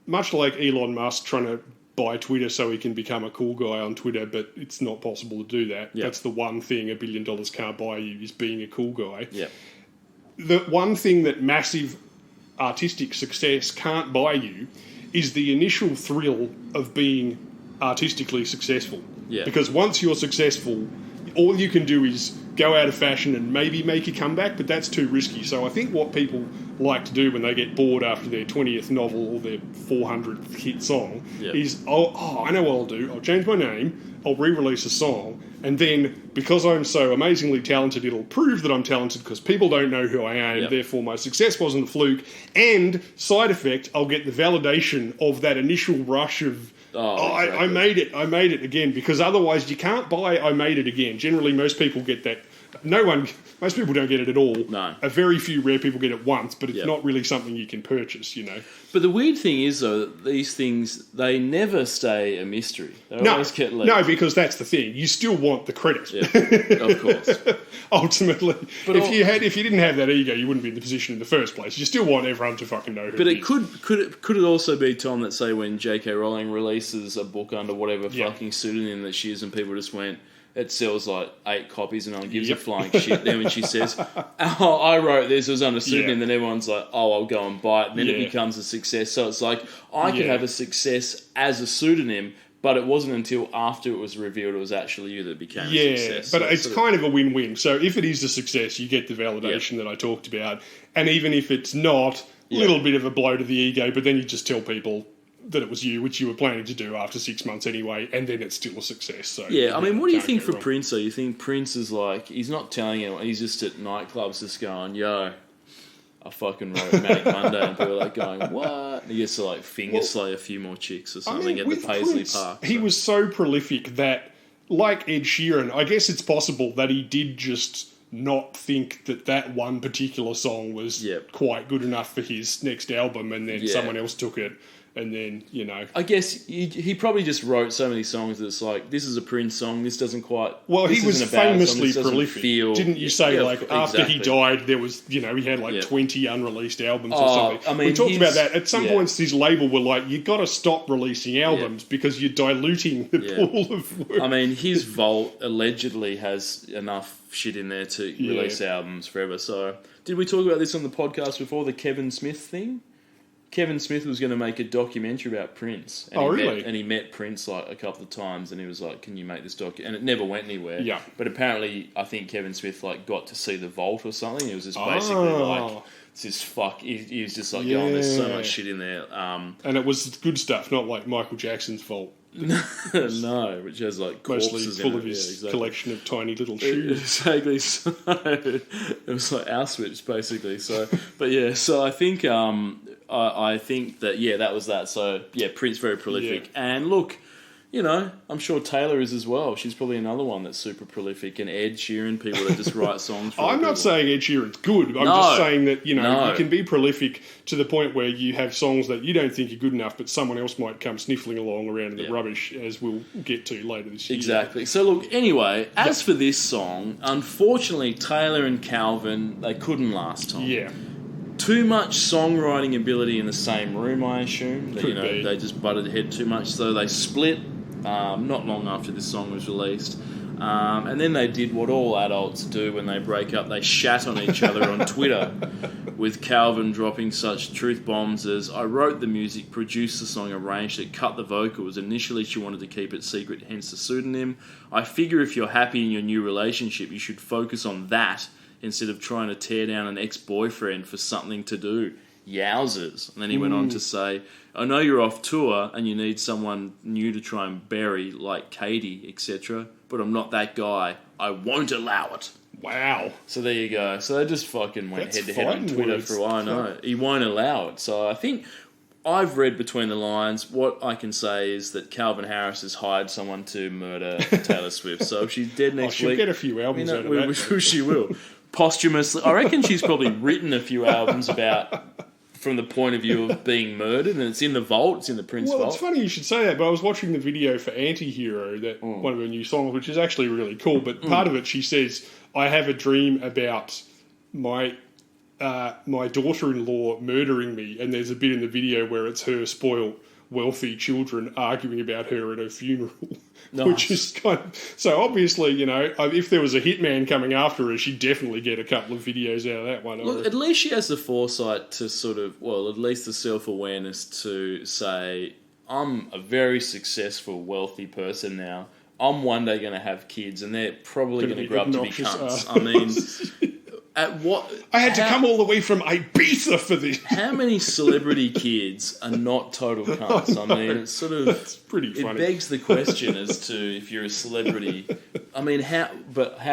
much like Elon Musk trying to buy Twitter so he can become a cool guy on Twitter, but it's not possible to do that. Yep. That's the one thing $1 billion can't buy you, is being a cool guy. Yep. The one thing that massive artistic success can't buy you is the initial thrill of being artistically successful. Yeah. Because once you're successful, all you can do is go out of fashion and maybe make a comeback, but that's too risky. So I think what people like to do when they get bored after their 20th novel or their 400th hit song is, I know what I'll do. I'll change my name, I'll re-release a song, and then because I'm so amazingly talented, it'll prove that I'm talented because people don't know who I am, therefore my success wasn't a fluke, and side effect, I'll get the validation of that initial rush of exactly. I made it again, because otherwise you can't buy I made it again. Generally, most people get that. Most people don't get it at all. No. A very few rare people get it once, but it's not really something you can purchase, you know. But the weird thing is, though, that these things, they never stay a mystery. They always get leaked. No, because that's the thing. You still want the credit. Yeah, of course. Ultimately. But if you didn't have that ego, you wouldn't be in the position in the first place. You still want everyone to fucking know who But it it is. could it also be, Tom, that say when J.K. Rowling releases a book under whatever fucking pseudonym that she is, and people just went, it sells like 8 copies and no one gives a flying shit. Then when she says, I wrote this, it was under pseudonym, then everyone's like, I'll go and buy it. And then it becomes a success. So it's like, I could have a success as a pseudonym, but it wasn't until after it was revealed it was actually you that became a success. But it's kind of a win-win. So if it is a success, you get the validation that I talked about. And even if it's not, a little bit of a blow to the ego, but then you just tell people that it was you, which you were planning to do after 6 months anyway, and then it's still a success. So I mean, what do you think for Prince, though? You think Prince is like, he's not telling anyone, he's just at nightclubs just going, yo, I fucking wrote Manic Monday, and people are like going, what? And he gets to like finger slay a few more chicks or something at the Paisley Prince, Park. He was so prolific that, like Ed Sheeran, I guess it's possible that he did just not think that one particular song was quite good enough for his next album, and then someone else took it. And then, you know... I guess he probably just wrote so many songs that it's like, this is a Prince song, this doesn't quite... Well, he was famously prolific. Didn't you say, after he died, there was, he had 20 unreleased albums or something. I mean, we talked about that. At some points, his label were like, you got to stop releasing albums because you're diluting the pool of work. I mean, his vault allegedly has enough shit in there to release albums forever. So, did we talk about this on the podcast before, the Kevin Smith thing? Kevin Smith was going to make a documentary about Prince. And Oh, he really? And he met Prince like a couple of times, and he was like, "Can you make this doc?" And it never went anywhere. Yeah. But apparently, I think Kevin Smith like got to see the vault or something. It was just basically like it's this fuck. He was just like, "Oh, there's so Yeah. much shit in there." And it was good stuff, not like Michael Jackson's vault. No, which has like corpses Mostly in full of it. his Yeah, exactly. collection of tiny little shoes. Exactly. So it was like Auschwitz, basically. So, but yeah. So I think I think that that was that. So yeah, Prince very prolific. Yeah. And look, you know, I'm sure Taylor is as well. She's probably another one that's super prolific. And Ed Sheeran, people that just write songs. For I'm people. not saying Ed Sheeran's good. I'm No. just saying that, you know, No. you can be prolific to the point where you have songs that you don't think are good enough, but someone else might come sniffling along around in the Yeah. rubbish, as we'll get to later this year. Exactly. So look, anyway, as for this song, unfortunately, Taylor and Calvin, they couldn't last time. Yeah. Too much songwriting ability in the same room, I assume. That, Could you know, be. they just butted head too much, so they split not long after this song was released. And then they did what all adults do when they break up. They shat on each other on Twitter, with Calvin dropping such truth bombs as, "I wrote the music, produced the song, arranged it, cut the vocals. Initially she wanted to keep it secret, hence the pseudonym. I figure if you're happy in your new relationship, you should focus on that instead of trying to tear down an ex-boyfriend for something to do. Yowzers." And then he went on to say, "I know you're off tour and you need someone new to try and bury, like Katie, etc. But I'm not that guy. I won't allow it." Wow. So there you go. So they just fucking went That's head to head on fighting Twitter words. for a while. I know. He won't allow it. So I think I've read between the lines. What I can say is that Calvin Harris has hired someone to murder Taylor Swift. So if she's dead next she'll week, get a few albums out of that. she will. Posthumously. I reckon she's probably written a few albums about from the point of view of being murdered, and it's in the vault. It's in the Prince Well, vault. it's funny you should say that, but I was watching the video for Anti-Hero, that one of her new songs, which is actually really cool, but part of it she says, "I have a dream about my my daughter-in-law murdering me," and there's a bit in the video where it's her spoiled, wealthy children arguing about her at her funeral, which is kind of... So obviously, you know, if there was a hitman coming after her, she'd definitely get a couple of videos out of that one. Look, at least she has the foresight to sort of, well, at least the self-awareness to say, I'm a very successful, wealthy person now. I'm one day going to have kids, and they're probably going to grow up to be obnoxious cunts. I mean, at what... I had to come all the way from Ibiza for this. How many celebrity kids are not total cunts? I mean, it's sort of... That's pretty It funny. begs the question as to if you're a celebrity. I mean, how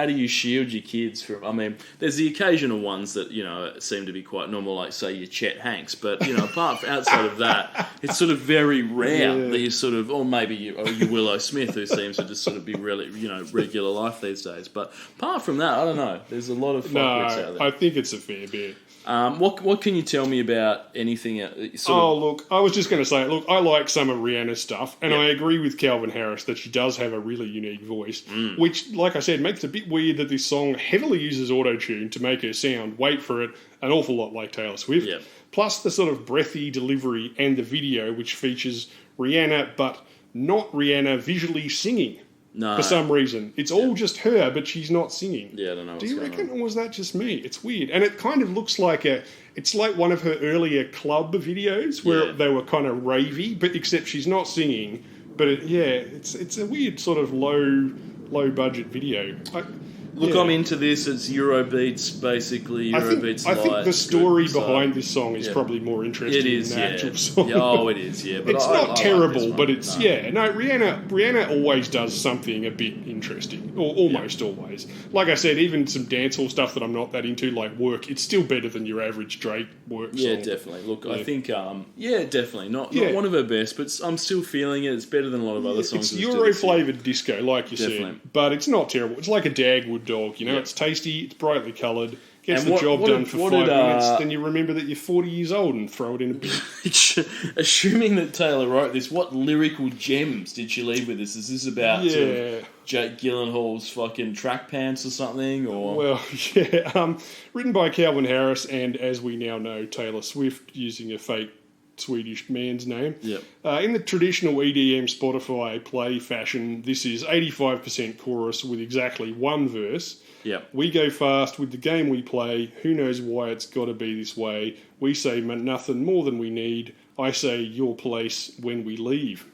do you shield your kids from... I mean, there's the occasional ones that, you know, seem to be quite normal, like, say, your Chet Hanks. But, you know, outside of that, it's sort of very rare that you sort of... Or maybe you Willow Smith, who seems to just sort of be really, you know, regular life these days. But apart from that, I don't know. There's a lot of fuckwits out there. I think it's a fair bit. What can you tell me about anything? Look, I was just going to say, look, I like some of Rihanna's stuff, and I agree with Calvin Harris that she does have a really unique voice, which, like I said, makes it a bit weird that this song heavily uses auto-tune to make her sound, wait for it, an awful lot like Taylor Swift. Yep. Plus the sort of breathy delivery and the video, which features Rihanna, but not Rihanna visually singing. No. For some reason. It's all just her, but she's not singing. Yeah, I don't know what's Do you going reckon, on. or was that just me? It's weird. And it kind of looks like it's like one of her earlier club videos where Yeah. they were kind of ravey, but except she's not singing. But it's a weird sort of low budget video. Look, I'm into this. It's Eurobeats, basically. I Eurobeats think light. the It's story good. So, behind this song is yeah. probably more interesting It is, than the yeah. actual song. Yeah, oh, it is, yeah. But It's I not like terrible, this one. but it's No. Rihanna always does something a bit interesting, or almost always. Like I said, even some dancehall stuff that I'm not that into, like Work, it's still better than your average Drake Work song. Yeah, definitely. Look, I think, definitely. Not Yeah. one of her best, but I'm still feeling it. It's better than a lot of other songs. It's that do Euro this year. flavoured disco, like you Definitely. said, but it's not terrible. It's like a Dagwood dog, you know. Yeah. It's tasty, it's brightly coloured, gets And the what- job what done did- for what 5 did, minutes. Then you remember that you're 40 years old and throw it in a bin. Assuming that Taylor wrote this, what lyrical gems did she leave with this? Is this about sort of Jake Gyllenhaal's fucking track pants or something? Or Well, yeah. Written by Calvin Harris and, as we now know, Taylor Swift, using a fake Swedish man's name. Yep. In the traditional EDM Spotify play fashion, this is 85% chorus with exactly one verse. Yep. We go fast with the game we play. Who knows why it's got to be this way? We say nothing more than we need. I say your place when we leave.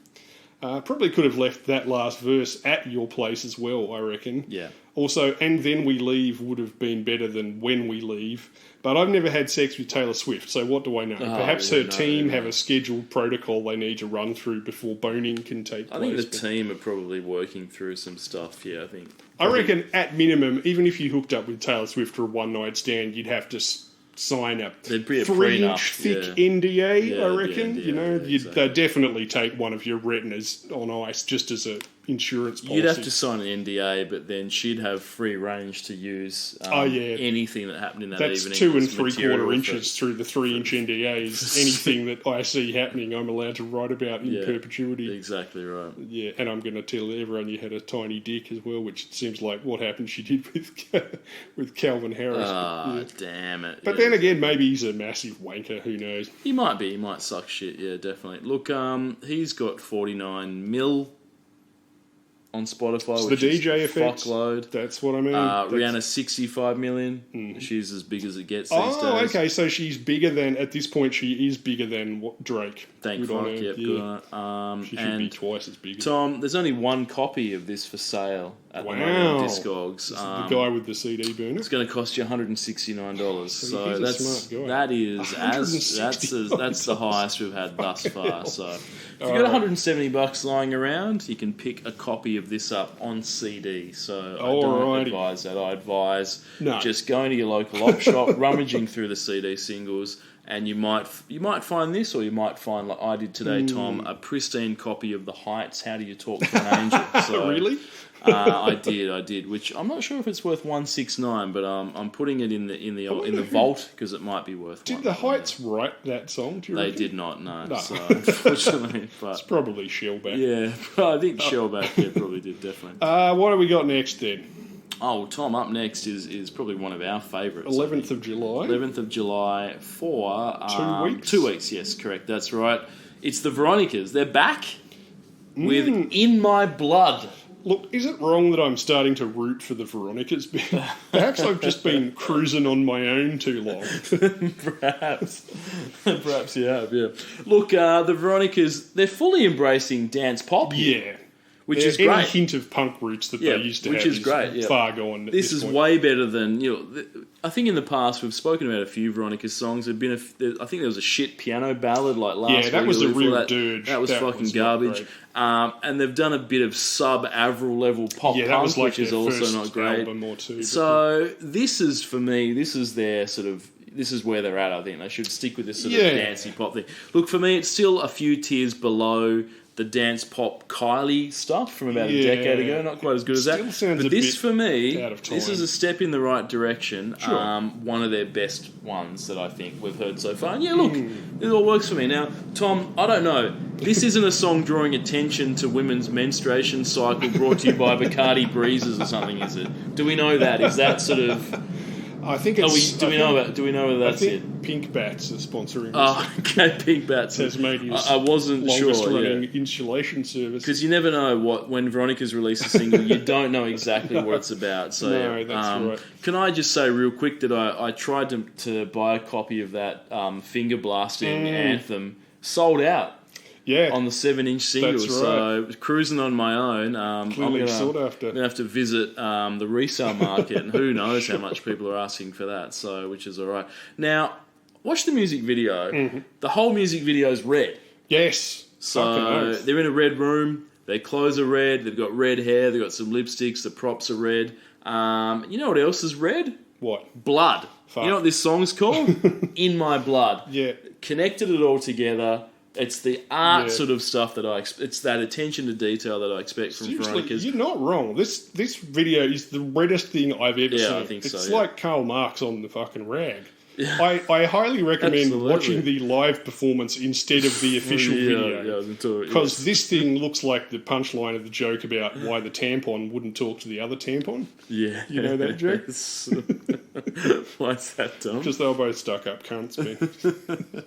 Probably could have left that last verse at your place as well, I reckon. Yeah. Also, and then we leave would have been better than when we leave. But I've never had sex with Taylor Swift, so what do I know? Perhaps her team have a scheduled protocol they need to run through before boning can take place. I think the team are probably working through some stuff. Yeah, I think. I reckon, at minimum, even if you hooked up with Taylor Swift for a one-night stand, you'd have to sign a There'd be a 3-inch thick NDA, Yeah, I the reckon. NDA, You know, yeah, you'd exactly. definitely take one of your retinas on ice just as a insurance policy. You'd have to sign an NDA, but then she'd have free range to use anything that happened in that That's evening. 2 and as material 3/4 for- inches through the 3-inch NDAs. Anything that I see happening, I'm allowed to write about in perpetuity. Exactly right. Yeah, and I'm going to tell everyone you had a tiny dick as well, which seems like what happened she did with Calvin Harris. Damn it. But yeah. then again, maybe he's a massive wanker. Who knows? He might be. He might suck shit. Yeah, definitely. Look, he's got 49 mil on Spotify, It's which the is DJ effect. fuckload. That's what I mean. That's- Rihanna 65 million. She's as big as it gets these Oh, days. okay. So she's bigger than at this point. She is bigger than Drake. Thank Good on fuck. her. Yep, Yeah. good on it. She should be twice as big. Tom, there's only one copy of this for sale at the moment Wow. on Discogs. The guy with the CD burner. It's going to cost you $169. So he's a that's smart guy. that is that's the highest we've had thus far. So if you've got $170 lying around, you can pick a copy of this up on CD. So I don't Alrighty. advise that. I advise No. just going to your local op shop, rummaging through the CD singles, and you might find this, or you might find, like I did today, Tom, a pristine copy of The Heights. How Do You Talk to an Angel? So, Really? I did. Which I'm not sure if it's worth $169, but I'm putting it in the vault because it might be worth. Did the Heights write that song? Do you They reckon? did not know. No. So unfortunately, It's but probably Shellback. yeah, I think Shellback probably did definitely. What have we got next then? Oh, well, Tom, up next is probably one of our favourites. 11th of July. 11th of July for 2 weeks? 2 weeks, yes, correct. That's right. It's the Veronicas. They're back with In My Blood. Look, is it wrong that I'm starting to root for the Veronicas? Perhaps I've just been cruising on my own too long. Perhaps you have, yeah. Look, the Veronicas, they're fully embracing dance pop, Yeah. which is Any great. hint of punk roots that Yeah, they used to which have is great, yeah. far gone. At This is point. way better than, I think in the past we've spoken about a few Veronica songs. There'd been I think there was a shit piano ballad like last week. Yeah, that was or a before real that. dirge. That was That fucking was not garbage. great. And they've done a bit of sub-Avril level pop Yeah, that punk, was like which is their also first not great. album or two. So this is, for me, this is their sort of, this is where they're at, I think. They should stick with this sort of dancey pop thing. Look, for me, it's still a few tiers below the dance pop Kylie stuff from about a decade ago. Not quite as good as that. Still sounds But a this, bit for me, out of this time. is a step in the right direction. Sure. One of their best ones that I think we've heard so far. And yeah, look, it all works for me. Now, Tom, I don't know. This isn't a song drawing attention to women's menstruation cycle brought to you by Bacardi Breezes or something, is it? Do we know that? Is that sort of... I think it's. Do we know whether I that's it? think Pink Bats are sponsoring this. Oh, okay, Pink Bats. Tasmania's I wasn't longest sure, running yeah. insulation service. Because you never know when Veronica's released a single, you don't know exactly what it's about. So, No, that's right. Can I just say real quick that I tried to buy a copy of that finger blasting anthem, sold out Yeah. on the 7-inch single. That's right. So cruising on my own. Clearly I'm sought gonna after. have to visit the resale market, and who knows how much people are asking for that. So, which is all right. Now, watch the music video. Mm-hmm. The whole music video is red. Yes. Fucking So oath. they're in a red room. Their clothes are red. They've got red hair. They've got some lipsticks. The props are red. You know what else is red? What? Blood. Fuck. You know what this song's called? In My Blood. Yeah. Connected it all together. It's the art Yeah. sort of stuff that it's that attention to detail that I expect from Seriously, Veronica's. you're not wrong. This video is the reddest thing I've ever Yeah, seen. I think so, It's yeah. like Karl Marx on the fucking rag. I highly recommend Absolutely. watching the live performance instead of the official video. Yeah, I was into it. Because this thing looks like the punchline of the joke about why the tampon wouldn't talk to the other tampon. Yeah. You know that joke? Why's that, Tom? Because they were both stuck up cunts, man.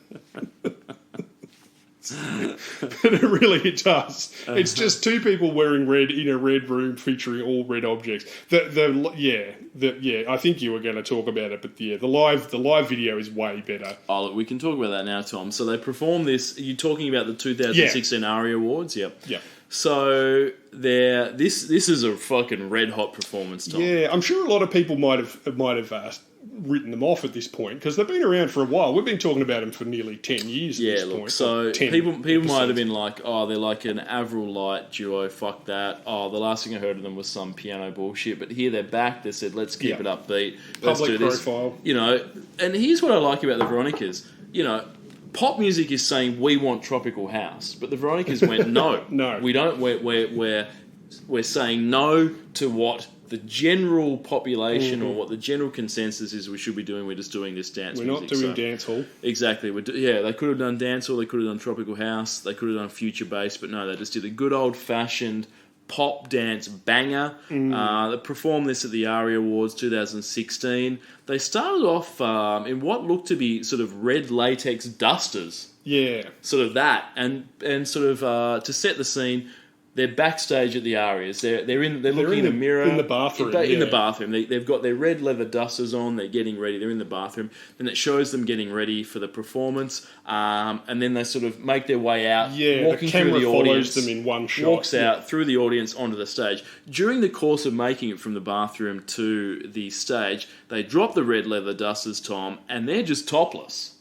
But it does. It's just two people wearing red in a red room featuring all red objects. I think you were going to talk about it, but the live video is way better. Oh, look, we can talk about that now, Tom. So they performed this. You're talking about the 2016 ARIA Awards? Yep. Yeah. So this is a fucking red hot performance, Tom. Yeah, I'm sure a lot of people might have written them off at this point because they've been around for a while. We've been talking about them for nearly 10 years at this point. So 10 people episodes. might have been like, oh, they're like an Avril Light duo, fuck that. Oh, the last thing I heard of them was some piano bullshit. But here they're back. They said, let's keep it upbeat. Let's Public do this. profile. You know, and here's what I like about the Veronicas. You know, pop music is saying we want tropical house, but the Veronicas went no, No. we don't. We're saying no to what the general population or what the general consensus is we should be doing. We're just doing this dance. We're music. not doing dance hall. Exactly. They could have done dancehall. They could have done tropical house. They could have done future bass, but no, they just did a good old fashioned pop dance banger. They performed this at the ARIA Awards 2016. They started off in what looked to be sort of red latex dusters. Yeah. Sort of that, and sort of to set the scene. They're backstage at the Arias. They're looking in a mirror in the bathroom. In the bathroom, they've got their red leather dusters on. They're getting ready. They're in the bathroom, and it shows them getting ready for the performance. And then they sort of make their way out. Yeah, walking the camera through the follows audience, them in one shot. Walks out through the audience onto the stage. During the course of making it from the bathroom to the stage, they drop the red leather dusters, Tom, and they're just topless.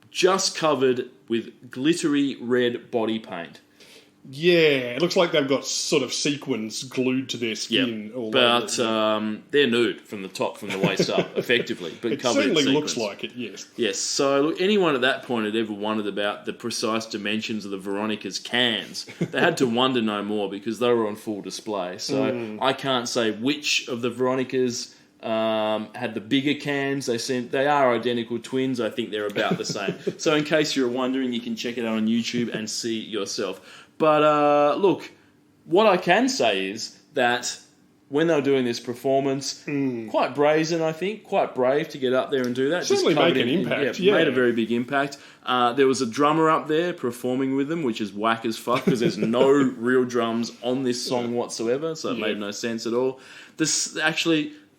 Just covered with glittery red body paint. Yeah, it looks like they've got sort of sequins glued to their skin. Yep. But they're nude from the waist up, effectively. But it covered certainly in looks sequins. like it, yes. Yes, so look, anyone at that point had ever wondered about the precise dimensions of the Veronica's cans, they had to wonder no more because they were on full display. So I can't say which of the Veronicas had the bigger cans. They are identical twins. I think they're about the same. So in case you're wondering, you can check it out on YouTube and see yourself. But look, what I can say is that when they were doing this performance, quite brazen, I think, quite brave to get up there and do that. Certainly Just make an impact, made a very big impact. There was a drummer up there performing with them, which is whack as fuck because there's no real drums on this song whatsoever, so it made no sense at all.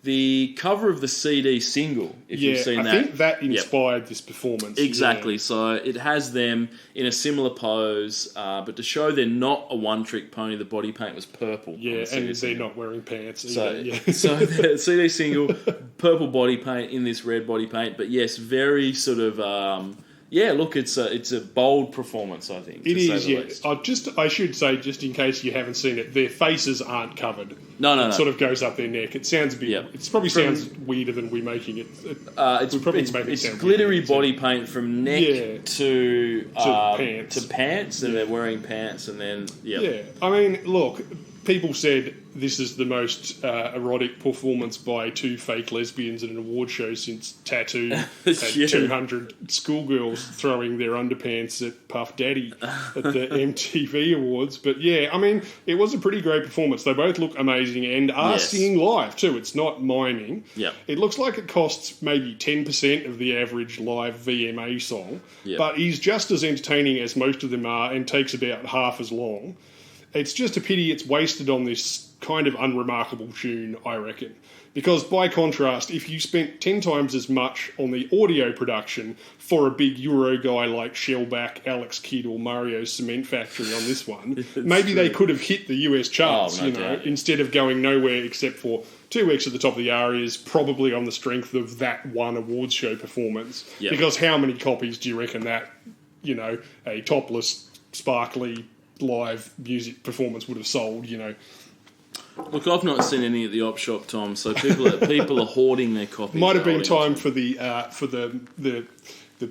The cover of the CD single, if you've seen that. I think that inspired this performance. Exactly. Yeah. So it has them in a similar pose, but to show they're not a one-trick pony, the body paint was purple. Yeah, the and they're single. not wearing pants So, either. so the CD single, purple body paint in this red body paint, but yes, very sort of... look, it's a bold performance, I think. It is, say the least. I should say, just in case you haven't seen it, their faces aren't covered. No. It sort of goes up their neck. It sounds a bit... Yep. It probably sounds weirder than we're making it. It's glittery body paint from neck to pants, and they're wearing pants, and then... Yeah, I mean, look, people said this is the most erotic performance by two fake lesbians at an award show since Tattoo had 200 schoolgirls throwing their underpants at Puff Daddy at the MTV Awards. But yeah, I mean, it was a pretty great performance. They both look amazing and are singing live too. It's not miming. Yep. It looks like it costs maybe 10% of the average live VMA song, but is just as entertaining as most of them are and takes about half as long. It's just a pity it's wasted on this kind of unremarkable tune, I reckon. Because by contrast, if you spent 10 times as much on the audio production for a big Euro guy like Shellback, Alex Kidd or Mario's Cement Factory on this one, maybe they could have hit the US charts, instead of going nowhere except for 2 weeks at the top of the Arias, probably on the strength of that one awards show performance. Yep. Because how many copies do you reckon that, a topless, sparkly, live music performance would have sold, Look, I've not seen any at the op shop, Tom. So people are hoarding their copies. Might have been time for the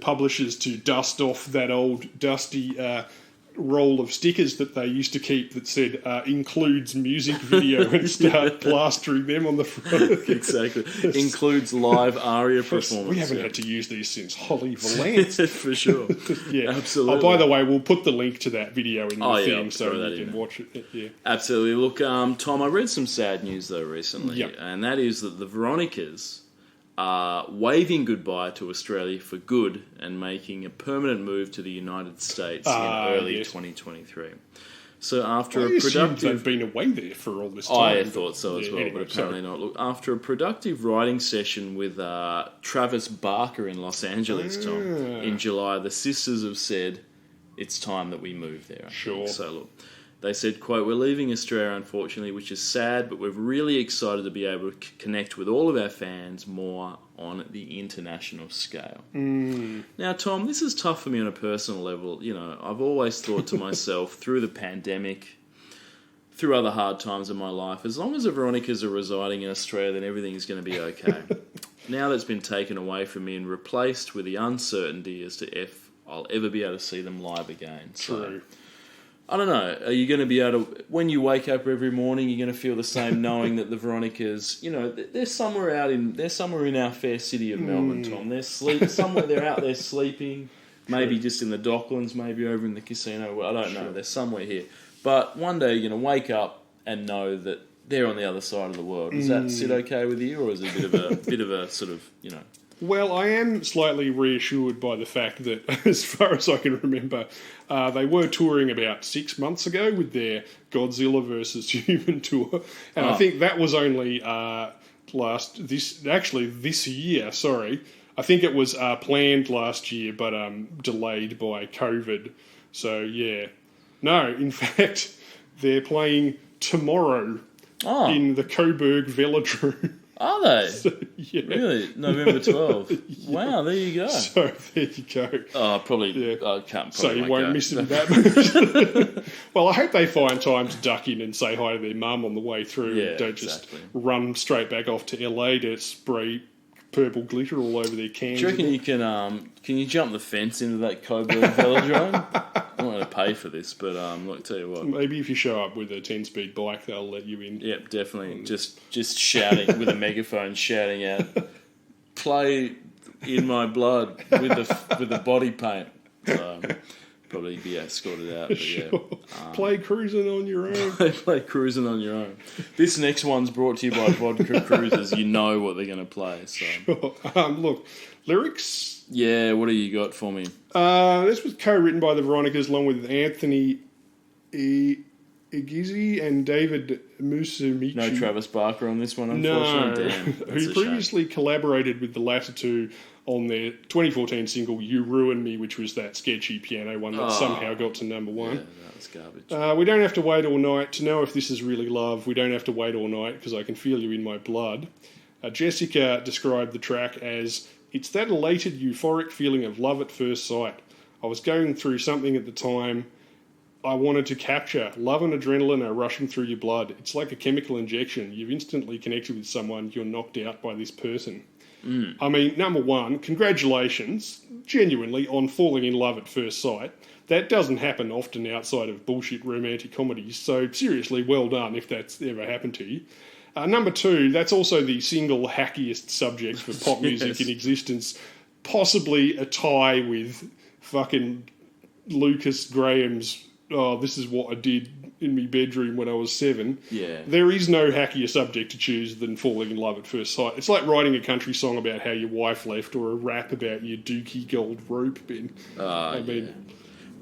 publishers to dust off that old dusty roll of stickers that they used to keep that said includes music video and start plastering them on the front. Exactly. Includes live ARIA performance. We haven't had to use these since Holly Valance. For sure. Yeah, absolutely. Oh, by the way, we'll put the link to that video in the thing I'll so throw you that can watch it. Yeah. Absolutely. Look, Tom, I read some sad news though recently, and that is that the Veronicas are waving goodbye to Australia for good and making a permanent move to the United States in early 2023. So after I a assumed productive... they've been away there for all this time. I thought so as well, anyway, but apparently not. Look, after a productive writing session with Travis Barker in Los Angeles, Tom, in July, the sisters have said it's time that we move there. I think. Sure. So look, they said, quote, "We're leaving Australia, unfortunately, which is sad, but we're really excited to be able to connect with all of our fans more on the international scale." Now, Tom, this is tough for me on a personal level. You know, I've always thought to myself, through the pandemic, through other hard times in my life, as long as the Veronicas are residing in Australia, then everything's going to be okay. Now that's been taken away from me and replaced with the uncertainty as to if I'll ever be able to see them live again. True. So, I don't know. Are you going to be able to, when you wake up every morning, you're going to feel the same knowing that the Veronicas, you know, they're somewhere in our fair city of Melbourne, Tom. They're somewhere they're out there sleeping, maybe just in the Docklands, maybe over in the casino. I don't know. They're somewhere here. But one day you're going to wake up and know that they're on the other side of the world. Does that sit okay with you, or is it a bit of a sort of, you know? Well, I am slightly reassured by the fact that, as far as I can remember, they were touring about 6 months ago with their Godzilla vs. Human tour. And I think that was only this year, sorry. I think it was planned last year, but delayed by COVID. So, yeah. No, in fact, they're playing tomorrow in the Coburg Velodrome. Are they? So, yeah. Really? November 12th? Yeah. Wow, there you go. So there you go. Oh, probably. Yeah. I can't. So Probably you won't go. miss them that much. Well, I hope they find time to duck in and say hi to their mum on the way through. Yeah, and don't exactly. just run straight back off to LA to spray purple glitter all over their cans. Do you reckon you can you jump the fence into that Coburg Velodrome? I'm not going to pay for this, but look, tell you what. Maybe if you show up with a 10-speed bike, they'll let you in. Yep, definitely. Just shouting with a megaphone, shouting out, "Play in my blood" with the body paint. So, probably be escorted out. But yeah. Sure. Play cruising on your own. Play cruising on your own. This next one's brought to you by Vodka Cruisers. You know what they're going to play. So Look, lyrics. yeah, what do you got for me? This was co-written by the Veronicas along with Anthony Igizzi and David Musumeci. No Travis Barker on this one, unfortunately. No, Damn, that's who a shame. previously collaborated with the latter two on their 2014 single "You Ruin Me," which was that sketchy piano one that somehow got to number one. Yeah, that was garbage. We don't have to wait all night to know if this is really love. We don't have to wait all night because I can feel you in my blood. Jessica described the track as, "It's that elated, euphoric feeling of love at first sight. I was going through something at the time I wanted to capture. Love and adrenaline are rushing through your blood. It's like a chemical injection. You've instantly connected with someone. You're knocked out by this person." I mean, number one, congratulations, genuinely, on falling in love at first sight. That doesn't happen often outside of bullshit romantic comedies, so seriously, well done if that's ever happened to you. Number two, that's also the single hackiest subject for pop music in existence, possibly a tie with fucking Lucas Graham's "This Is What I Did in Me Bedroom When I Was 7. Yeah. There is no hackier subject to choose than falling in love at first sight. It's like writing a country song about how your wife left or a rap about your dookie gold rope bin. I mean,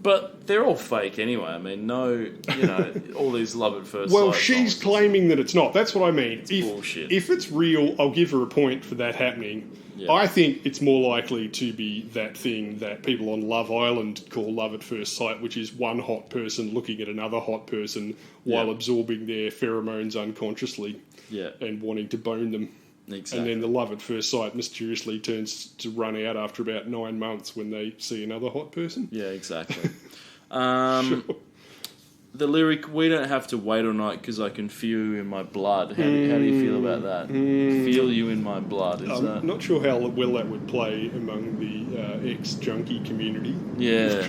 But they're all fake anyway. I mean, all these love at first sight. well, she's songs. claiming that it's not. That's what I mean. Bullshit. If it's real, I'll give her a point for that happening. Yeah. I think it's more likely to be that thing that people on Love Island call love at first sight, which is one hot person looking at another hot person while absorbing their pheromones unconsciously and wanting to bone them. Exactly. And then the love at first sight mysteriously turns to run out after about 9 months when they see another hot person. Yeah, exactly. Sure. The lyric, "We don't have to wait all night because I can feel you in my blood." How do you feel about that? Feel you in my blood. Is I'm that? not sure how well that would play among the ex-junkie community. Yeah.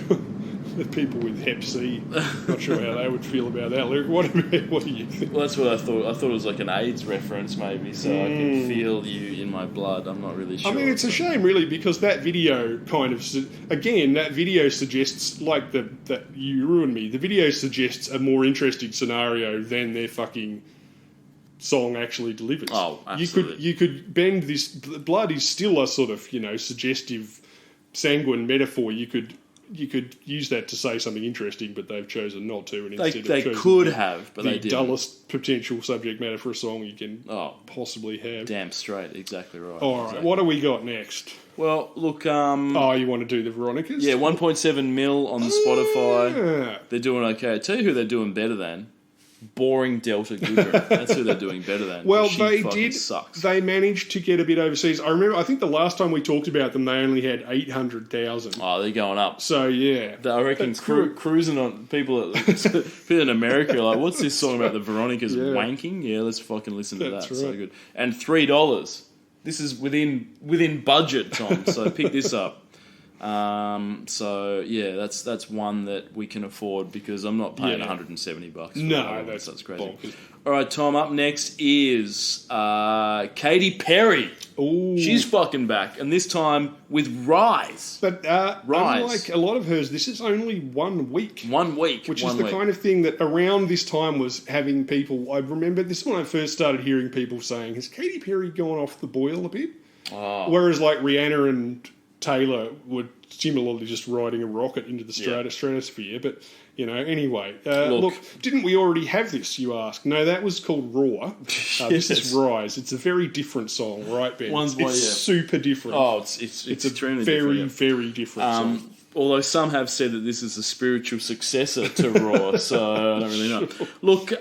The people with Hep C. Not sure how they would feel about that lyric. What do you think? Well, that's what I thought. I thought it was like an AIDS reference, maybe. So I can feel you in my blood. I'm not really sure. I mean, it's a shame, really, because that video kind of... Again, that video suggests, like that "You Ruin Me," the video suggests a more interesting scenario than their fucking song actually delivers. Oh, absolutely. You could bend this. Blood is still a sort of suggestive, sanguine metaphor. You could use that to say something interesting, but they've chosen not to, and instead They have chosen could have, but the they didn't. dullest potential subject matter for a song you can Oh, possibly have. damn straight. Exactly right. All right, Exactly. what do we got next? Well, look. Oh, you want to do the Veronicas? Yeah, 1.7 mil on the Spotify. Yeah. They're doing okay. I tell you who they're doing better than. Boring Delta Goodrem. That's who they're doing better than. Well, She they fucking did. Sucks. They managed to get a bit overseas. I remember. I think the last time we talked about them, they only had 800,000. Oh, they're going up. So yeah, I reckon That's good. cruising on people in America are like, what's this song about the Veronicas wanking? Yeah, let's fucking listen to That's that. So right. good. And $3. This is within budget, Tom. So pick this up. So yeah, that's one that we can afford because I'm not paying Yeah. $170 for No, that one, that's so crazy. bonkers. All right, Tom. Up next is Katy Perry. Ooh. She's fucking back, and this time with Rise. But Rise. unlike a lot of hers, this is only 1 week. 1 week, Which one is the week. kind of thing that around this time was having people. I remember this is when I first started hearing people saying, "Has Katy Perry gone off the boil a bit?" Oh. Whereas like Rihanna and Taylor were similarly just riding a rocket into the Yeah. stratosphere. But anyway, Look. look, didn't we already have this? You ask. No, that was called Raw. This is Yes. Rise. It's a very different song, right, Ben? One's it's by- yeah. super different. Oh, it's a extremely very, different. very different song. Although some have said that this is a spiritual successor to Raw, so I don't really know. Look,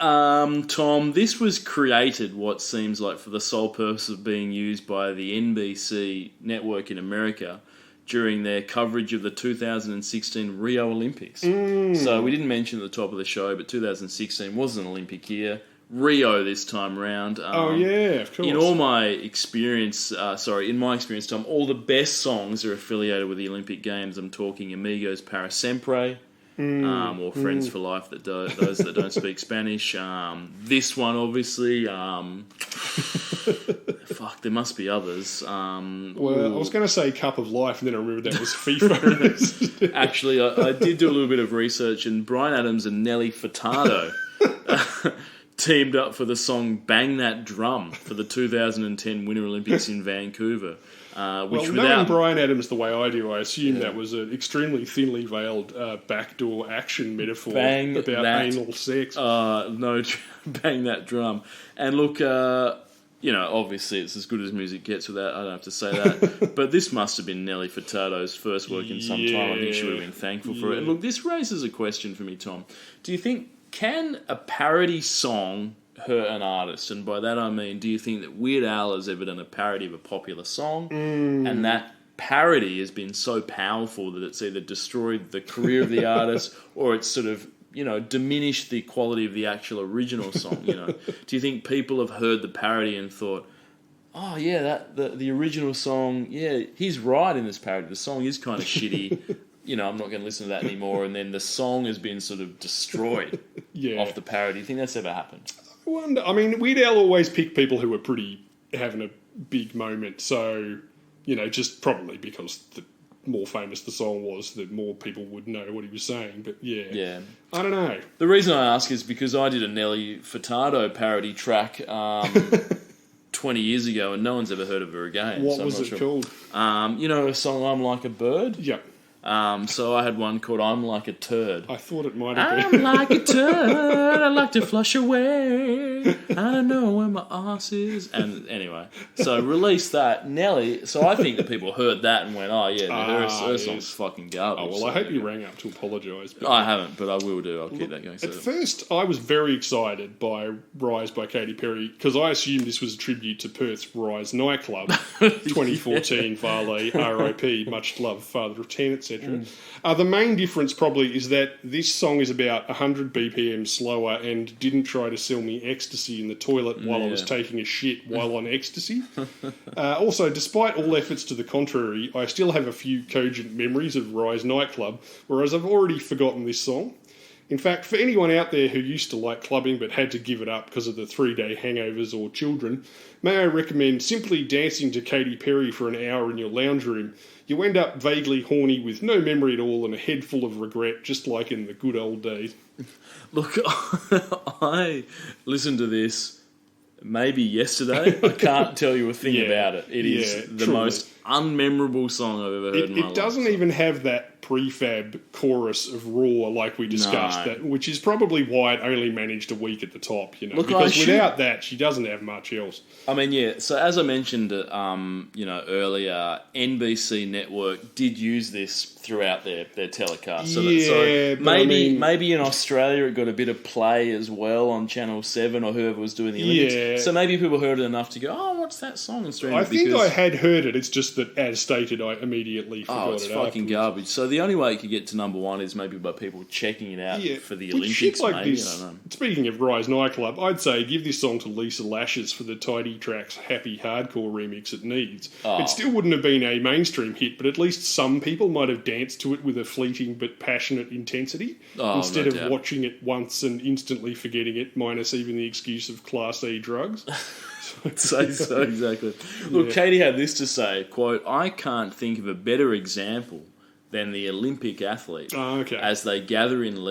Tom, this was created, what seems like, for the sole purpose of being used by the NBC network in America during their coverage of the 2016 Rio Olympics. So we didn't mention at the top of the show, but 2016 was an Olympic year. Rio this time round. Oh yeah, of course. In all my experience, in my experience, Tom, all the best songs are affiliated with the Olympic Games. I'm talking Amigos Para Siempre, or Friends for Life, those that don't speak Spanish. This one, obviously. Fuck, there must be others. Well, I was going to say Cup of Life, and then I remembered that was FIFA. Actually, I did do a little bit of research, and Bryan Adams and Nelly Furtado teamed up for the song Bang That Drum for the 2010 Winter Olympics in Vancouver. Well, Which knowing without Bryan Adams the way I do, I assume that was an extremely thinly veiled backdoor action metaphor Bang about that- anal sex. no, Bang That Drum. And look, obviously it's as good as music gets without, I don't have to say that, but this must have been Nelly Furtado's first work in some time. I think she would have been thankful for it. And look, this raises a question for me, Tom. Do you think, can a parody song hurt an artist? And by that I mean, do you think that Weird Al has ever done a parody of a popular song, and that parody has been so powerful that it's either destroyed the career of the artist or it's sort of, diminished the quality of the actual original song? Do you think people have heard the parody and thought, oh yeah, that the original song, yeah, he's right in this parody, the song is kind of shitty, I'm not going to listen to that anymore, and then the song has been sort of destroyed off the parody? Do you think that's ever happened? I wonder. I mean, Weird Al always picked people who were pretty having a big moment, so just probably because the more famous the song was, the more people would know what he was saying. But Yeah. I don't know. The reason I ask is because I did a Nelly Furtado parody track 20 years ago, and no one's ever heard of her again. What so I'm was not it sure. called? A song I'm Like a Bird? Yeah, So I had one called I'm Like a Turd. I thought it might have I'm been. like a turd, I like to flush away, I don't know where my arse is. And anyway, so released that. Nelly, so I think that people heard that and went, oh yeah, her song's yes. fucking garbage. Oh, well, So, I hope you rang up to apologise. but- I haven't, but I will do. I'll keep that going. So At first, I was very excited by Rise by Katy Perry because I assumed this was a tribute to Perth's Rise nightclub, 2014 Farley, RIP, much love, father of 10, etc. The main difference probably is that this song is about 100 BPM slower and didn't try to sell me ecstasy in the toilet while I was Yeah. taking a shit while on ecstasy. Also, despite all efforts to the contrary, I still have a few cogent memories of Rise nightclub, whereas I've already forgotten this song. In fact, for anyone out there who used to like clubbing but had to give it up because of the 3-day hangovers or children, may I recommend simply dancing to Katy Perry for an hour in your lounge room. You end up vaguely horny with no memory at all and a head full of regret, just like in the good old days. look, I listened to this maybe yesterday. I can't tell you a thing Yeah. about it. It is Yeah, the truly. most unmemorable song I've ever heard in my life. It doesn't even have that prefab chorus of Raw like we discussed, No. which is probably why it only managed a week at the top. Look, I because assume- without that, she doesn't have much else. I mean, yeah. So as I mentioned, earlier, NBC Network did use this throughout their telecast. So, Yeah, but I mean- maybe in Australia it got a bit of play as well on Channel 7 or whoever was doing the Olympics. Yeah. So maybe people heard it enough to go, oh, what's that song? And stream I it think because, I had heard it. It's just that, as stated, I immediately forgot oh, it's it. fucking afterwards. garbage. So the only way it could get to number one is maybe by people checking it out Yeah, for the with Olympics. shit like Maybe this, I don't know. speaking of Rise nightclub, I'd say give this song to Lisa Lashes for the Tidy Tracks Happy Hardcore remix it needs. Oh. It still wouldn't have been a mainstream hit, but at least some people might have danced to it with a fleeting but passionate intensity Oh, instead no of doubt. watching it once and instantly forgetting it, minus even the excuse of Class E drugs. So exactly. Look, Katie had this to say, quote, I can't think of a better example than the Olympic athlete Oh, okay. as they gather in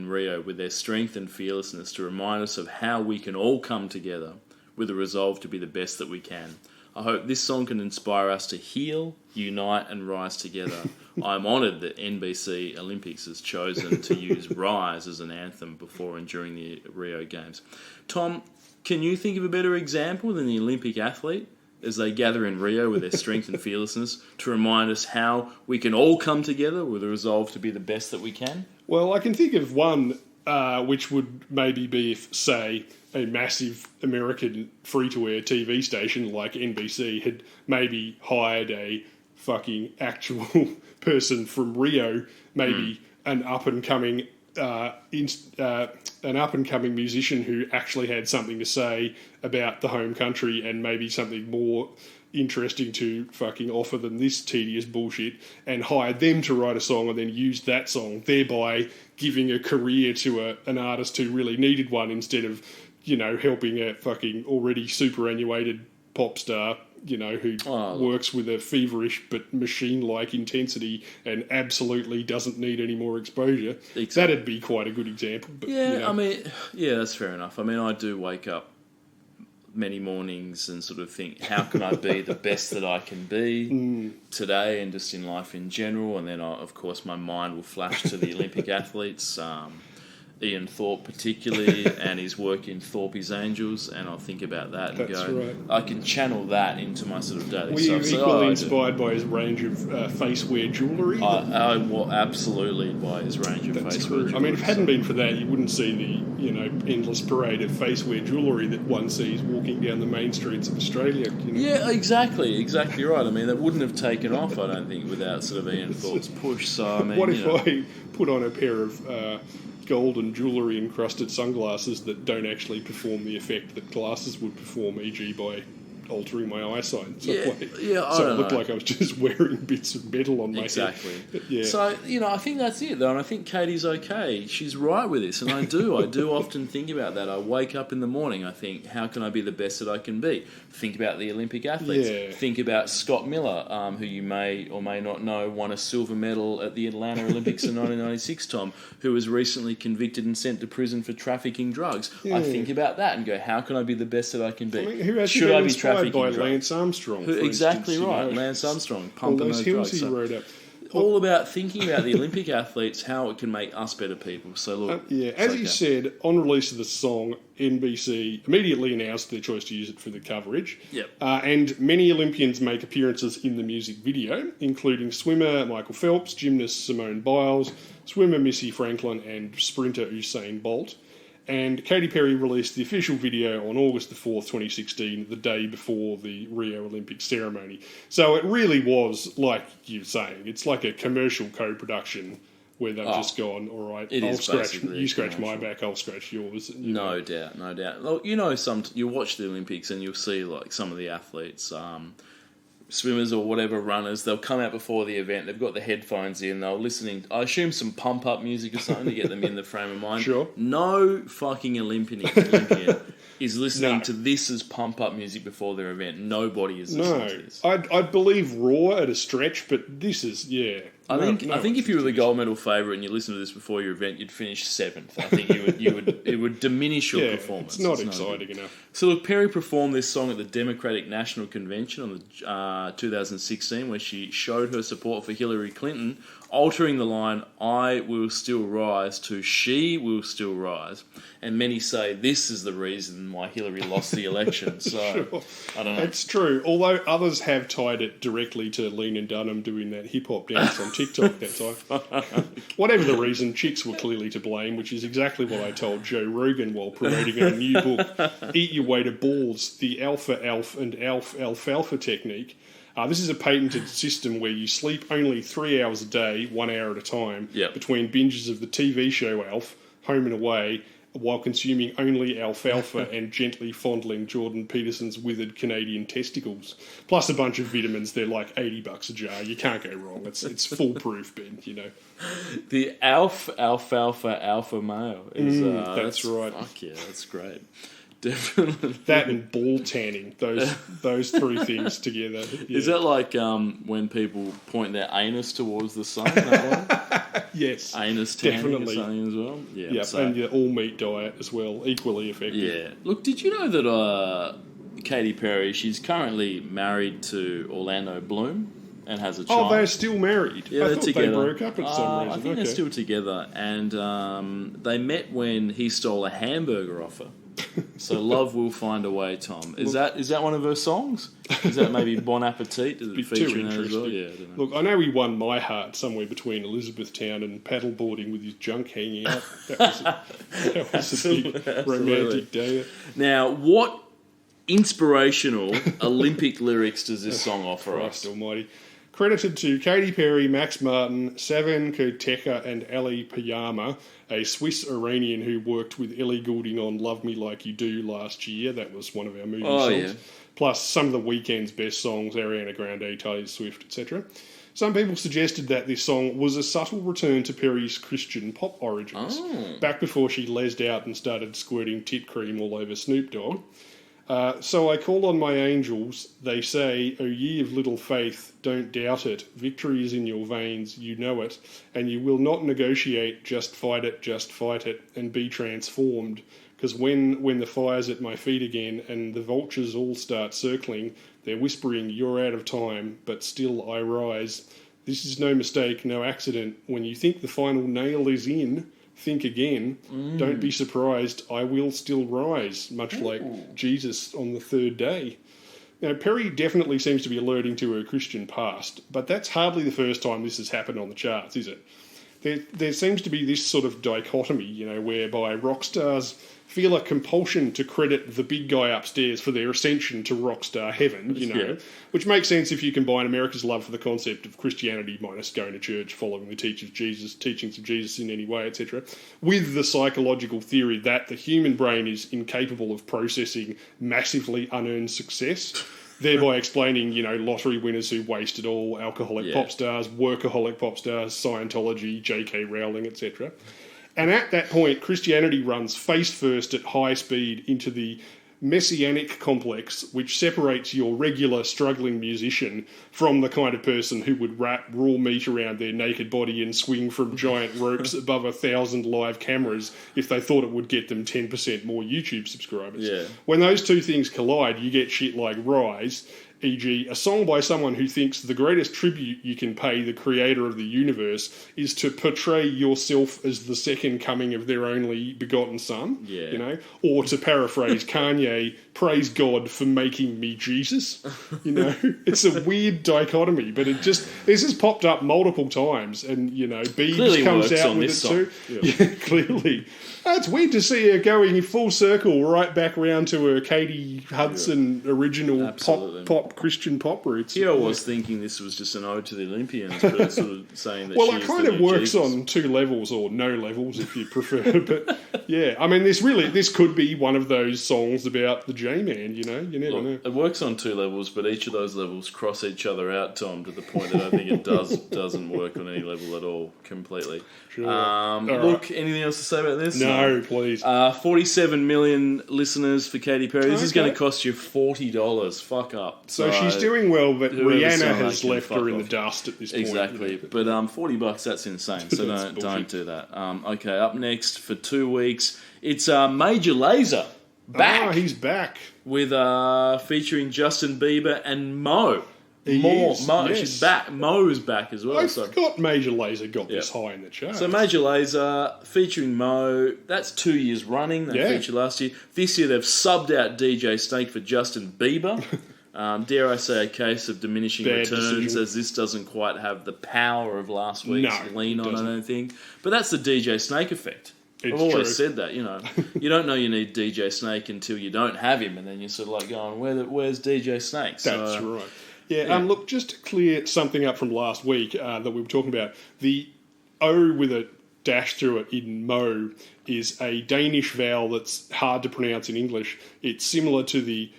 Rio with their strength and fearlessness to remind us of how we can all come together with a resolve to be the best that we can. I hope this song can inspire us to heal, unite and rise together. I'm honoured that NBC Olympics has chosen to use Rise as an anthem before and during the Rio Games. Tom, can you think of a better example than the Olympic athlete as they gather in Rio with their strength and fearlessness to remind us how we can all come together with a resolve to be the best that we can? Well, I can think of one which would maybe be if, say, a massive American free-to-air TV station like NBC had maybe hired a fucking actual person from Rio, maybe an up-and-coming musician who actually had something to say about the home country and maybe something more interesting to fucking offer than this tedious bullshit, and hired them to write a song and then used that song, thereby giving a career to an artist who really needed one instead of, helping a fucking already superannuated pop star, who works with a feverish but machine-like intensity and absolutely doesn't need any more exposure. Exactly. That'd be quite a good example. But, I mean, yeah, that's fair enough. I mean, I do wake up many mornings and sort of think, how can I be the best that I can be today and just in life in general? And then, of course, my mind will flash to the Olympic athletes, Ian Thorpe particularly, and his work in Thorpe's Angels, and I'll think about that and That's go, right. I can channel that into my sort of daily Were you stuff. So, equally I do. inspired by his range of face-wear jewellery? I will absolutely by his range of That's face true. wear I mean, if it hadn't jewellery, been for that, you wouldn't see the endless parade of face-wear jewellery that one sees walking down the main streets of Australia. Yeah, exactly right. I mean, that wouldn't have taken off, I don't think, without sort of Ian Thorpe's push. So, I mean, What if I put on a pair of gold and jewellery encrusted sunglasses that don't actually perform the effect that glasses would perform, e.g. by altering my eyesight? So I so don't it looked know. like I was just wearing bits of metal on my Exactly. head. Yeah. So, I think that's it, though, and I think Katie's okay. She's right with this, and I do often think about that. I wake up in the morning, I think, how can I be the best that I can be? Think about the Olympic athletes. Yeah. Think about Scott Miller, who you may or may not know won a silver medal at the Atlanta Olympics in 1996, Tom, who was recently convicted and sent to prison for trafficking drugs. I think about that and go, how can I be the best that I can be? I mean, who hasn't Should been I be inspired trafficking by drugs? Lance Armstrong? for Exactly instance, right, Lance Armstrong, All pumping those those hills drugs. he So- rode up. all about thinking about the Olympic athletes, how it can make us better people. So look, As it's he okay. said, on release of the song, NBC immediately announced their choice to use it for the coverage. Yep. And many Olympians make appearances in the music video, including swimmer Michael Phelps, gymnast Simone Biles, swimmer Missy Franklin, and sprinter Usain Bolt. And Katy Perry released the official video on August the 4th, 2016, the day before the Rio Olympic ceremony. So it really was, like you're saying, it's like a commercial co-production where they've just gone, all right, It I'll is scratch, basically you a scratch my commercial. back, I'll scratch yours. No doubt. Look, you watch the Olympics and you'll see like some of the athletes, swimmers or whatever runners, they'll come out before the event, they've got the headphones in, they'll listening, I assume some pump up music or something to get them in the frame of mind. Sure. No fucking Olympian is listening No. to this as pump up music before their event. Nobody is listening No, to this. I'd believe Raw at a stretch, but this is, I think no I think one if you were the thinks gold medal favourite and you listened to this before your event, you'd finish 7th. I think it would diminish your Yeah, performance. it's not good. exciting enough. So look, Perry performed this song at the Democratic National Convention on the 2016, where she showed her support for Hillary Clinton, altering the line "I will still rise" to "She will still rise." And many say this is the reason why Hillary lost the election. So Sure. I don't know. It's true, although others have tied it directly to Lena Dunham doing that hip-hop dance on TikTok that time. Whatever the reason, chicks were clearly to blame, which is exactly what I told Joe Rogan while promoting our new book, Eat Your Way to Balls, the Alpha Alf and Alfalfa Technique. This is a patented system where you sleep only 3 hours a day, 1 hour at a time, Yep. between binges of the TV show Alf, Home and Away, while consuming only alfalfa and gently fondling Jordan Peterson's withered Canadian testicles. Plus a bunch of vitamins. They're like $80 a jar. You can't go wrong. It's foolproof, Ben, you know. The alfalfa alpha male is that's right. Fuck yeah, that's great. Definitely. That and ball tanning. Those three things together. Yeah. Is that like when people point their anus towards the sun? That one? Yes. Anus tanning Definitely. or something as well? Yeah. Yep, so- and your all-meat diet as well. Equally effective. yeah. Look, did you know that Katy Perry, she's currently married to Orlando Bloom and has a child? Oh, they're still married. Yeah, I they're thought together. they broke up at some reason. I think they're still together, and they met when he stole a hamburger off her. So love will find a way, Tom. Is that one of her songs? Is that maybe Bon Appetit? Does it Be feature too in that as well? interesting. Yeah, I don't know. Look, I know he won my heart somewhere between Elizabethtown and paddleboarding with his junk hanging out. That was a big Absolutely. romantic day. Now, what inspirational Olympic lyrics does this song offer Christ us? almighty. Credited to Katy Perry, Max Martin, Savan Koteka and Ali Payama, a Swiss-Iranian who worked with Ellie Goulding on Love Me Like You Do last year. That was one of our movie songs. Yeah. Plus some of the weekend's best songs, Ariana Grande, Taylor Swift, etc. Some people suggested that this song was a subtle return to Perry's Christian pop origins, back before she lesed out and started squirting tit cream all over Snoop Dogg. So I call on my angels, they say, O ye of little faith, don't doubt it. Victory is in your veins, you know it, and you will not negotiate, just fight it, and be transformed. Because when the fire's at my feet again and the vultures all start circling, they're whispering, you're out of time, but still I rise. This is no mistake, no accident. When you think the final nail is in, think again. Don't be surprised. I will still rise, much like Jesus on the third day. Now, Perry definitely seems to be alerting to her Christian past, but that's hardly the first time this has happened on the charts, is it? There seems to be this sort of dichotomy, you know, whereby rock stars feel a compulsion to credit the big guy upstairs for their ascension to rock star heaven, you know, Yeah. which makes sense if you combine America's love for the concept of Christianity minus going to church, following the teachings of Jesus in any way, etc., with the psychological theory that the human brain is incapable of processing massively unearned success. Thereby explaining, you know, lottery winners who waste it all, alcoholic pop stars, workaholic pop stars, Scientology, J.K. Rowling, etc. And at that point, Christianity runs face first at high speed into the messianic complex, which separates your regular struggling musician from the kind of person who would wrap raw meat around their naked body and swing from giant ropes above 1,000 live cameras if they thought it would get them 10% more YouTube subscribers. Yeah. When those two things collide, you get shit like Rise, e.g. a song by someone who thinks the greatest tribute you can pay the creator of the universe is to portray yourself as the second coming of their only begotten son, Yeah. you know, or to paraphrase Kanye, praise God for making me Jesus, you know. It's a weird dichotomy, but this has popped up multiple times, and, you know, Biebs Clearly comes works out on with this it song. too. Yeah, clearly. It's weird to see her going full circle right back round to her Katie Hudson original Absolutely. pop Christian pop roots. Here I was thinking this was just an ode to the Olympians, but it's sort of saying that Well, she it is kind the of new works Jesus. on two levels, or no levels if you prefer. But yeah, I mean, this could be one of those songs about the J-Man. You know, you never know. Look, it works on two levels, but each of those levels cross each other out, Tom, to the point that I think it doesn't work on any level at all, completely. Sure. Look, anything else to say about this? No, please. 47 million listeners for Katy Perry. This is going Okay. to cost you $40. Fuck up. So she's doing well, but whoever Rihanna sang that has can left fuck her in the off. dust at this point. Exactly, you know. but $40, that's insane. So That's don't bullshit. do that. Okay, up next for 2 weeks, it's Major Lazer back Ah, he's back. with featuring Justin Bieber and Mo. He Mo, is, Mo, yes. she's back. Mo's back as well. I so. forgot Major Lazer got this Yeah. high in the chart. So Major Lazer featuring Mo, that's 2 years running. They Yeah. featured last year. This year they've subbed out DJ Snake for Justin Bieber. Dare I say a case of diminishing Bad returns, decision. as this doesn't quite have the power of last week's No, lean it on, I doesn't. don't think. But that's the DJ Snake effect. It's I've always true. said that, you know. You don't know you need DJ Snake until you don't have him, and then you're sort of like going, where's DJ Snake? So, That's right. Yeah, yeah. look, just to clear something up from last week that we were talking about, the O with a dash through it in Mo is a Danish vowel that's hard to pronounce in English. It's similar to the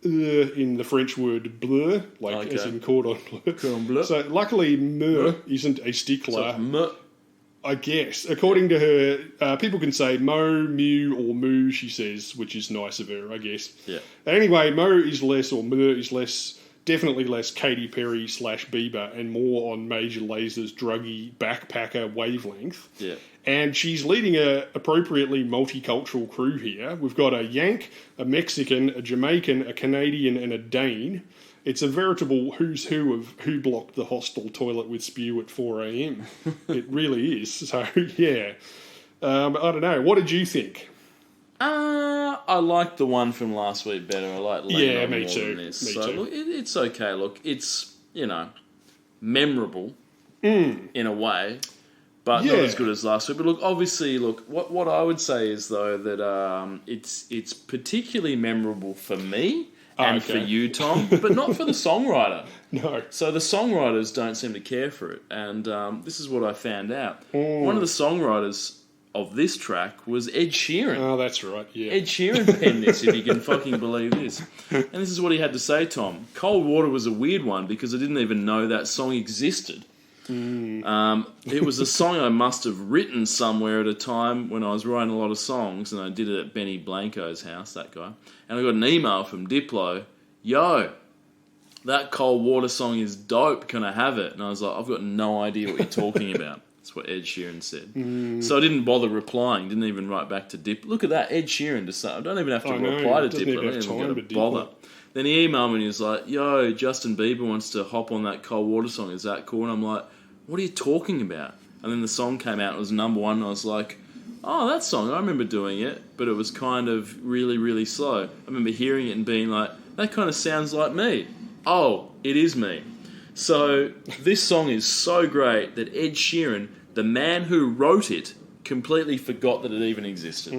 in the French word bleu, like as Okay. in cordon bleu. Cordon bleu. So luckily, me isn't a stickler. So, I guess. According to her, people can say mo, mew, or moo, she says, which is nice of her, I guess. Yeah. Anyway, mo is less, or moo is less, definitely less Katy Perry / Bieber, and more on Major Lazer's druggy backpacker wavelength. Yeah. And she's leading a appropriately multicultural crew here. We've got a Yank, a Mexican, a Jamaican, a Canadian, and a Dane. It's a veritable who's who of who blocked the hostel toilet with spew at 4 a.m. It really is. So, yeah. I don't know. What did you think? I like the one from last week better. I like Lean Yeah, On me more too. than this. Me So too. look, it's okay. Look, it's, memorable in a way, but not Yeah. as good as last week. But look, obviously, what I would say is though that it's particularly memorable for me and okay. for you, Tom, but not for the songwriter. No. So the songwriters don't seem to care for it, and this is what I found out. One of the songwriters of this track was Ed Sheeran. Oh, that's right. Yeah. Ed Sheeran penned this, if you can fucking believe this. And this is what he had to say, Tom. Cold Water was a weird one because I didn't even know that song existed. It was a song I must have written somewhere at a time when I was writing a lot of songs, and I did it at Benny Blanco's house, that guy. And I got an email from Diplo, yo, that Cold Water song is dope, can I have it? And I was like, I've got no idea what you're talking about. That's what Ed Sheeran said. So I didn't bother replying, didn't even write back to Diplo. Look at that, Ed Sheeran to say, I don't even have to I know, reply to doesn't Diplo. even I don't have even time got to to bother. Diplo. Then he emailed me and he was like, yo, Justin Bieber wants to hop on that Cold Water song. Is that cool? And I'm like, what are you talking about? And then the song came out, it was number one, and I was like, oh, that song, I remember doing it, but it was kind of really, really slow. I remember hearing it and being like, that kind of sounds like me. Oh, it is me. So this song is so great that Ed Sheeran, the man who wrote it, completely forgot that it even existed.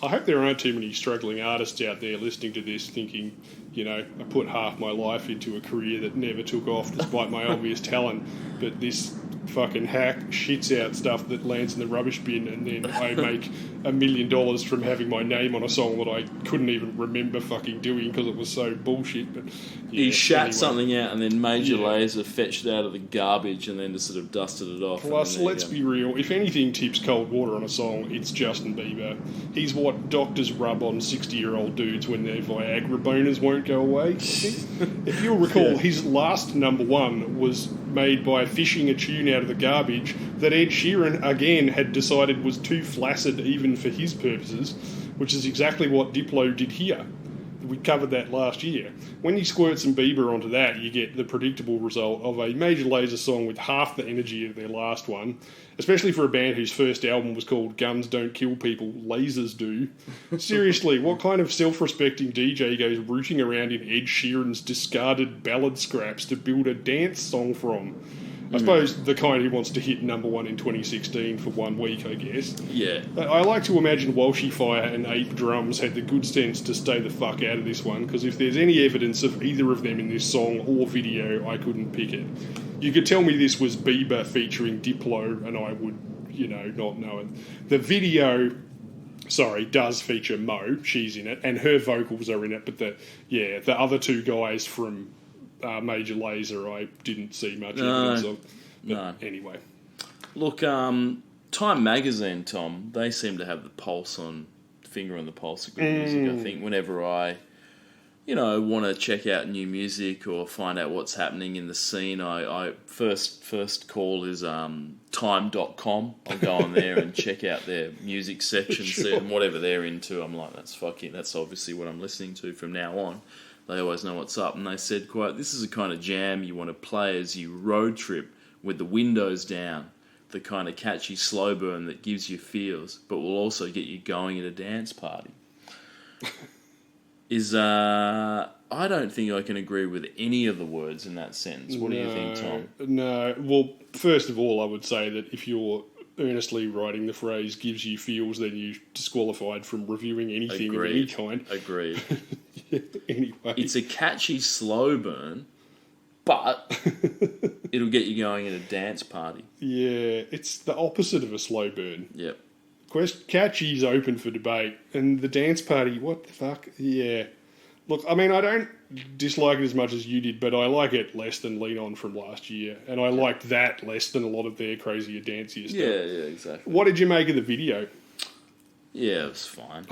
I hope there aren't too many struggling artists out there listening to this thinking, I put half my life into a career that never took off despite my obvious talent, but this fucking hack shits out stuff that lands in the rubbish bin, and then I make $1 million from having my name on a song that I couldn't even remember fucking doing because it was so bullshit. But He shat anyway. something out and then Major Yeah. Lazer fetched it out of the garbage and then just sort of dusted it off. Plus, and then there let's you be real. If anything tips cold water on a song, it's Justin Bieber. He's what doctors rub on 60-year-old dudes when their Viagra boners won't go away. I think. If you'll recall, his last number one was made by fishing a tune out of the garbage that Ed Sheeran, again, had decided was too flaccid even for his purposes, which is exactly what Diplo did here. We covered that last year. When you squirt some Bieber onto that, you get the predictable result of a Major Lazer song with half the energy of their last one, especially for a band whose first album was called Guns Don't Kill People, Lasers Do. Seriously, what kind of self-respecting DJ goes rooting around in Ed Sheeran's discarded ballad scraps to build a dance song from? I suppose the kind who wants to hit number one in 2016 for 1 week, I guess. Yeah. I like to imagine Walshy Fire and Ape Drums had the good sense to stay the fuck out of this one, because if there's any evidence of either of them in this song or video, I couldn't pick it. You could tell me this was Bieber featuring Diplo, and I would, not know it. The video, does feature Mo. She's in it, and her vocals are in it, but the other two guys from Major Lazer I didn't see much evidence of. But anyway. Look, Time Magazine, Tom, they seem to have the finger on the pulse of good music. I think whenever I want to check out new music or find out what's happening in the scene, I first call is time.com. I'll go on there and check out their music section, see, and whatever they're into, I'm like, that's obviously what I'm listening to from now on. They always know what's up. And they said, quote, "This is a kind of jam you want to play as you road trip with the windows down. The kind of catchy slow burn that gives you feels, but will also get you going at a dance party." I don't think I can agree with any of the words in that sentence. What do you think, Tom? No. Well, first of all, I would say that if you're earnestly writing the phrase "gives you feels," then you're disqualified from reviewing anything of any kind. Agreed. Anyway. It's a catchy slow burn, but it'll get you going at a dance party. Yeah, it's the opposite of a slow burn. Yep. Catchy's open for debate, and the dance party, what the fuck? Yeah. Look, I mean, I don't dislike it as much as you did, but I like it less than Lean On from last year, and I liked that less than a lot of their crazier, dancier stuff. Yeah, exactly. What did you make of the video? Yeah, it was fine.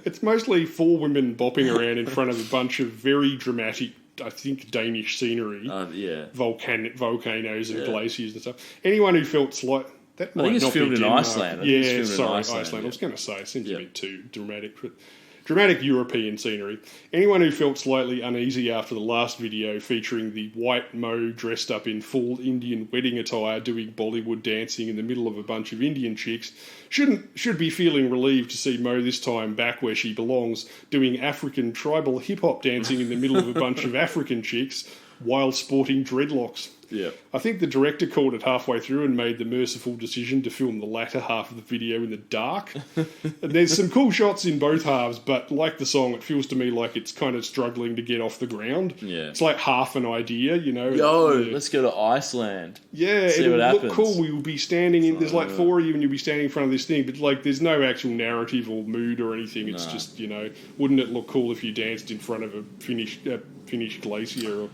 It's mostly 4 women bopping around in front of a bunch of very dramatic, I think, Danish scenery. Yeah. Volcanoes and glaciers and stuff. Anyone who felt slight... That might I think it's not filmed be in Denmark. Iceland. Yeah, sorry, Iceland. Yeah. I was going to say, it seems a bit too dramatic. Dramatic European scenery. Anyone who felt slightly uneasy after the last video featuring the white Mo dressed up in full Indian wedding attire doing Bollywood dancing in the middle of a bunch of Indian chicks should be feeling relieved to see Mo this time back where she belongs, doing African tribal hip-hop dancing in the middle of a bunch of African chicks while sporting dreadlocks. Yeah. I think the director called it halfway through and made the merciful decision to film the latter half of the video in the dark. And there's some cool shots in both halves, but like the song, it feels to me like it's kind of struggling to get off the ground. Yeah. It's like half an idea, Let's go to Iceland. Yeah, See it'll what look happens. cool. We'll be standing in... There's like 4 of you and you'll be standing in front of this thing, but like there's no actual narrative or mood or anything. It's just, wouldn't it look cool if you danced in front of a Finnish glacier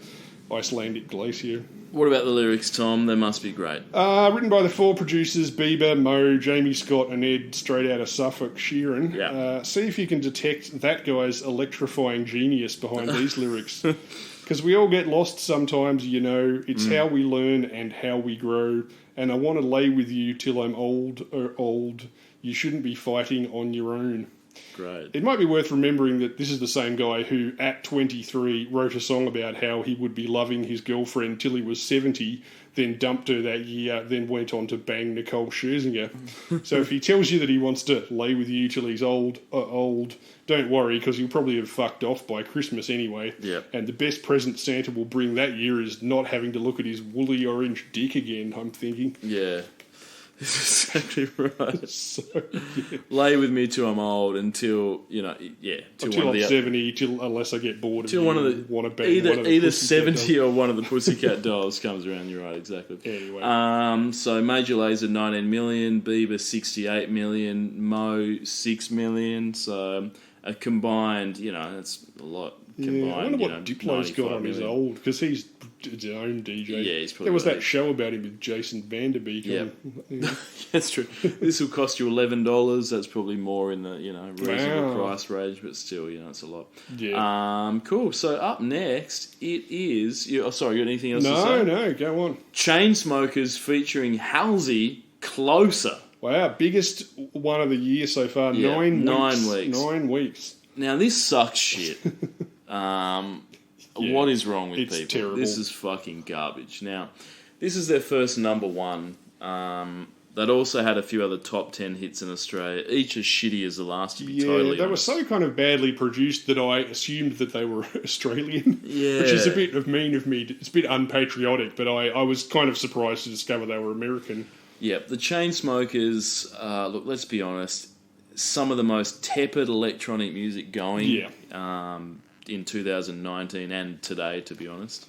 or Icelandic glacier? What about the lyrics, Tom? They must be great. Written by the 4 producers, Bieber, Mo, Jamie Scott and Ed, straight out of Suffolk, Sheeran. Yeah. See if you can detect that guy's electrifying genius behind these lyrics. Because we all get lost sometimes, It's how we learn and how we grow. And I want to lay with you till I'm old. You shouldn't be fighting on your own. Great. It might be worth remembering that this is the same guy who, at 23, wrote a song about how he would be loving his girlfriend till he was 70, then dumped her that year, then went on to bang Nicole Scherzinger. So if he tells you that he wants to lay with you till he's old, don't worry, because he'll probably have fucked off by Christmas anyway. Yep. And the best present Santa will bring that year is not having to look at his woolly orange dick again, I'm thinking. Yeah. That's exactly right. So, yeah. Lay with me till I'm old until, till Until I'm 70, unless I get bored of till you one of the, and want to bang either, one of the either Pussycat 70 Dolls. or one of the Pussycat Dolls comes around. You're right, exactly. Anyway. So Major Lazer 19 million, Bieber 68 million, Mo 6 million. So a combined, that's a lot. Combined, Yeah, I wonder what Diplo's got on his million. old, because he's his own DJ. Yeah, he's probably there was got that show about him with Jason Vanderbeek. Yep. Yeah. That's true. This will cost you $11. That's probably more in the reasonable Wow. price range, but still, it's a lot. Yeah. Cool. So up next, it is. Sorry, you got anything else to say? No, go on. Chainsmokers featuring Halsey, Closer. Wow, biggest one of the year so far. Yeah, 9 9 weeks. 9 weeks. Now this sucks shit. What is wrong with it's people? terrible. This is fucking garbage. Now, this is their first number one. They'd also had a few other top 10 hits in Australia, each as shitty as the last, to be totally they were honest. so kind of badly produced that I assumed that they were Australian. Yeah. Which is a bit mean of me. It's a bit unpatriotic, but I was kind of surprised to discover they were American. Yep, the Chainsmokers, look, let's be honest, some of the most tepid electronic music going in 2019 and today, to be honest.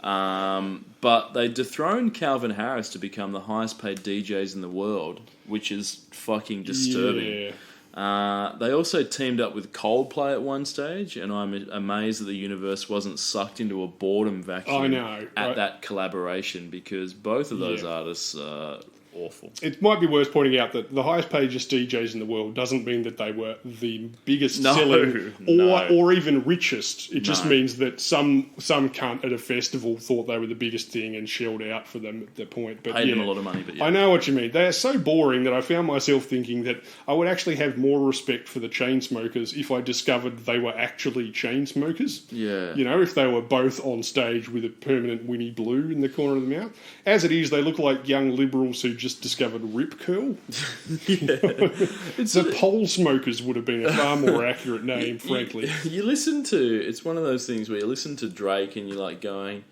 But they dethroned Calvin Harris to become the highest paid DJs in the world, which is fucking disturbing. Yeah. They also teamed up with Coldplay at one stage, and I'm amazed that the universe wasn't sucked into a boredom vacuum I know, at right? that collaboration, because both of those artists are awful. It might be worth pointing out that the highest paid DJs in the world doesn't mean that they were the biggest selling or even richest. It just means that some cunt at a festival thought they were the biggest thing and shelled out for them at that point. But Paid them a lot of money, but I know what you mean. They are so boring that I found myself thinking that I would actually have more respect for the Chainsmokers if I discovered they were actually chain smokers. Yeah. You know, if they were both on stage with a permanent Winnie Blue in the corner of the mouth. As it is, they look like young liberals who just discovered Rip Curl. The pole smokers would have been a far more accurate name, frankly. You listen to, it's one of those things where you listen to Drake and you're like going,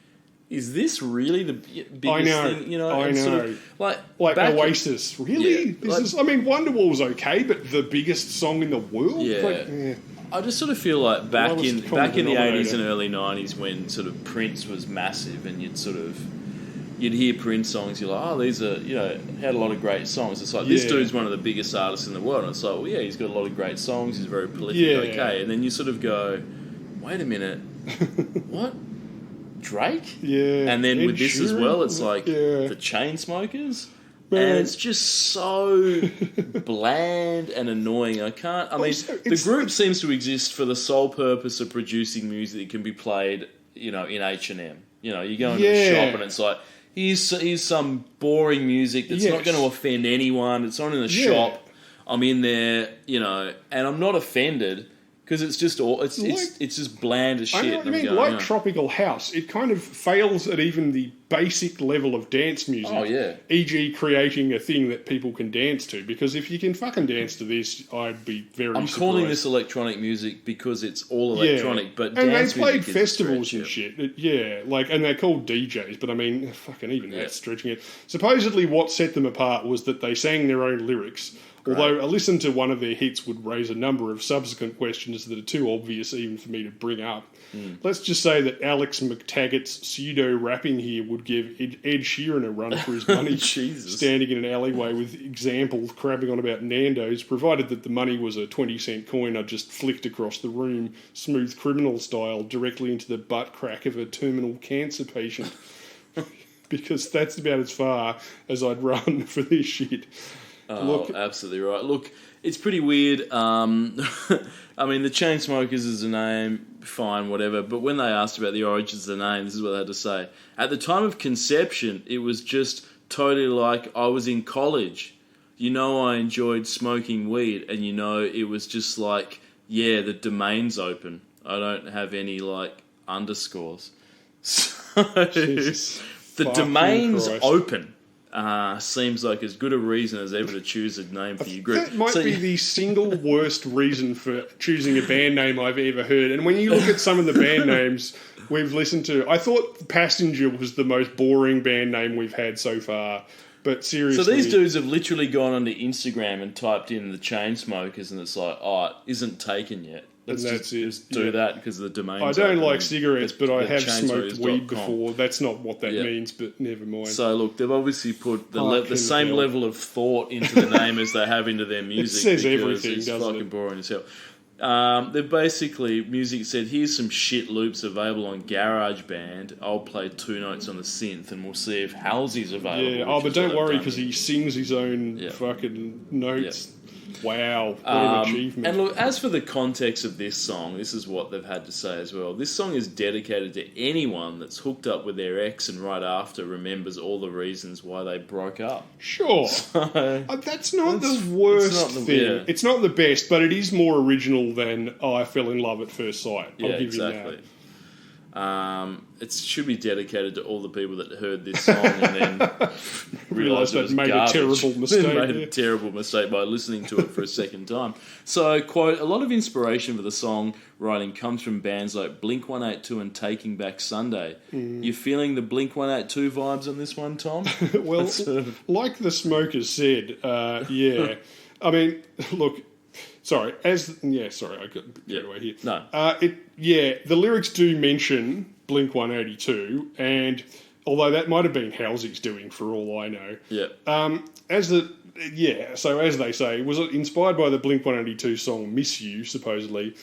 is this really the biggest thing? You know, I know. Sort of, like Oasis. Really? Yeah, I mean, Wonderwall's okay, but the biggest song in the world? Yeah. I just sort of feel like back in the 80s and early 90s when sort of Prince was massive and you'd hear Prince songs, you're like, oh, these are, you know, had a lot of great songs. It's like, this dude's one of the biggest artists in the world. And it's like, well, yeah, he's got a lot of great songs. He's very prolific, okay. And then you sort of go, wait a minute, what? Drake? Yeah. And then Ed with this Sheeran? as well, it's like the Chainsmokers. And it's just so bland and annoying. I mean, the group seems to exist for the sole purpose of producing music that can be played, you know, in H&M. You know, you go into the shop and it's like, here's some boring music that's not going to offend anyone. It's not in the shop. I'm in there, you know, and I'm not offended because it's just it's just bland as shit. I know what you mean, Tropical House, it kind of fails at even the basic level of dance music. Oh, yeah. E.g. creating a thing that people can dance to, because if you can fucking dance to this, I'd be very surprised. I'm calling this electronic music because it's all electronic, but and dance they played music festivals and shit. And they're called DJs, but I mean, fucking even that's stretching it. Supposedly what set them apart was that they sang their own lyrics. Although a listen to one of their hits would raise a number of subsequent questions that are too obvious even for me to bring up. Let's just say that Alex McTaggart's pseudo-rapping here would give Ed Sheeran a run for his money, standing in an alleyway with examples crabbing on about Nando's, provided that the money was a 20-cent coin I'd just flicked across the room, smooth criminal style, directly into the butt crack of a terminal cancer patient. Because that's about as far as I'd run for this shit. Oh, absolutely right. Look, it's pretty weird. I mean, the Chainsmokers is a name, fine, whatever. But when they asked about the origins of the name, this is what they had to say. At the time of conception, it was just totally like I was in college. You know, I enjoyed smoking weed, and you know, it was just like, yeah, the domain's open. I don't have any like underscores. So the domain's open. Seems like as good a reason as ever to choose a name for your group. That might be the single worst reason for choosing a band name I've ever heard. And when you look at some of the band names we've listened to, I thought Passenger was the most boring band name we've had so far. But seriously... So these dudes have literally gone onto Instagram and typed in the Chainsmokers and it's like, oh, it isn't taken yet. Let's just do that because the domain. I don't like cigarettes, but I have smoked weed before. That's not what that means, but never mind. So look, they've obviously put the same level of thought into the name as they have into their music. It says everything, it's doesn't fucking it? boring as hell. They've basically, music said, here's some shit loops available on GarageBand. I'll play 2 notes on the synth and we'll see if Halsey's available. Yeah, but don't worry because he sings his own fucking notes. Wow, what an achievement. And look, as for the context of this song, this is what they've had to say as well. This song is dedicated to anyone that's hooked up with their ex and right after remembers all the reasons why they broke up. Sure. That's not the worst thing. Yeah. It's not the best, but it is more original than I Fell in Love at First Sight. I'll give you that. It should be dedicated to all the people that heard this song and then realised it was made garbage. a terrible mistake. Made a terrible mistake by listening to it for a second time. So, quote, a lot of inspiration for the song writing comes from bands like Blink-182 and Taking Back Sunday. You feeling the Blink-182 vibes on this one, Tom? Well, like the Smokers said, yeah. I mean, look... I got carried away here. No. The lyrics do mention Blink-182, and although that might have been Halsey's doing for all I know. Yeah. As the Yeah, so as they say, was it inspired by the Blink-182 song Miss You, supposedly,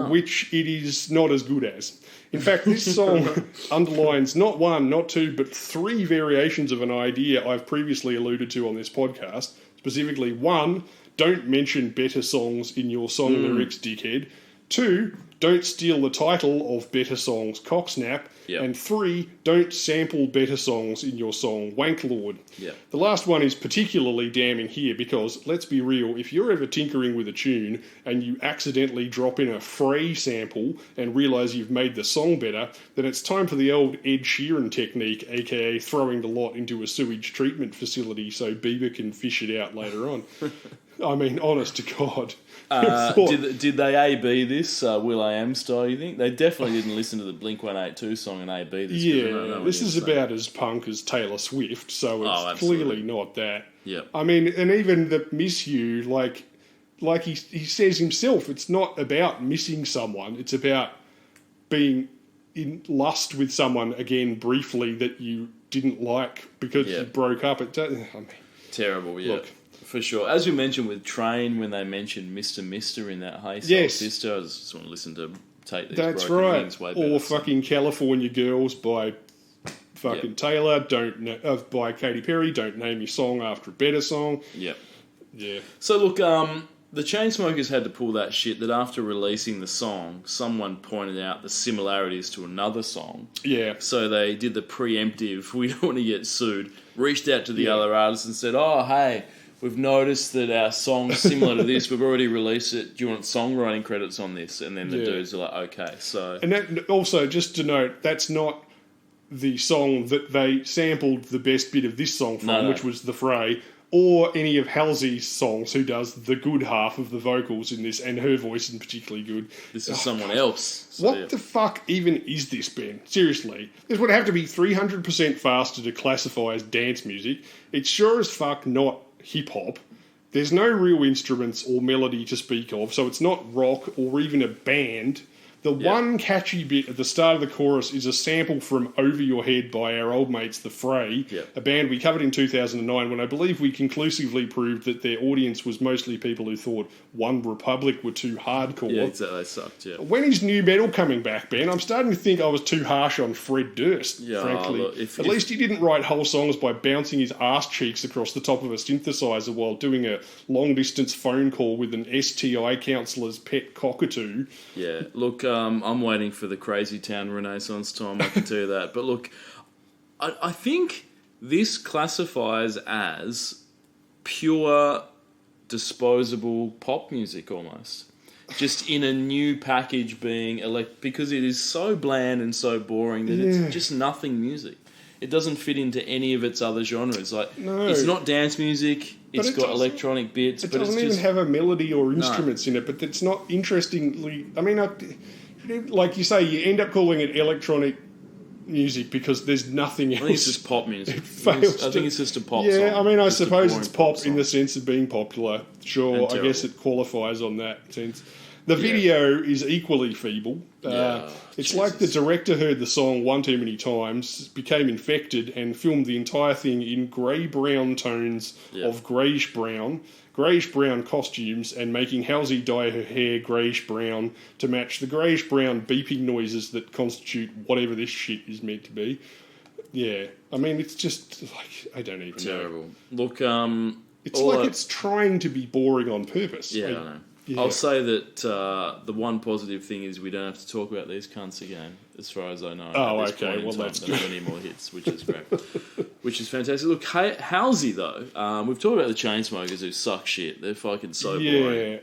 which it is not as good as. In fact, this song underlines not one, not two, but three variations of an idea I've previously alluded to on this podcast. Specifically, one, don't mention better songs in your song lyrics, dickhead. Two, don't steal the title of better songs, cocksnap. Yep. And three, don't sample better songs in your song, Wanklord. Yep. The last one is particularly damning here because, let's be real, if you're ever tinkering with a tune and you accidentally drop in a Frey sample and realise you've made the song better, then it's time for the old Ed Sheeran technique, aka throwing the lot into a sewage treatment facility so Bieber can fish it out later on. I mean, honest to God. Did they A/B this Will.i.am style, you think? They definitely didn't listen to the Blink-182 song and A/B this. Yeah, this is about as punk as Taylor Swift, so it's clearly not that. Yep. I mean, and even the Miss You, like he says himself, it's not about missing someone, it's about being in lust with someone again briefly that you didn't like because you broke up. I mean, terrible, yeah. Look. For sure. As we mentioned with Train, when they mentioned Mr. Mister in that Hey Soul Yes. Sister, I just want to listen to Take These that's Broken right. Wings way better. Or fucking California Girls by fucking Taylor, by Katy Perry, don't name your song after a better song. Yep. Yeah. So look, the Chainsmokers had to pull that shit that after releasing the song, someone pointed out the similarities to another song. Yeah. So they did the preemptive, we don't want to get sued, reached out to the other artists and said, oh, hey, we've noticed that our song's similar to this. We've already released it. Do you want songwriting credits on this? And then the dudes are like, okay. So, and that, also, just to note, that's not the song that they sampled the best bit of this song from, which was The Fray, or any of Halsey's songs, who does the good half of the vocals in this, and her voice is particularly good. This is someone else. So, What the fuck even is this, Ben? Seriously. This would have to be 300% faster to classify as dance music. It's sure as fuck not hip-hop. There's no real instruments or melody to speak of, so it's not rock or even a band. The one catchy bit at the start of the chorus is a sample from Over Your Head by our old mates The Fray, a band we covered in 2009 when I believe we conclusively proved that their audience was mostly people who thought One Republic were too hardcore. Yeah, exactly. They sucked, yeah. When is new metal coming back, Ben? I'm starting to think I was too harsh on Fred Durst, frankly. Look, At least he didn't write whole songs by bouncing his ass cheeks across the top of a synthesizer while doing a long-distance phone call with an STI counsellor's pet cockatoo. Yeah, look, I'm waiting for the Crazy Town Renaissance time, I can tell you that. But look, I think this classifies as pure disposable pop music almost. Just in a new package being because it is so bland and so boring that it's just nothing music. It doesn't fit into any of its other genres. It's not dance music. It's got electronic bits. It doesn't even have a melody or instruments in it, but it's not interestingly... I mean, like you say, you end up calling it electronic music because there's nothing else. I think it's just pop music. I think it's just a pop song. Yeah, I mean, I Just a suppose boring it's pop song. in the sense of being popular. Sure, I guess it qualifies on that sense. The video is equally feeble. It's like the director heard the song one too many times, became infected, and filmed the entire thing in grey-brown tones of greyish-brown costumes, and making Halsey dye her hair greyish-brown to match the greyish-brown beeping noises that constitute whatever this shit is meant to be. Yeah, I mean, it's just, like, I don't even know. Terrible. Look, It's like it's trying to be boring on purpose. Yeah, I know. Yeah. I'll say that the one positive thing is we don't have to talk about these cunts again, as far as I know. Oh, okay. Well, that's good. Any more hits, which is great. Which is fantastic. Look, Halsey, though, we've talked about the Chainsmokers who suck shit. They're fucking so boring.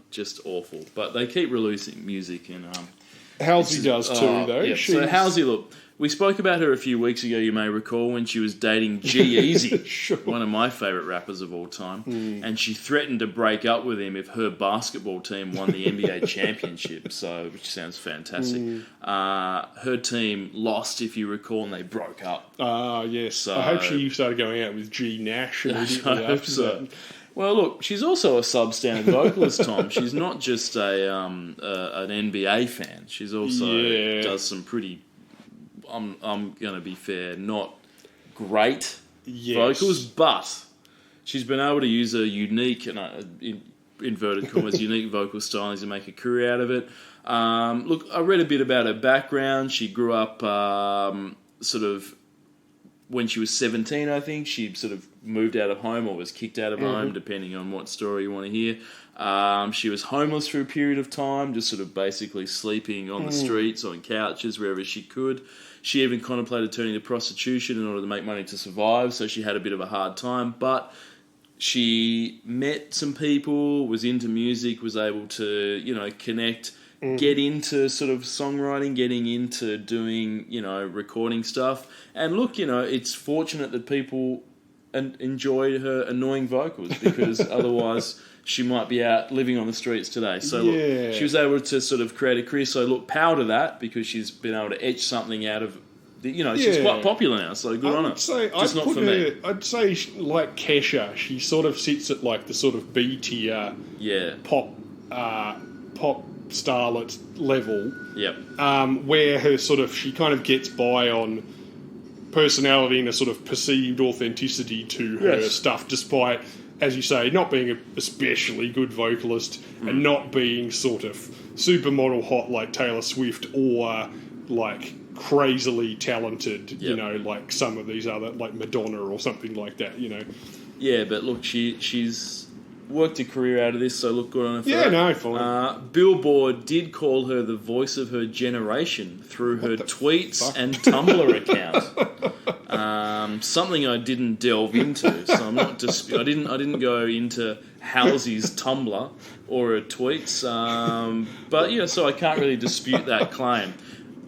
Just awful. But they keep releasing music. And Halsey does too, though. Yeah. So Halsey, look, we spoke about her a few weeks ago, you may recall, when she was dating G-Eazy, Sure. one of my favourite rappers of all time, and she threatened to break up with him if her basketball team won the NBA championship, which sounds fantastic. Her team lost, if you recall, and they broke up. Yes. So, I hope she started going out with G Nash immediately after that. Well, look, she's also a substandard vocalist, Tom. She's not just an NBA fan. She's also does some pretty... I'm going to be fair, not great vocals, but she's been able to use a unique and in inverted commas unique vocal stylings and make a career out of it. Look, I read a bit about her background. She grew up sort of when she was 17, I think. She sort of moved out of home or was kicked out of home, depending on what story you want to hear. She was homeless for a period of time, just sort of basically sleeping on the streets, on couches, wherever she could. She even contemplated turning to prostitution in order to make money to survive, so she had a bit of a hard time. But she met some people, was into music, was able to, connect, get into sort of songwriting, getting into doing, recording stuff. And look, it's fortunate that people enjoy her annoying vocals, because otherwise she might be out living on the streets today. So look, she was able to sort of create a career. So look, power to that, because she's been able to etch something out of, she's quite popular now. So good on her. Just not for me. I'd say like Kesha, she sort of sits at like the sort of B tier pop starlet level. Yep. Where her sort of, she kind of gets by on personality and a sort of perceived authenticity to her stuff, despite, as you say, not being a especially good vocalist and not being sort of supermodel hot like Taylor Swift or like crazily talented, like some of these other, like Madonna or something like that, Yeah, but look, she's worked a career out of this, so look, good on her for that. No, fine. Billboard did call her the voice of her generation through her tweets and Tumblr account. Something I didn't delve into, so I'm not. I didn't go into Halsey's Tumblr or her tweets, but so I can't really dispute that claim.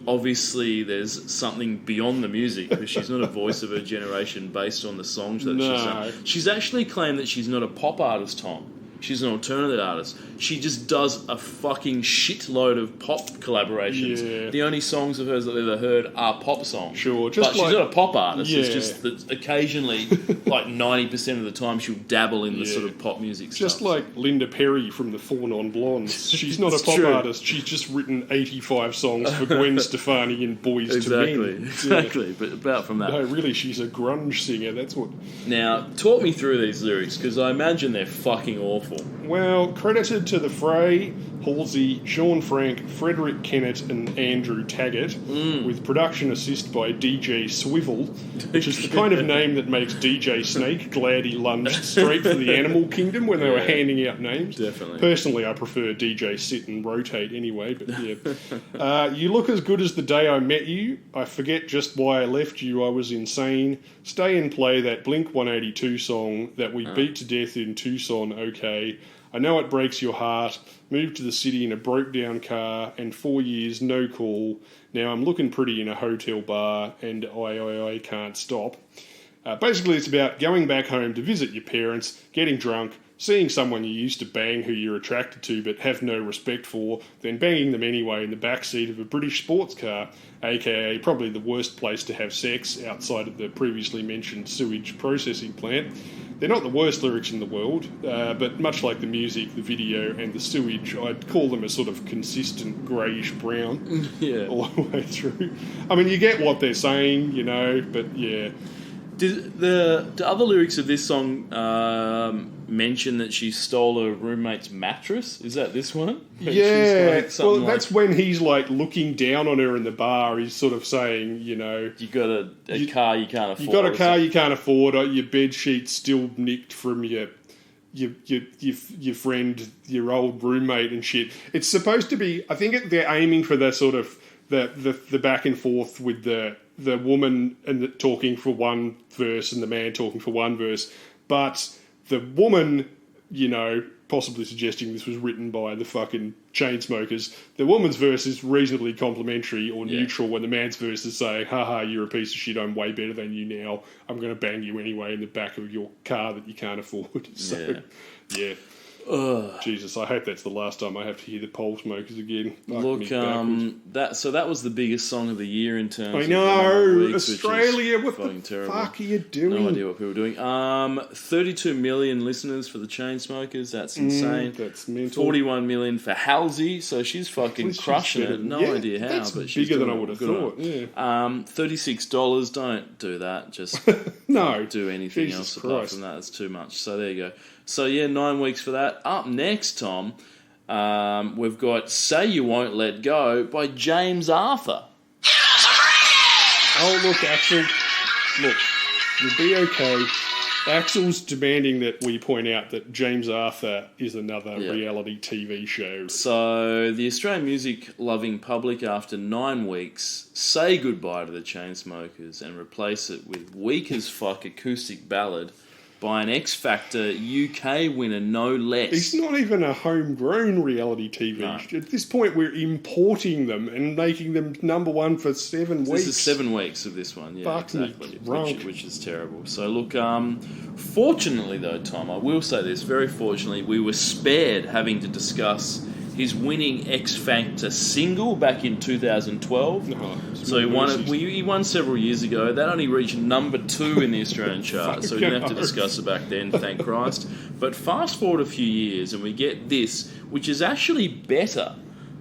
Obviously, there's something beyond the music, because she's not a voice of her generation based on the songs that she's done. She's actually claimed that she's not a pop artist, Tom. She's an alternative artist. She just does a fucking shitload of pop collaborations. Yeah. The only songs of hers that I've ever heard are pop songs. Sure, but she's not a pop artist. Yeah. It's just that occasionally, like 90% of the time, she'll dabble in the sort of pop music stuff. Just like Linda Perry from the Four Non Blondes. She's not a pop artist. She's just written 85 songs for Gwen Stefani and Boys to Men. Exactly. But apart from that. No, really, she's a grunge singer. That's what... Now, talk me through these lyrics, because I imagine they're fucking awful. Well, credited to the Fray, Halsey, Sean Frank, Frederick Kennett and Andrew Taggart, with production assist by DJ Swivel, which is the kind of name that makes DJ Snake glad he lunged straight for the animal kingdom when they were handing out names. Definitely. Personally, I prefer DJ Sit and Rotate anyway, but yeah. You look as good as the day I met you. I forget just why I left you. I was insane. Stay and play that Blink-182 song that we beat to death in Tucson, okay. I know it breaks your heart. Moved to the city in a broke-down car, and 4 years, no call. Now I'm looking pretty in a hotel bar, and I can't stop. Basically, it's about going back home to visit your parents, getting drunk, seeing someone you used to bang who you're attracted to but have no respect for, then banging them anyway in the backseat of a British sports car, aka probably the worst place to have sex outside of the previously mentioned sewage processing plant. They're not the worst lyrics in the world, but much like the music, the video, and the sewage, I'd call them a sort of consistent greyish-brown all the way through. I mean, you get what they're saying, but yeah. Do other lyrics of this song mention that she stole her roommate's mattress? Is that this one? Yeah, that's when he's like looking down on her in the bar. He's sort of saying, you got a car you can't afford. You got a car you can't afford. Your bed sheet's still nicked from your friend, your old roommate and shit. It's supposed to be. I think they're aiming for the sort of the back and forth with the woman and talking for one verse and the man talking for one verse, but the woman, possibly suggesting this was written by the fucking Chainsmokers, the woman's verse is reasonably complimentary or neutral when the man's verse is saying, haha, you're a piece of shit, I'm way better than you now, I'm going to bang you anyway in the back of your car that you can't afford. So, yeah. Jesus, I hope that's the last time I have to hear the Pole Smokers again. Fuck Look, me backwards. that was the biggest song of the year in terms. I of know, weeks, Australia. What fucking the terrible. fuck are you doing? No idea what people are doing. 32 million listeners for the Chainsmokers. That's insane. That's mental. 41 million for Halsey. So she's fucking She's crushing better it. than- No yeah, idea how, that's but she's bigger than doing I would have good on thought. it. Yeah. $36. Don't do that. Just No. do anything Jesus else apart Christ. from that. It's too much. So there you go. So yeah, 9 weeks for that. Up next, Tom, we've got "Say You Won't Let Go" by James Arthur. Oh, look, Axel. Look, you'll be okay. Axel's demanding that we point out that James Arthur is another Yeah. reality TV show. So the Australian music-loving public, after 9 weeks, say goodbye to the Chainsmokers and replace it with weak as fuck acoustic ballad by an X Factor UK winner, no less. It's not even a homegrown reality TV No. show. At this point, we're importing them and making them number one for 7 weeks. This is 7 weeks of this one, yeah, Fuck me exactly, drunk. which is terrible. So look, fortunately though, Tom, I will say this, very fortunately, we were spared having to discuss his winning X Factor single back in 2012. Oh, So he won several years ago. That only reached number 2 in the Australian chart, so we didn't have to discuss it back then, thank Christ. But fast forward a few years and we get this, which is actually better.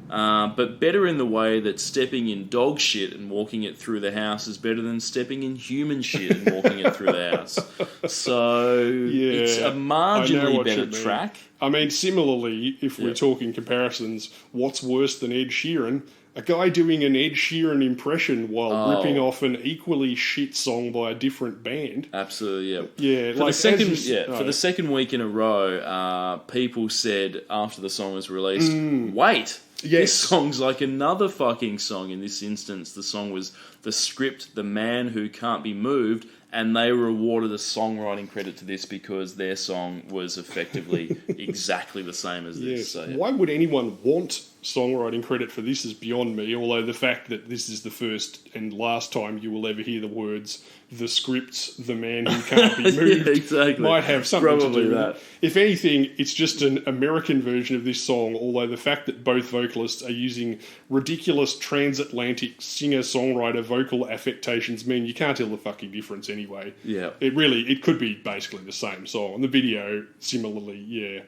But better in the way that stepping in dog shit and walking it through the house is better than stepping in human shit and walking it through the house. So it's a I know marginally what you better mean. track. I mean, similarly, if we're Yeah. talking comparisons, what's worse than Ed Sheeran? A guy doing an Ed Sheeran impression while ripping off an equally shit song by a different band. Absolutely, yeah. Yeah, For like, the second, as you- for the second week in a row, people said after the song was released, "Wait, Yes. this song's like another fucking song." In this instance, the song was the script, "The Man Who Can't Be Moved," and they were awarded a songwriting credit to this because their song was effectively exactly the same as this. Yes. So, yeah. Why would anyone want songwriting credit for this is beyond me, although the fact that this is the first and last time you will ever hear the words "the script's the man who can't be moved" Yeah, exactly. might have something to Probably do with that. it. If anything, it's just an American version of this song, although the fact that both vocalists are using ridiculous transatlantic singer-songwriter vocal affectations mean you can't tell the fucking difference anyway. Yeah. It could be basically the same song. And the video, similarly, yeah,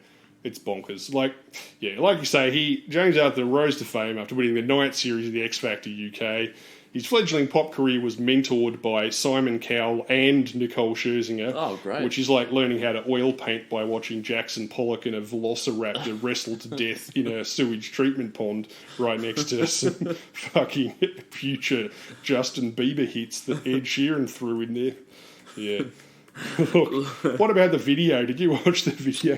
it's bonkers. Like you say, James Arthur rose to fame after winning the 9th series of the X Factor UK. His fledgling pop career was mentored by Simon Cowell and Nicole Scherzinger. Oh, great. Which is like learning how to oil paint by watching Jackson Pollock and a velociraptor wrestle to death in a sewage treatment pond right next to some fucking future Justin Bieber hits that Ed Sheeran threw in there. Yeah. Look, what about the video? Did you watch the video?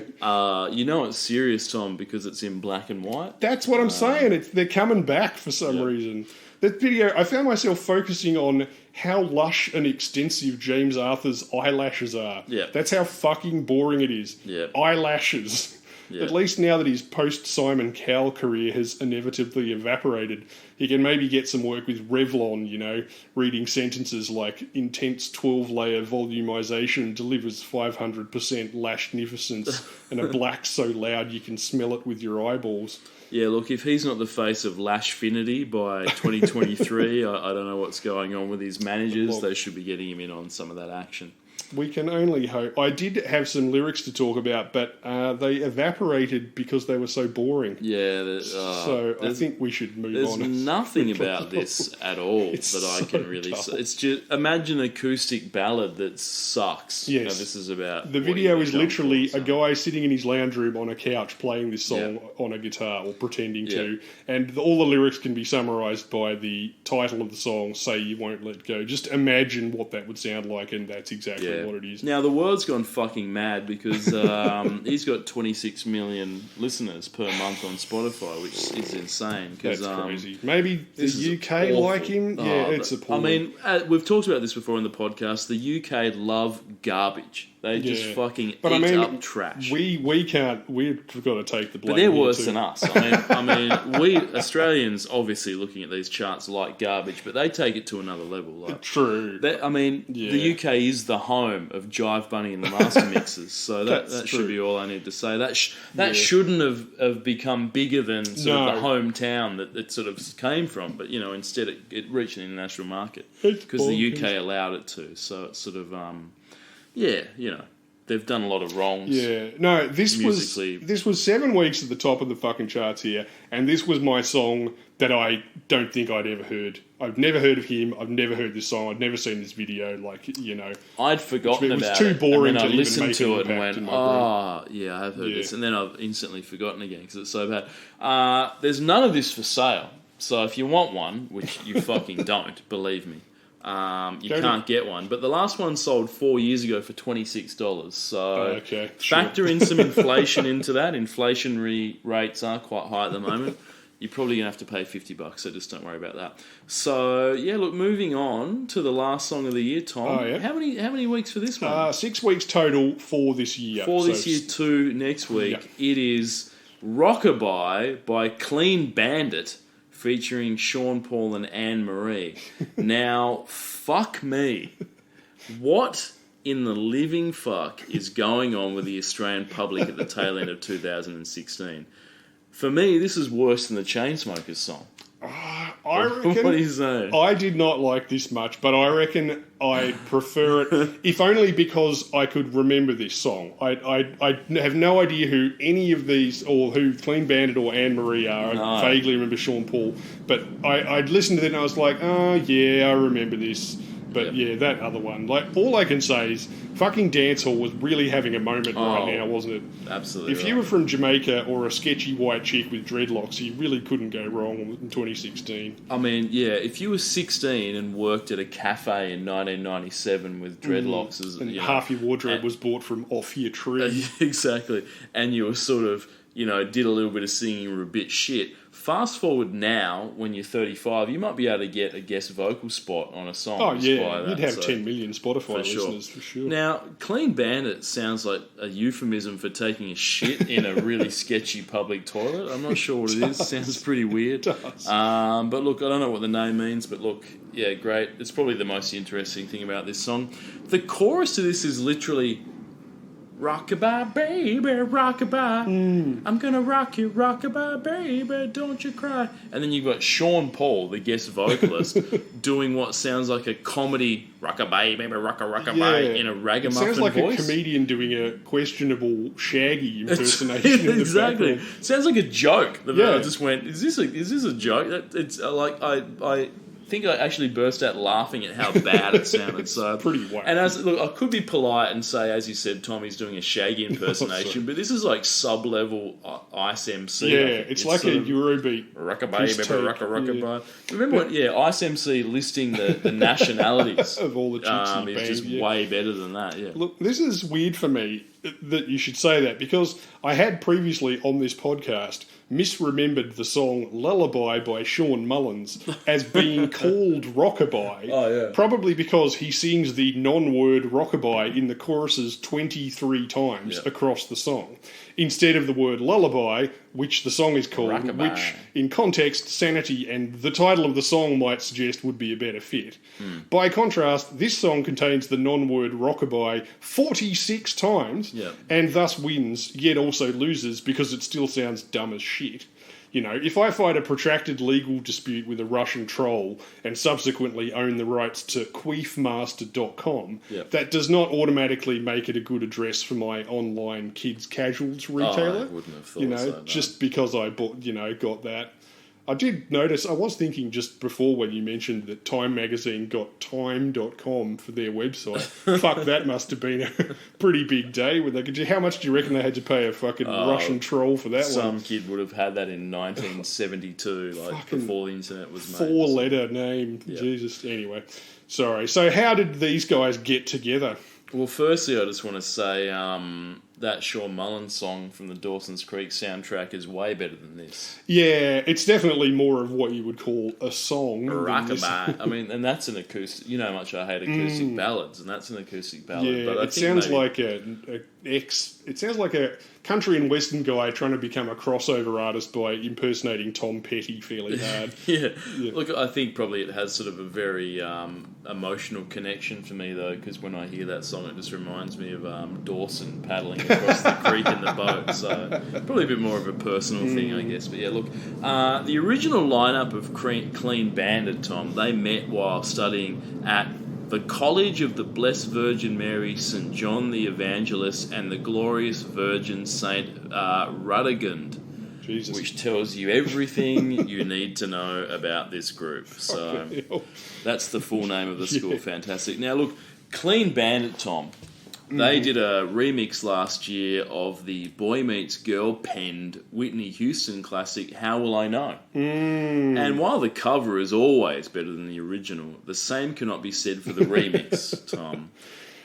You know it's serious, Tom, because it's in black and white. That's what I'm saying. They're coming back for some reason. That video, I found myself focusing on how lush and extensive James Arthur's eyelashes are. Yeah. That's how fucking boring it is. Yeah. Eyelashes. Yeah. At least now that his post-Simon Cowell career has inevitably evaporated, he can maybe get some work with Revlon, reading sentences like intense 12-layer volumization delivers 500% lashnificence and a black so loud you can smell it with your eyeballs. Yeah, look, if he's not the face of Lashfinity by 2023, I don't know what's going on with his managers. Well, they should be getting him in on some of that action. We can only hope. I did have some lyrics to talk about, but they evaporated because they were so boring. Yeah, So I think we should move there's on. nothing about this at all It's that I so can really dull. say. It's just imagine an acoustic ballad that sucks. Yes. This is about The what video you're is going literally for, a so. guy sitting in his lounge room on a couch playing this song on a guitar or pretending to, and all the lyrics can be summarised by the title of the song, "Say You Won't Let Go." Just imagine what that would sound like, and that's exactly what it is. Now the world's gone fucking mad because he's got 26 million listeners per month on Spotify, which is insane. That's crazy. Maybe the this is UK awful. like him? Yeah, Oh, it's I appalling. mean, we've talked about this before in the podcast. The UK love garbage. They just Yeah. fucking But eat I mean, up trash. we can't. We've got to take the blame. But they're here worse too. than us. I mean, we Australians obviously looking at these charts like garbage, but they take it to another level. Like, True. I mean, Yeah. the UK is the home of Jive Bunny and the Master Mixers, so that That's should true. be all I need to say. That Yeah. shouldn't have become bigger than sort of the No. hometown that it sort of came from, but instead it reached an international market It's because the bonkers. UK allowed it to. So it's sort of they've done a lot of wrongs. Yeah, no, Musically. this was 7 weeks at the top of the fucking charts here, and this was my song that I don't think I'd ever heard. I've never heard of him. I've never heard this song. I've never seen this video. I'd forgotten It was about too it. boring and then to I even listened make to an it and impact went, in my "Oh, yeah, I've heard Yeah. this," and then I've instantly forgotten again because it's so bad. There's none of this for sale, so if you want one, which you fucking don't, believe me, you Go can't get one. But the last one sold 4 years ago for $26. So Okay, sure. factor in some inflation into that. Inflationary rates are quite high at the moment. You're probably going to have to pay $50, so just don't worry about that. So, yeah, look, moving on to the last song of the year, Tom. Oh, yeah? How many weeks for this one? 6 weeks total for this year. For this So year, 2 next week. Yeah. It is Rockabye by Clean Bandit featuring Sean Paul and Anne Marie. Now, fuck me. What in the living fuck is going on with the Australian public at the tail end of 2016? For me, this is worse than the Chainsmokers song. I What do you reckon say? I did not like this much, but I reckon I prefer it, if only because I could remember this song. I have no idea who any of these, or who Clean Bandit or Anne Marie are. No. I vaguely remember Sean Paul, but I'd listened to it and I was like, oh yeah, I remember this. But yeah, that other one. Like, all I can say is, fucking Dancehall was really having a moment right now, wasn't it? Absolutely. If you were from Jamaica or a sketchy white chick with dreadlocks, you really couldn't go wrong in 2016. I mean, yeah, if you were 16 and worked at a cafe in 1997 with dreadlocks as And half your wardrobe was bought from off your tree. exactly, and you were sort of, did a little bit of singing, you were a bit shit. Fast forward now, when you're 35, you might be able to get a guest vocal spot on a song. Oh just yeah, by that, you'd have so- 10 million Spotify for sure. listeners for sure. Now, Clean Bandit sounds like a euphemism for taking a shit in a really sketchy public toilet. I'm not sure what it is. Sounds pretty weird. does. But look, I don't know what the name means, but look, yeah, great. It's probably the most interesting thing about this song. The chorus to this is literally, rockabye, baby, rockabye. I'm gonna rock you, rockabye, baby, don't you cry. And then you've got Sean Paul, the guest vocalist, doing what sounds like a comedy rockabye, baby, rockabye in a It ragamuffin sounds like voice. a comedian doing a questionable Shaggy impersonation. in the Exactly. background. Sounds like a joke. The Yeah. I just went, is this a joke? It's like I think I actually burst out laughing at how bad it sounded. So pretty wacky. And look, I could be polite and say, as you said, Tommy's doing a Shaggy impersonation, but this is like sub-level Ice MC. Yeah, I think. it's like sort a of Eurobeat. rockabye, piss baby, take, rockabye. Remember when, Ice MC listing the nationalities Of all the chicks in the is band, just yeah. way better than that. Yeah. Look, this is weird for me that you should say that, because I had previously on this podcast misremembered the song Lullaby by Sean Mullins as being called Rockabye. Oh, yeah. Probably because he sings the non-word rockabye in the choruses 23 times Yeah. across the song, instead of the word lullaby, which the song is called, Rockabye. which in context, sanity, and the title of the song might suggest would be a better fit. By contrast, this song contains the non-word rockabye 46 times, Yeah. and thus wins, yet also loses because it still sounds dumb as shit. If I fight a protracted legal dispute with a Russian troll and subsequently own the rights to queefmaster.com, Yeah. that does not automatically make it a good address for my online kids casuals retailer. I wouldn't have thought so, no. Just because I bought, got that. I did notice, I was thinking just before when you mentioned that Time Magazine got time.com for their website. Fuck, that must have been a pretty big day. How much do you reckon they had to pay a fucking Russian troll for that Some one? kid would have had that in 1972, Fucking before the internet was made. 4-letter name. Jesus. Anyway, sorry. So how did these guys get together? Well, firstly, I just want to say, that Sean Mullins song from the Dawson's Creek soundtrack is way better than this. Yeah, it's definitely more of what you would call a song. than this. Rockabye. I mean, and that's an acoustic. You know how much I hate acoustic ballads, and that's an acoustic ballad. Yeah, but I it think sounds maybe- it sounds like a country and western guy trying to become a crossover artist by impersonating Tom Petty fairly hard. Yeah. Look, I think probably it has sort of a very emotional connection for me, though, because when I hear that song, it just reminds me of Dawson paddling across the creek in the boat. So probably a bit more of a personal thing, I guess. But yeah, look, the original lineup of Clean Bandit, Tom, they met while studying at the College of the Blessed Virgin Mary, St. John the Evangelist, and the Glorious Virgin St. Radegund. Jesus. Which tells you everything you need to know about this group. So that's the full name of the school. Yeah. Fantastic. Now, look, Clean Bandit, Tom. They did a remix last year of the Boy Meets Girl penned Whitney Houston classic, How Will I Know? And while the cover is always better than the original, the same cannot be said for the remix, Tom.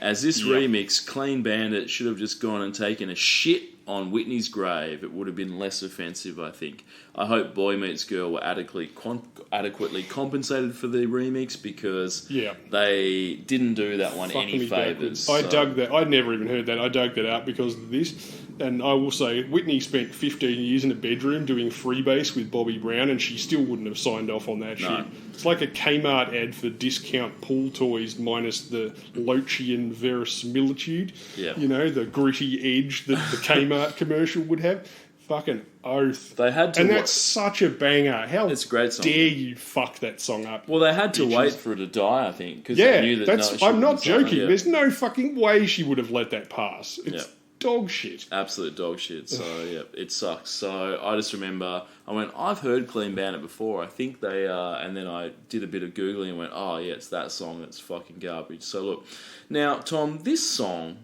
As this remix, Clean Bandit should have just gone and taken a shit on Whitney's grave. It would have been less offensive, I think. I hope Boy Meets Girl were adequately compensated for the remix, because they didn't do that one any favours. I dug that. I'd never even heard that. I dug that out because of this. And I will say, Whitney spent 15 years in a bedroom doing freebase with Bobby Brown, and she still wouldn't have signed off on that shit. It's like a Kmart ad for discount pool toys minus the Lochian verisimilitude. Yeah. You know, the gritty edge that the Kmart commercial would have. Fucking oath. They had to and that's such a banger. How It's a great song. dare you fuck that song up? Well, they had to Bitches. wait for it to die, I think, because they knew that. I'm not joking. Yeah. There's no fucking way she would have let that pass. It's dog shit. Absolute dog shit. So yeah, it sucks. So I just remember I've heard Clean Bandit before. I think they and then I did a bit of googling and went, oh yeah, it's that song. That's fucking garbage. So look, now Tom, this song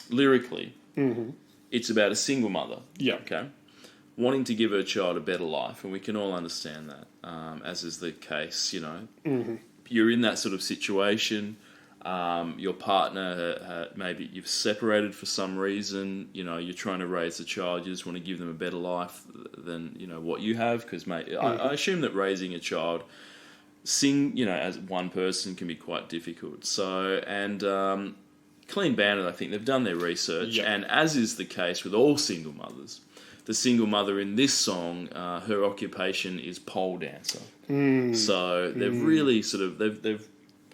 lyrically, it's about a single mother. Yeah. Okay. Wanting to give her child a better life, and we can all understand that, as is the case. You know, you're in that sort of situation. Your partner, maybe you've separated for some reason, you know, you're trying to raise a child, you just want to give them a better life than, you know, what you have, because, mate, I assume that raising a child, as one person can be quite difficult. So, and Clean Bandit, I think they've done their research, and as is the case with all single mothers, the single mother in this song, her occupation is pole dancer. So they've really sort of, they've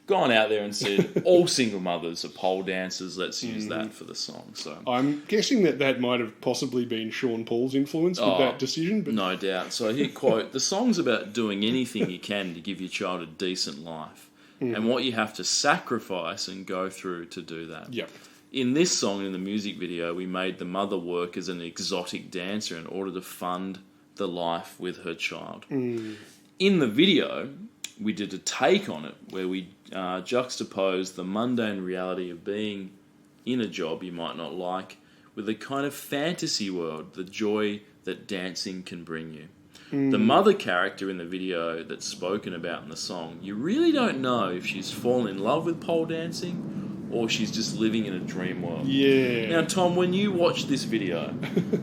gone out there and said, all single mothers are pole dancers, let's use that for the song. So I'm guessing that might have possibly been Sean Paul's influence with that decision. But no doubt. So he quote, the song's about doing anything you can to give your child a decent life, and what you have to sacrifice and go through to do that. Yep. In this song, in the music video, we made the mother work as an exotic dancer in order to fund the life with her child. In the video, we did a take on it where we juxtaposed the mundane reality of being in a job you might not like with a kind of fantasy world, the joy that dancing can bring you. The mother character in the video that's spoken about in the song, you really don't know if she's fallen in love with pole dancing or she's just living in a dream world. Yeah. Now, Tom, when you watched this video,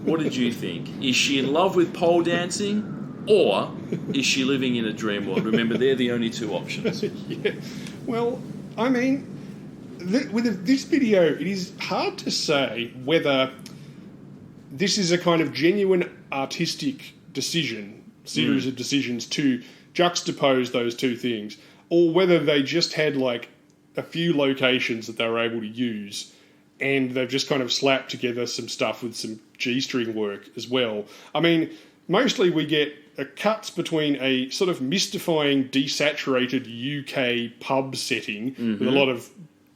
what did you think? Is she in love with pole dancing, or is she living in a dream world? Remember, they're the only two options. Yeah. Well, I mean, with this video, it is hard to say whether this is a kind of genuine artistic series of decisions to juxtapose those two things, or whether they just had like a few locations that they were able to use, and they've just kind of slapped together some stuff with some G-string work as well. I mean, mostly we get cuts between a sort of mystifying, desaturated UK pub setting with a lot of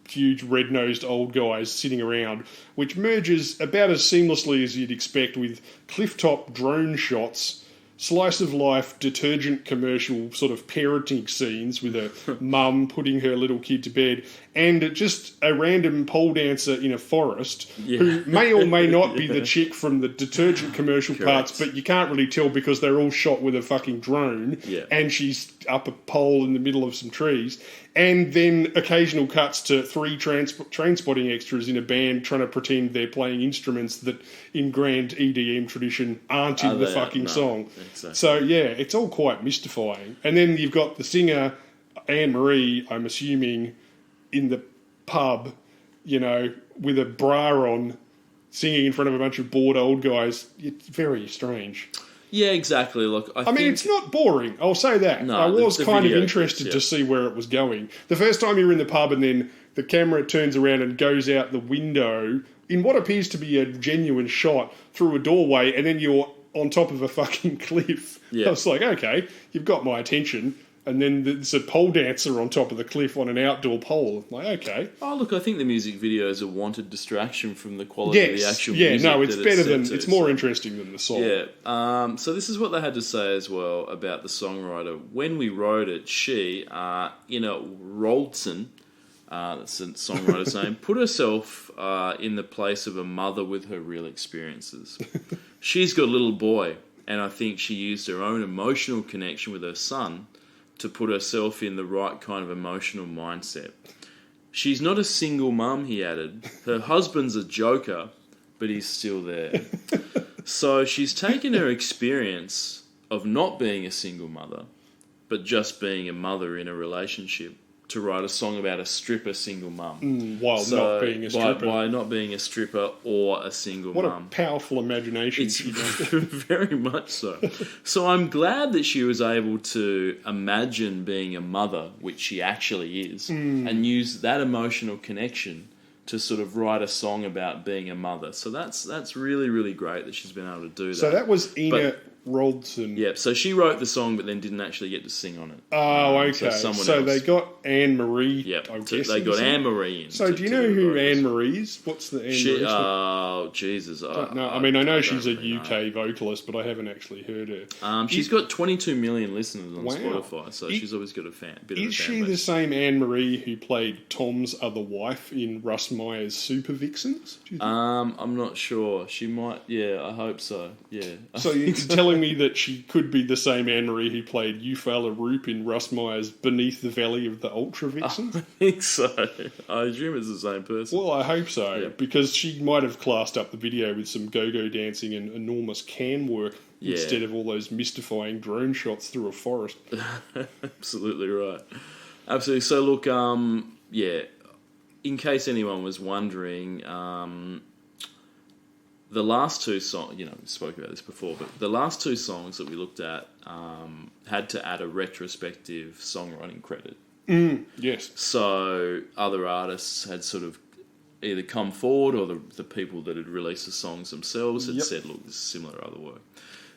huge red-nosed old guys sitting around, which merges about as seamlessly as you'd expect with cliff-top drone shots slice of life detergent commercial sort of parenting scenes with a mum putting her little kid to bed, and just a random pole dancer in a forest who may or may not be the chick from the detergent commercial parts, but you can't really tell because they're all shot with a fucking drone, and she's up a pole in the middle of some trees. And then occasional cuts to 3 train spotting extras in a band trying to pretend they're playing instruments that, in grand EDM tradition, aren't in the fucking song. Exactly. So, yeah, it's all quite mystifying. And then you've got the singer, Anne-Marie, I'm assuming, in the pub, you know, with a bra on, singing in front of a bunch of bored old guys. It's very strange. Yeah, exactly. Look, I mean, think it's not boring. I'll say that. No, I was the kind of video interested clips, to see where it was going. The first time you're in the pub and then the camera turns around and goes out the window in what appears to be a genuine shot through a doorway, and then you're on top of a fucking cliff. Yeah. I was like, okay, you've got my attention. And then there's a pole dancer on top of the cliff on an outdoor pole. I'm like, okay. Oh, look, I think the music video is a wanted distraction from the quality of the actual music. Yeah, no, it's that better set than... to, It's more so. interesting than the song. Yeah. So this is what they had to say as well about the songwriter. When we wrote it, she, Roldson, that's the songwriter's name, put herself in the place of a mother with her real experiences. She's got a little boy, and I think she used her own emotional connection with her son to put herself in the right kind of emotional mindset. She's not a single mum, he added. Her husband's a joker, but he's still there. So she's taken her experience of not being a single mother, but just being a mother in a relationship, to write a song about a stripper single mum. While not being a stripper. By not being a stripper or a single What mum. a powerful imagination It's she does. very much so. So I'm glad that she was able to imagine being a mother, which she actually is, and use that emotional connection to sort of write a song about being a mother. So that's really, really great that she's been able to do that. So that was Ina Roldson. Yeah, so she wrote the song but then didn't actually get to sing on it. Oh, okay. someone So else. they got Anne-Marie, Yep, I so guess. they got Anne-Marie in. So do you know who Anne-Marie is? What's the Anne-Marie? Oh, Jesus. No, I mean, I know she's a don't really UK vocalist, but I haven't actually heard her. She's got 22 million listeners on Wow. Spotify, so she's always got a bit of a fan Is she base. the same Anne-Marie who played Tom's other wife in Russ Meyer's Super Vixens? Do you think? I'm not sure. She might. Yeah, I hope so. Yeah. So you're telling me that she could be the same Anne-Marie who played Eufaula Roop in Russ Meyer's Beneath the Valley of the Ultra Vixens? I think so. I assume it's the same person. Well, I hope so, Yeah. because she might have classed up the video with some go-go dancing and enormous can work instead of all those mystifying drone shots through a forest. Absolutely right. Absolutely. So look, in case anyone was wondering, the last 2 songs, we spoke about this before, but the last 2 songs that we looked at had to add a retrospective songwriting credit. Yes. So other artists had sort of either come forward or the people that had released the songs themselves had said, look, this is similar to other work.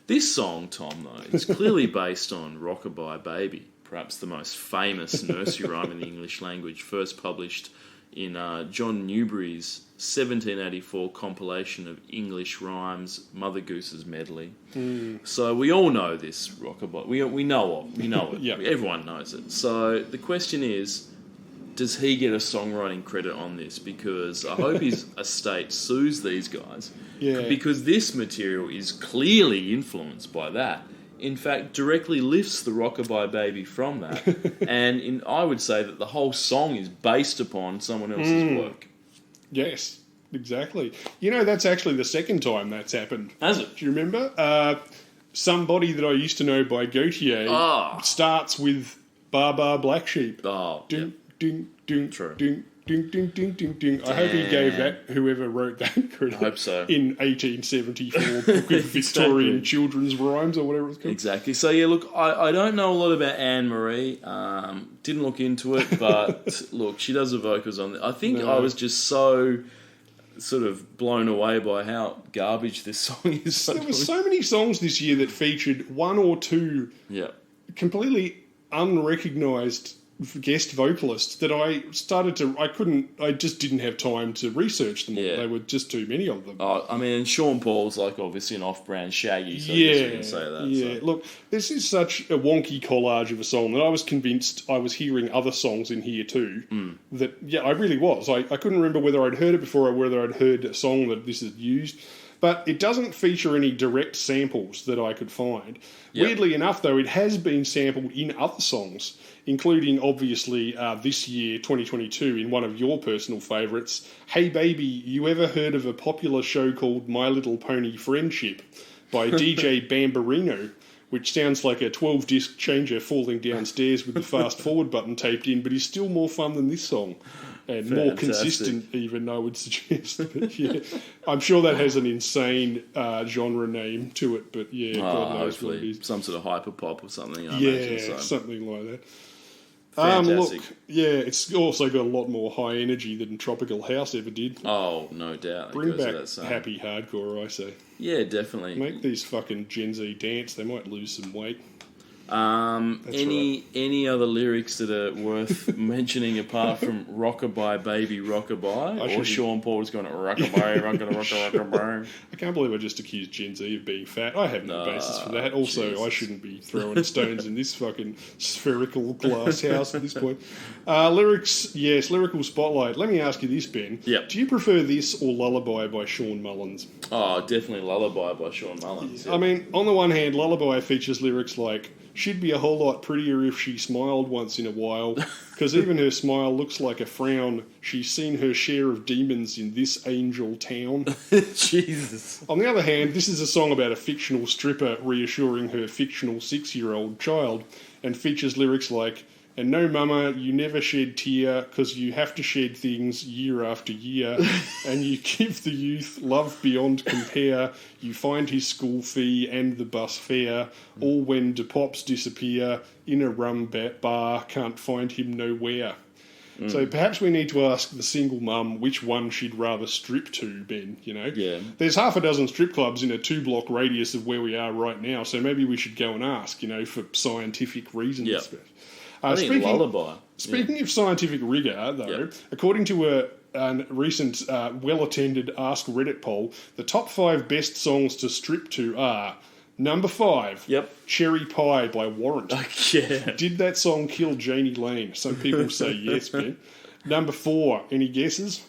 This song, Tom, though, is clearly based on Rockabye Baby, perhaps the most famous nursery rhyme in the English language, first published in John Newbery's 1784 compilation of English rhymes, Mother Goose's Medley. So we all know this Rockabye. We know it. Yeah. Everyone knows it. So the question is, does he get a songwriting credit on this? Because I hope his estate sues these guys. Yeah. Because this material is clearly influenced by that. In fact, directly lifts the Rockabye Baby from that. And I would say that the whole song is based upon someone else's work. Yes, exactly. That's actually the second time that's happened. Has it? Do you remember? Somebody that I used to know by Gautier starts with Bar Bar Black Sheep. Oh, yeah. Ding, ding, ding, True. ding, ding, ding, ding, ding, ding. I hope he gave that, whoever wrote that credit, I hope so. in 1874 Book of Victorian Exactly. Children's Rhymes or whatever it's called. Exactly. So, yeah, look, I don't know a lot about Anne-Marie. Didn't look into it, but look, she does the vocals on it. I think I was just so sort of blown away by how garbage this song is. There were so many songs this year that featured one or two Yeah. completely unrecognised guest vocalists that I just didn't have time to research them all. Yeah. They were just too many of them. I mean, and Sean Paul's like obviously an off-brand Shaggy, so I guess you can say that. Yeah, So. look, this is such a wonky collage of a song that I was convinced I was hearing other songs in here too. That, yeah, I really was. I couldn't remember whether I'd heard it before or whether I'd heard a song that this is used. But it doesn't feature any direct samples that I could find. Yep. Weirdly enough, though, it has been sampled in other songs, including, obviously, this year, 2022, in one of your personal favourites, Hey Baby, you ever heard of a popular show called My Little Pony Friendship by DJ Bambarino, which sounds like a 12-disc changer falling downstairs with the fast-forward button taped in, but is still more fun than this song. And more Fantastic. consistent, even, I would suggest. But, yeah, I'm sure that has an insane genre name to it, but yeah, God knows what it Hopefully is. some sort of hyper pop or something. I imagine Yeah, so. something like that. Fantastic. Look, yeah, it's also got a lot more high energy than Tropical House ever did. Oh, no doubt. It Bring goes back without saying. happy hardcore, I say. Yeah, definitely. Make these fucking Gen Z dance. They might lose some weight. Any other lyrics that are worth mentioning apart from Rockabye Baby Rockabye? should Or be- Sean Paul's going Rockabye, Rockabye. I can't believe I just accused Gen Z of being fat. I have no basis for that. Also, Jesus. I shouldn't be throwing stones in this fucking spherical glass house at this point. Lyrics, yes, lyrical spotlight. Let me ask you this, Ben. Yep. Do you prefer this or Lullaby by Sean Mullins? Oh, definitely Lullaby by Sean Mullins. I mean, on the one hand, Lullaby features lyrics like, she'd be a whole lot prettier if she smiled once in a while, because even her smile looks like a frown. She's seen her share of demons in this angel town. Jesus. On the other hand, this is a song about a fictional stripper reassuring her fictional 6-year-old child, and features lyrics like, and no mama, you never shed tear, because you have to shed things year after year, and you give the youth love beyond compare, you find his school fee and the bus fare, all when the pops disappear, in a rum bar, can't find him nowhere. So perhaps we need to ask the single mum which one she'd rather strip to, Ben, you know? Yeah. There's half a dozen strip clubs in a 2-block radius of where we are right now, so maybe we should go and ask, you know, for scientific reasons. Yeah. I think Lullaby. Speaking of scientific rigour, though, Yep. according to a recent well-attended Ask Reddit poll, the top 5 best songs to strip to are number 5, Yep. Cherry Pie by Warrant. Yeah. Did that song kill Janie Lane? Some people say yes, Ben. Number 4, any guesses?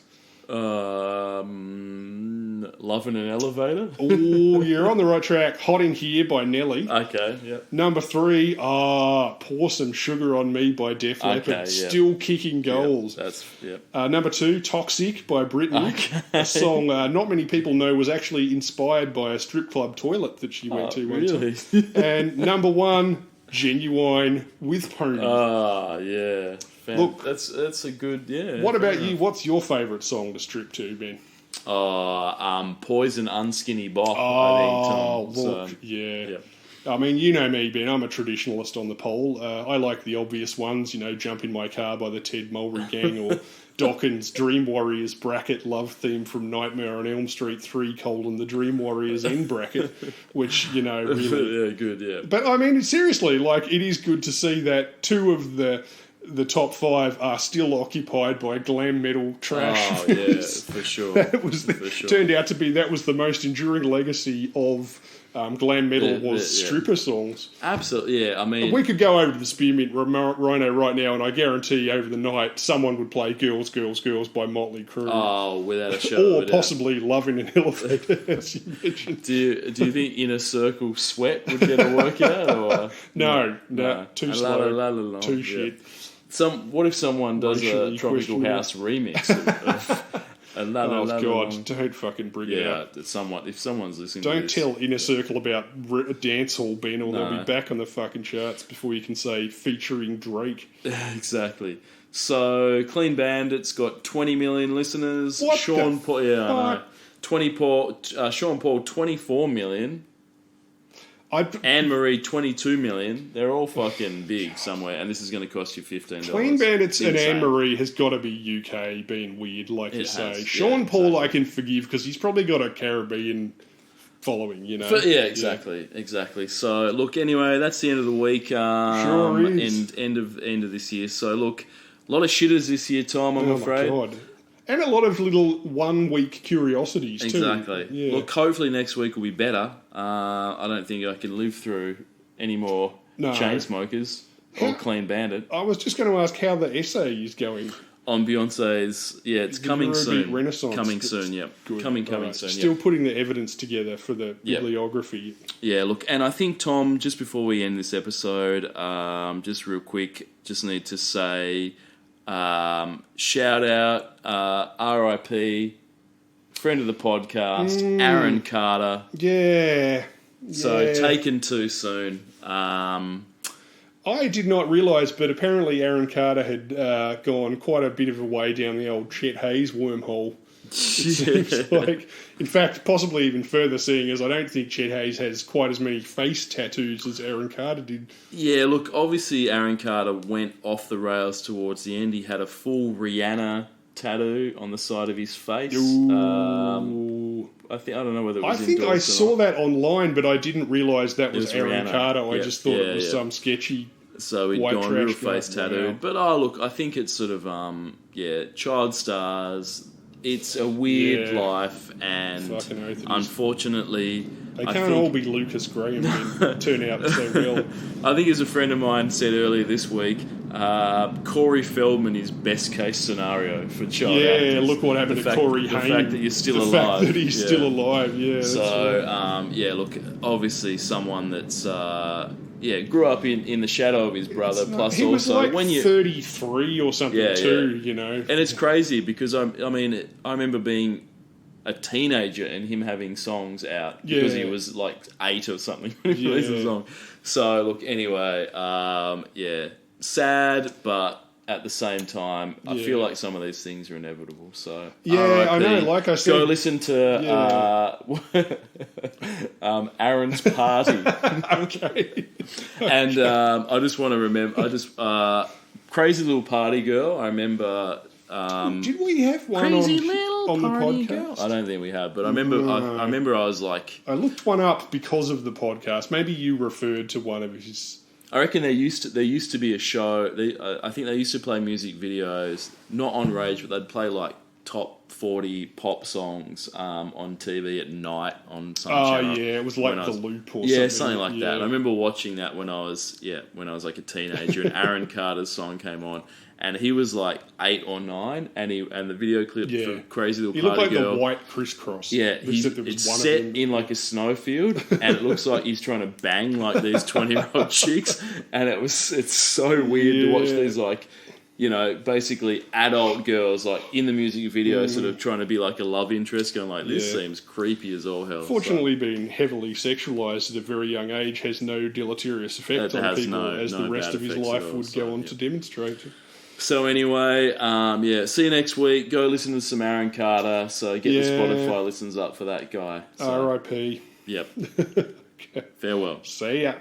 Love in an Elevator? Oh, you're on the right track. Hot in Here by Nelly. Okay, yep. Number 3, Pour Some Sugar on Me by Def Leppard. Okay, yeah. Still kicking goals. Yep. Number 2, Toxic by Britney. Okay. A song not many people know was actually inspired by a strip club toilet that she went to once. Really? And number 1, Genuine with Pony. Yeah. Look, that's a good, yeah. what about you? What's your favourite song to strip to, Ben? Poison Unskinny Bop, Oh, I think, Tom. look, So, yeah. yeah. I mean, you know me, Ben. I'm a traditionalist on the poll. I like the obvious ones, you know, Jump in My Car by the Ted Mulry Gang or Dawkins' Dream Warriors bracket love theme from Nightmare on Elm Street 3, the Dream Warriors end bracket, which, you know, really... yeah, good, yeah. But, I mean, seriously, like, it is good to see that 2 of the top 5 are still occupied by glam metal trash. Oh, yeah, for sure. That was For sure. turned out to be the most enduring legacy of glam metal was yeah. stripper songs. Absolutely, yeah. I mean, We could go over to the Spearmint Rhino right now, and I guarantee over the night someone would play "Girls, Girls, Girls" by Motley Crue, without a shadow or of a doubt. possibly "Love in an Elevator," as you mentioned. Do you think Inner Circle Sweat would get a workout? Or No, too La, slow, la, la, la, la. too Yeah. shit. What if someone does a Racially Tropical questionable. House remix of a la, la, Oh la, la, God, la. don't fucking bring it Yeah, up. if someone's listening to Don't this, tell Inner Circle about Dance Hall, Ben, or they'll No. be back on the fucking charts before you can say featuring Drake. Exactly. So, Clean Bandit's got 20 million listeners. What Sean the Paul, yeah, I know. fuck? Sean Paul, 24 million. I Anne Marie, 22 million. They're all fucking big somewhere, and this is going to cost you $15. Clean Bandits It's and insane. Anne Marie has got to be UK being weird, like you It say. has, yeah, Sean Paul exactly. I can forgive because he's probably got a Caribbean following, you know. Yeah, exactly. So, look, anyway, that's the end of the week. Sure is. End of this year. So, look, a lot of shitters this year, Tom, I'm afraid. My God. And a lot of little 1 week curiosities, too. Exactly. Yeah. Look, hopefully next week will be better. I don't think I can live through any more chain smokers or Clean Bandit. I was just going to ask how the essay is going. On Beyonce's, it's The coming Eurobeat soon. Renaissance. Coming soon, yep. Good. Coming Right. soon, Still yep. putting the evidence together for the bibliography. Yeah, look, and I think, Tom, just before we end this episode, just real quick, just need to say, shout out, RIP, friend of the podcast, Aaron Carter. Yeah. So, taken too soon. I did not realise, but apparently Aaron Carter had gone quite a bit of a way down the old Chet Hayes wormhole. It seems like, in fact, possibly even further, seeing as I don't think Chet Hayes has quite as many face tattoos as Aaron Carter did. Yeah, look, obviously Aaron Carter went off the rails towards the end. He had a full Rihanna tattoo on the side of his face. I don't know whether it was I think I endorsed or saw not. that online, but I didn't realise that was Aaron Rihanna. Carter. I Yeah, just thought it was yeah. some sketchy. So he'd white gone real trash guy. face tattooed. Wow. But look, I think it's sort of child stars. It's a weird Yeah. life, and Fucking oath it is. unfortunately, They I can't think, all be Lucas Graham and turn out so well. I think, as a friend of mine said earlier this week, Corey Feldman is best case scenario for child Yeah, actors. look what happened to Corey Haim. The fact that you're still the alive. fact that he's yeah. still alive, yeah. That's So, right. look, obviously someone that's, grew up in the shadow of his brother, plus he was also like when you... 33 or something you know. And it's crazy because, I remember being a teenager and him having songs out because he was like 8 or something when he released a song. So, look, anyway, sad, but at the same time, I feel like some of these things are inevitable. So, Yeah, I RIP. know, like I said... Go listen to Aaron's Party. Okay. And I just want to remember, Crazy Little Party Girl, I remember... Did we have one Crazy on Little the Party podcast? Girl. I don't think we have, but I remember I was like... I looked one up because of the podcast. Maybe you referred to one of his... I reckon there used to be a show. I think they used to play music videos, not on Rage, but they'd play like top 40 pop songs on TV at night on some channel. Oh yeah, it was like when The Loop or something. Yeah, something like that. Yeah. And I remember watching that when I was like a teenager, and Aaron Carter's song came on, and he was like 8 or 9, and the video clip for Crazy Little He Party looked like Girl. the white crisscross. Yeah, it's set in like a snowfield, and it looks like he's trying to bang like these 20-year-old chicks, and it's so weird to watch these like, basically adult girls like in the music video, sort of trying to be like a love interest, going like, this seems creepy as all hell. Fortunately, being heavily sexualised at a very young age has no deleterious effect on people, as the rest of his life would go on to demonstrate. So anyway, see you next week. Go listen to some Aaron Carter. So get the Spotify listens up for that guy. So, R.I.P. Yep. Farewell. See ya.